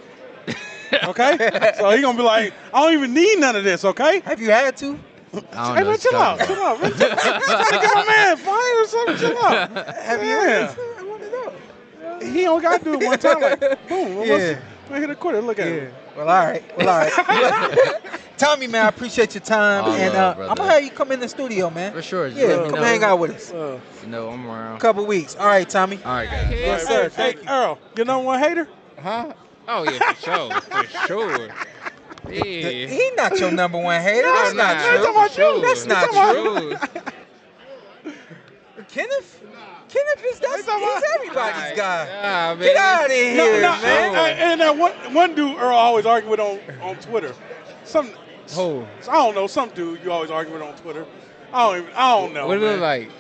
Okay? So he gonna be like, I don't even need none of this, okay? Have you had to? Hey, man, chill out. Man. Trying to get my man fired or something. Chill out. Have you had to? I want to know. He only got to do it one time. Like, boom. Yeah. I hit a quarter. Look at him. Well, all right. Tommy, man, I appreciate your time. And I'm going to have you come in the studio, man. For sure. Yeah, come hang out with us. I'm around. Couple weeks. All right, Tommy. All right, guys. Yes, sir. Thank you. Errol, your number one hater? Huh? Oh, yeah, for sure. Yeah. He not your number one hater. No, That's not true. That's not true. Kenneth? Kenneth he's everybody's guy. Get out of here, man. And that one dude Earl always argue with on Twitter. I don't know, some dude you always argue with on Twitter. I don't know. What do it look like?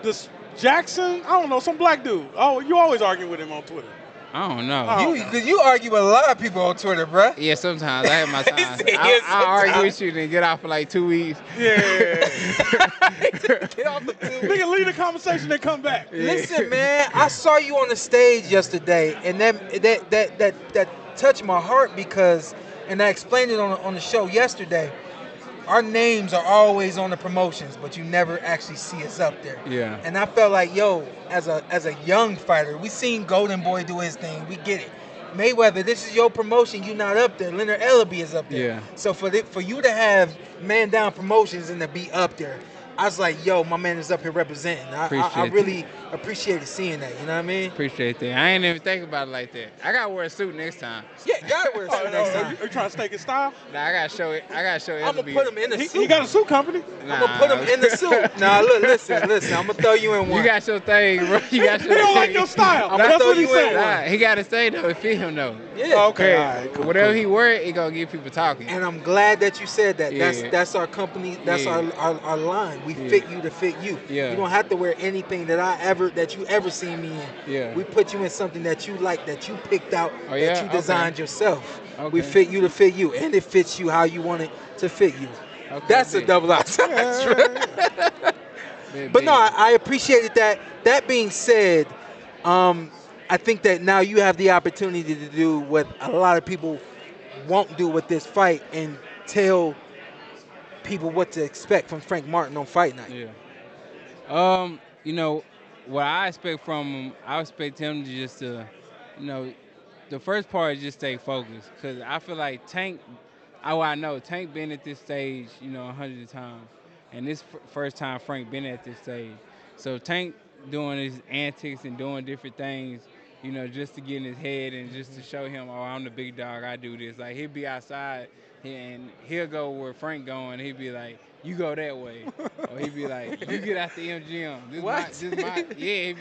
This Jackson? I don't know, some black dude. Oh, you always argue with him on Twitter. I don't know. You argue with a lot of people on Twitter, bro. Yeah, sometimes. I have my time. I argue with you, then get off for like 2 weeks. Yeah. Get off the tube. Nigga, leave the conversation, then come back. Listen, man, I saw you on the stage yesterday, and that touched my heart because, and I explained it on the show yesterday. Our names are always on the promotions, but you never actually see us up there. Yeah. And I felt like, as a young fighter, we seen Golden Boy do his thing. We get it. Mayweather, this is your promotion. You not up there. Leonard Ellerbe is up there. Yeah. So for you to have Man Down Promotions and to be up there, I was like, my man is up here representing. I really appreciated seeing that. You know what I mean? Appreciate that. I ain't even think about it like that. I gotta wear a suit next time. Yeah, you gotta wear a suit next time. Are you trying to stake his style? Nah, I gotta show it. I'm gonna put him in the suit. He got a suit company. Nah, I'm gonna put him in the suit. Nah, look, listen. I'm gonna throw you in one. You got your thing, bro. You got your He don't like your style. That's That's what what he he said. said. He gotta say though, it fit him though. Yeah. Okay. All right, cool, Whatever he wear, it gonna get people talking. And I'm glad that you said that. Yeah. That's our company. That's Yeah. our line. We fit you to fit you. Yeah. You don't have to wear anything that you ever seen me in. Yeah. We put you in something that you like, that you picked out, Oh, yeah? that you designed yourself. Okay. We fit you to fit you, and it fits you how you want it to fit you. Okay, That's a double entendre. But no, I appreciated that. That being said, I think that now you have the opportunity to do what a lot of people won't do with this fight and tell people what to expect from Frank Martin on fight night. Yeah. You know, what I expect from him, I expect him to just the first part is just stay focused. Because I feel like Tank, I know Tank been at this stage, 100 times. And this first time Frank been at this stage. So Tank doing his antics and doing different things, just to get in his head and just to show him, oh, I'm the big dog, I do this. Like, he'll be outside and he'll go where Frank going. He'll be like, you go that way. Or he'll be like, you get out the MGM. He'll be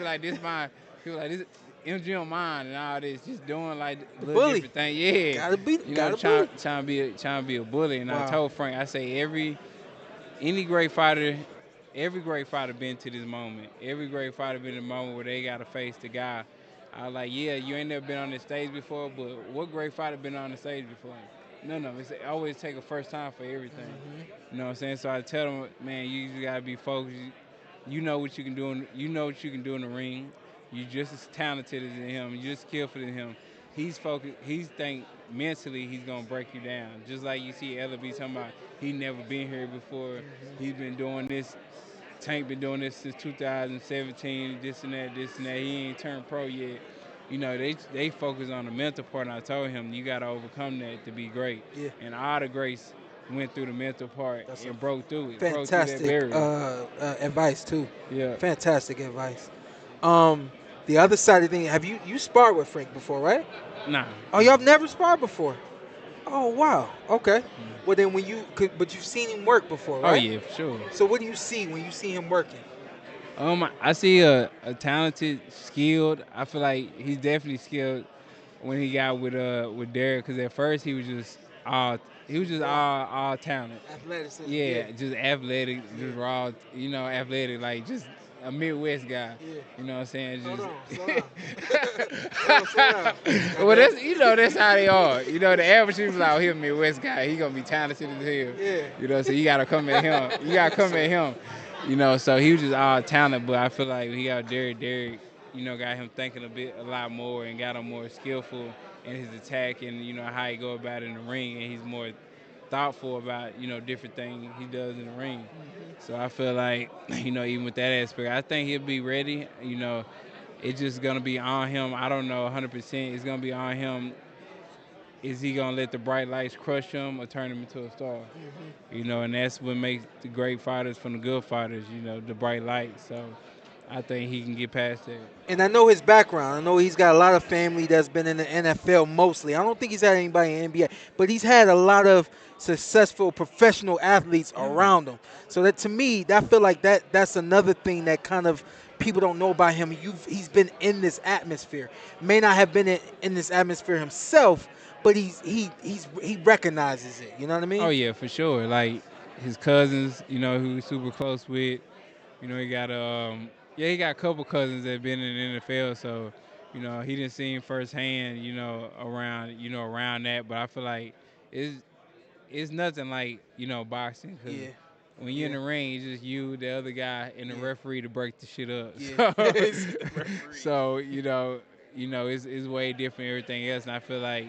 like, this MGM mine and all this. Just doing like little different things. Yeah. Gotta be. Trying to be a bully. And I told Frank, I say every great fighter been to this moment. Every great fighter been in a moment where they got to face the guy. I was like, yeah, you ain't never been on the stage before, but what great fighter been on the stage before? No. It's always take a first time for everything. You know what I'm saying? So I tell them, man, you just got to be focused. You know what you can do. You know what you can do in the ring. You just as talented as him. You just skillful as him. He's focused. He's think mentally he's gonna break you down. Just like you see Ellerbe talking about, he never been here before. He's been doing this. Tank been doing this since 2017. This and that. He ain't turned pro yet. They focus on the mental part. And I told him you got to overcome that to be great. Yeah. And all the greats went through the mental part and broke through it. Fantastic advice too. Yeah. Fantastic advice. The other side of the thing, have you sparred with Frank before, right? Nah. Oh, y'all have never sparred before? Oh, wow. Okay. Well, then but you've seen him work before, right? Oh, yeah, for sure. So what do you see when you see him working? I see a talented, skilled. I feel like he's definitely skilled when he got with Derek, because at first he was just all talent. Athleticism. Yeah, just athletic, just raw, athletic, like just a Midwest guy. Yeah. You know what I'm saying? Slow down. Well, that's how they are. The average people like, he's a Midwest guy. He gonna be talented as hell. Yeah. So you gotta come at him. So he was just all talent, but I feel like he got Derek, got him thinking a lot more and got him more skillful in his attack and, how he go about it in the ring, and he's more thoughtful about, different things he does in the ring. So I feel like, even with that aspect, I think he'll be ready. It's just going to be on him. I don't know 100%. It's going to be on him. Is he going to let the bright lights crush him or turn him into a star? And that's what makes the great fighters from the good fighters, the bright lights. So I think he can get past that. And I know his background. I know he's got a lot of family that's been in the NFL mostly. I don't think he's had anybody in the NBA, but he's had a lot of successful professional athletes around him. So that, to me, I feel like that's another thing that kind of people don't know about him. He's been in this atmosphere. May not have been in this atmosphere himself, but he recognizes it. You know what I mean? Oh yeah, for sure. Like his cousins, who he's super close with. He got he got a couple cousins that have been in the NFL, so he didn't see him firsthand, around that. But I feel like it's nothing like boxing, because when you're in the ring, it's just you, the other guy, and the referee to break the shit up. So it's way different everything else, and I feel like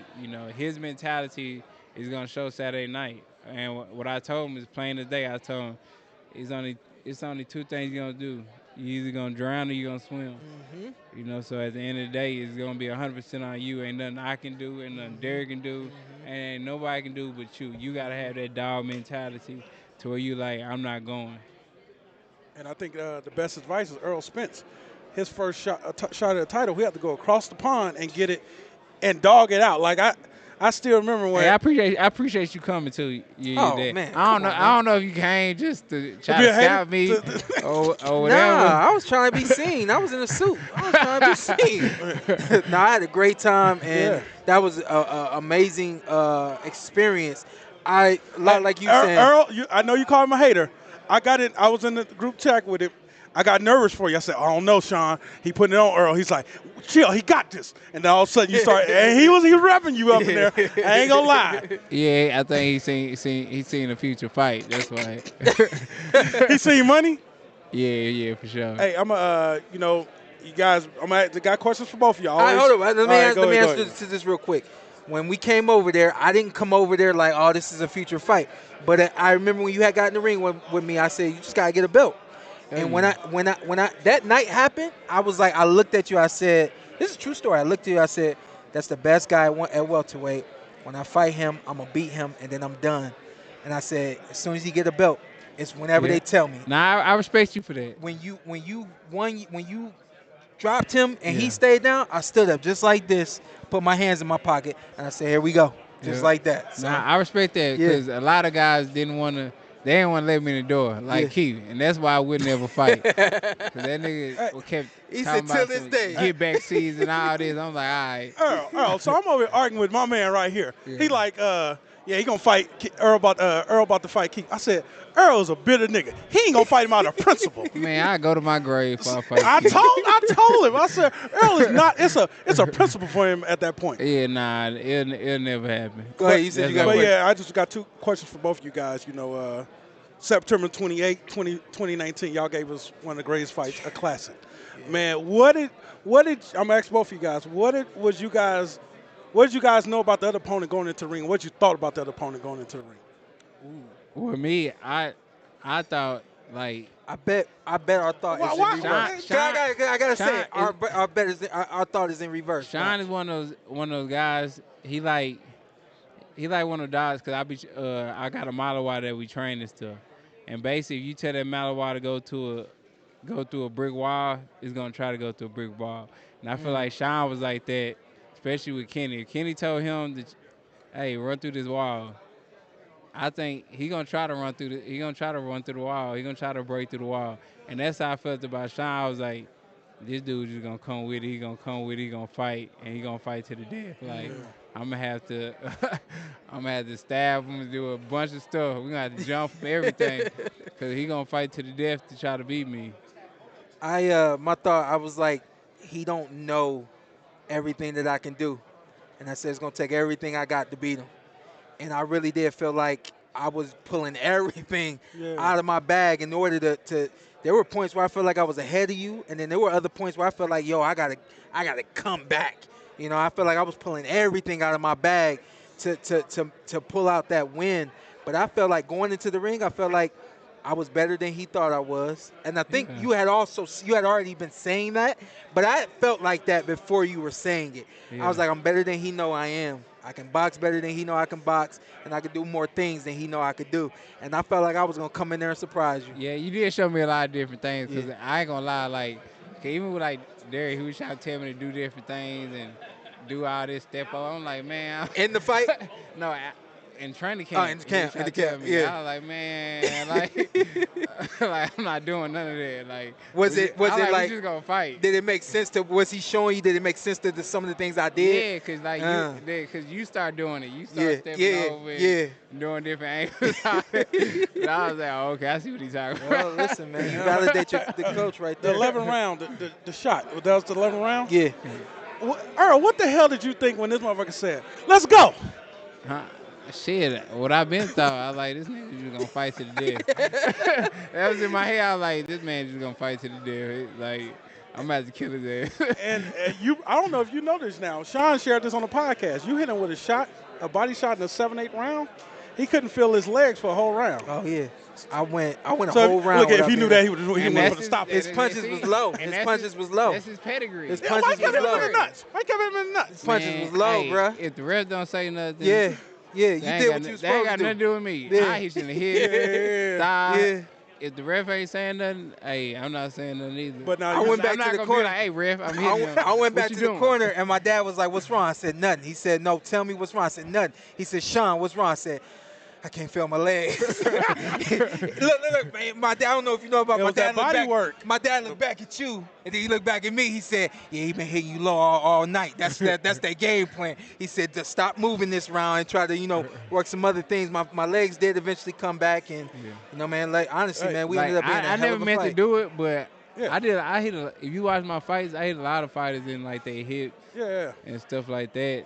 his mentality is gonna show Saturday night. And what I told him is plain as day. I told him it's only two things you're gonna do. You're either gonna drown or you're gonna swim. So at the end of the day, it's gonna be 100% on you. Ain't nothing I can do, ain't nothing Derek can do, and ain't nobody can do but you. You gotta have that dog mentality to where you like, I'm not going. And I think the best advice is Errol Spence. His first shot at the title, he had to go across the pond and get it and dog it out. Like I still remember when. Hey, I appreciate you coming to you. Man, I don't know if you came just to try to scout me or whatever. Nah, I was trying to be seen. I was in a suit. I was trying to be seen. No, I had a great time, and that was an amazing experience. Like you said, Earl, I know you call him a hater. I was in the group chat with him. I got nervous for you. I said, I don't know, Shawn. He putting it on Earl. He's like, chill, he got this. And then all of a sudden you start, and he was repping you up in there. I ain't gonna lie. Yeah, I think he seen a future fight. That's why. He seen money? Yeah, for sure. Hey, you guys, I got questions for both of y'all. Hold on. Let me answer this real quick. When we came over there, I didn't come over there like, oh, this is a future fight. But I remember when you had got in the ring with me, I said, you just gotta get a belt. And when I that night happened, I was like, I looked at you, I said, this is a true story. I looked at you, I said, that's the best guy at welterweight. When I fight him, I'm gonna beat him, and then I'm done. And I said, as soon as he get a belt, it's whenever they tell me. Nah, I respect you for that. When you dropped him and he stayed down, I stood up just like this, put my hands in my pocket, and I said, here we go, just like that. So, I respect that because a lot of guys didn't want to let me in the door like Keith, and that's why I would never fight. Because that nigga kept talking about some get back season and all this. I'm like, all right. Earl, so I'm over here arguing with my man right here. Yeah. He like, he gonna fight Earl about to fight Keith. I said, Earl's a bitter nigga. He ain't gonna fight him out of principle. Man, I go to my grave for a fight. I told him. I said, Earl is not. It's a principle for him at that point. Yeah, nah, it'll never happen. Go ahead. You said you got. But yeah, I just got two questions for both of you guys. September 28, 2019, y'all gave us one of the greatest fights, a classic. Yeah. Man, what did I'm gonna ask both of you guys? What did you guys know about the other opponent going into the ring? What you thought about the other opponent going into the ring? With me, I thought like I bet our thought is in reverse. I gotta say, our bet is our thought is in reverse. Shawn is one of those guys. He like one of the guys because I got a Malawi that we train and stuff. And basically, if you tell that Malawi to go through a brick wall, it's gonna try to go through a brick wall. And I feel like Shawn was like that, especially with Kenny. If Kenny told him that, hey, run through this wall, I think he gonna try to run through the wall. He gonna try to break through the wall. And that's how I felt about Shawn. I was like, this dude just gonna come with it. He gonna come with it. He gonna fight, and he gonna fight to the death. Like I'm gonna have to stab him and do a bunch of stuff. We gonna have to jump from everything, cause he gonna fight to the death to try to beat me. My thought, I was like, he don't know everything that I can do, and I said it's gonna take everything I got to beat him. And I really did feel like I was pulling everything out of my bag in order to. There were points where I felt like I was ahead of you, and then there were other points where I felt like, yo, I gotta come back. I felt like I was pulling everything out of my bag to pull out that win. But I felt like going into the ring, I felt like I was better than he thought I was. And I think you had already been saying that, but I felt like that before you were saying it. Yeah. I was like, I'm better than he know I am. I can box better than he know I can box, and I can do more things than he know I could do. And I felt like I was going to come in there and surprise you. Yeah, you did show me a lot of different things, because I ain't going to lie, like, even with, like, Derek, he was trying to tell me to do different things and do all this step up. I'm like, man. In the fight? No, in training camp. Oh, in the camp, I was like, man, like, I'm not doing none of that. Like, was it like we just gonna fight? Did it make sense was he showing you? Did it make sense to some of the things I did? Yeah, cause like you start doing it. You start stepping over it, doing different angles. And I was like, oh, okay, I see what he's talking about. Well, listen, man, you validate the coach right there. The 11th round, the shot. That was the 11th round? Yeah. Earl, what the hell did you think when this motherfucker said, let's go? Shit, what I've been thought, I was like, this nigga just gonna fight to the death. That was in my head. I was like, this man just gonna fight to the death. Like, I'm about to kill his ass. and I don't know if you know this now. Shawn shared this on the podcast. You hit him with a body shot in the 7th, 8th round. He couldn't feel his legs for a whole round. Oh yeah, I went a whole round. Look, if he knew that, he would want to stop. His punches was low. His punches was low. That's his pedigree. His punches was low. Why kept him in the nuts? His punches was low, bro. If the refs don't say nothing, yeah, you did what you supposed to do. That ain't got nothing to do with me. Yeah. I hit you in the head, thigh. If the ref ain't saying nothing, hey, I'm not saying nothing either. But now I went back to the corner. Like, hey, ref, I'm hitting him. I went back to the corner, and my dad was like, "What's wrong?" I said, "Nothing." He said, "No, tell me what's wrong." I said, "Nothing." He said, "Shawn, what's wrong?" I said, I can't feel my legs. look, man, my dad, I don't know if you know about my dad. Body work. My dad looked back at you, and then he looked back at me. He said, yeah, he been hitting you low all night. That's their game plan. He said, just stop moving this round and try to, work some other things. My legs did eventually come back, and, man, like, honestly, man, we ended up being a hell of a fight. I never meant to do it, but I hit if you watch my fights, I hit a lot of fighters in, like, their hips and stuff like that.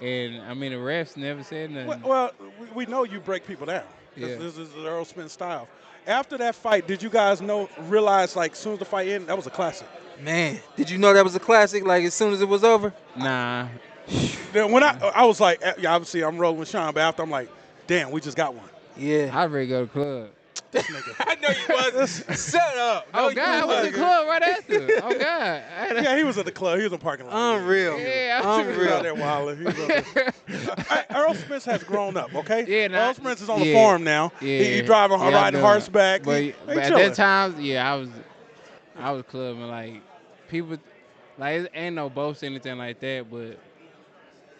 And, I mean, the refs never said nothing. Well, we know you break people down. This is the Errol Spence style. After that fight, did you guys realize, like, as soon as the fight ended, that was a classic? Man, did you know that was a classic, like, as soon as it was over? Nah. Then when I was like, obviously I'm rolling with Shawn, but after I'm like, damn, we just got one. Yeah. I'd ready to go to the club. This nigga. I know you wasn't. Shut up. Oh, God, I was in the club right after. Oh, God. Yeah, he was at the club. He was in the parking lot. Unreal. Yeah, He was out there wilding. He was out there. Errol Spence has grown up, okay? Yeah, Errol Spence is on the farm now. Yeah. He driving, riding horseback. But at that time, I was clubbing. Like, people, like, it ain't no boast or anything like that, but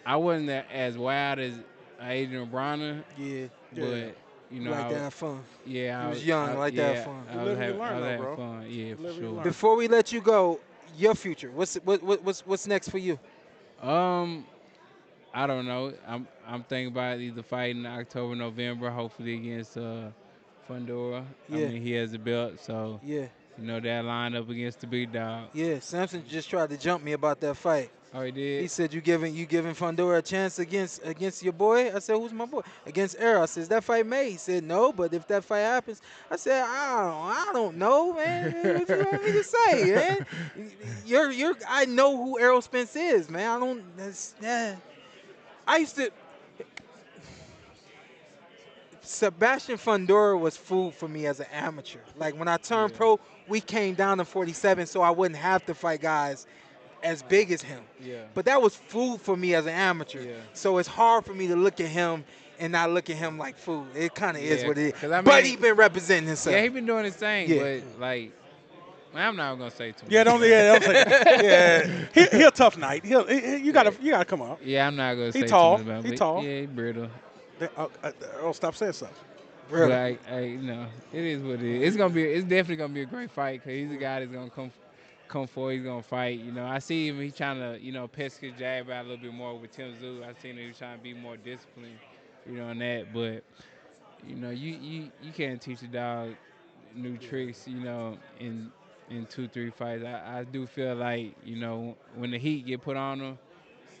I wasn't as wild as Adrian Brenagh. Yeah. But, like to have fun. Yeah. I was young, like to have fun. I was having fun. Yeah, for sure. Before we let you go, your future, what's next for you? I don't know. I'm thinking about either fighting October, November, hopefully against Fundora. Yeah. I mean, he has a belt, so that line up against the big dog. Yeah, Samson just tried to jump me about that fight. Oh, he did? He said you giving Fundora a chance against your boy? I said, who's my boy? Against Errol. I said, is that fight made? He said, no, but if that fight happens, I said, I don't know, man. What you want me to say, man? I know who Errol Spence is, man. I used to. Sebastian Fundora was food for me as an amateur. Like, when I turned pro, we came down to 47, so I wouldn't have to fight guys as big as him. Yeah. But that was food for me as an amateur. Yeah. So it's hard for me to look at him and not look at him like food. It kind of is what it is. I mean, but he been representing himself. Yeah, he been doing his thing. Yeah. But, like, I'm not going to say too much. Don't say that. Yeah. He a tough night. You gotta come up. Yeah, I'm not going to say tall. too much about He it. tall. Yeah, he brittle. Stop saying stuff. Really? Like, it is what it is. It's definitely gonna be a great fight because he's a guy that's gonna come forward. He's gonna fight. I see him. He's trying to piss his jab out a little bit more with Tim Tszyu. I seen him trying to be more disciplined, on that. But you can't teach a dog new tricks. In 2-3 fights. I do feel like when the heat get put on him,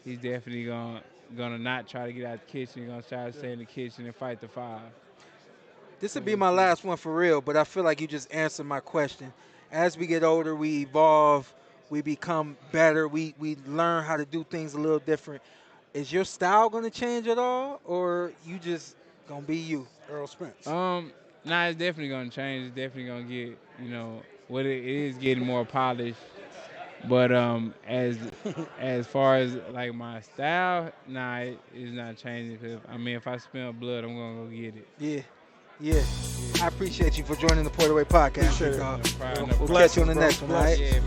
he's definitely gonna not try to get out the kitchen. He's gonna try to stay in the kitchen and fight the 5. This would be my last one for real, but I feel like you just answered my question. As we get older, we evolve, we become better, we learn how to do things a little different. Is your style going to change at all, or you just going to be you? Errol Spence. Nah, it's definitely going to change. It's definitely going to get, what it is getting more polished. But as far as, like, my style, nah, it's not changing. Cause, if I smell blood, I'm going to go get it. Yeah. I appreciate you for joining the PorterWay Podcast. Appreciate it. We'll catch you on the next one, all right? Yeah.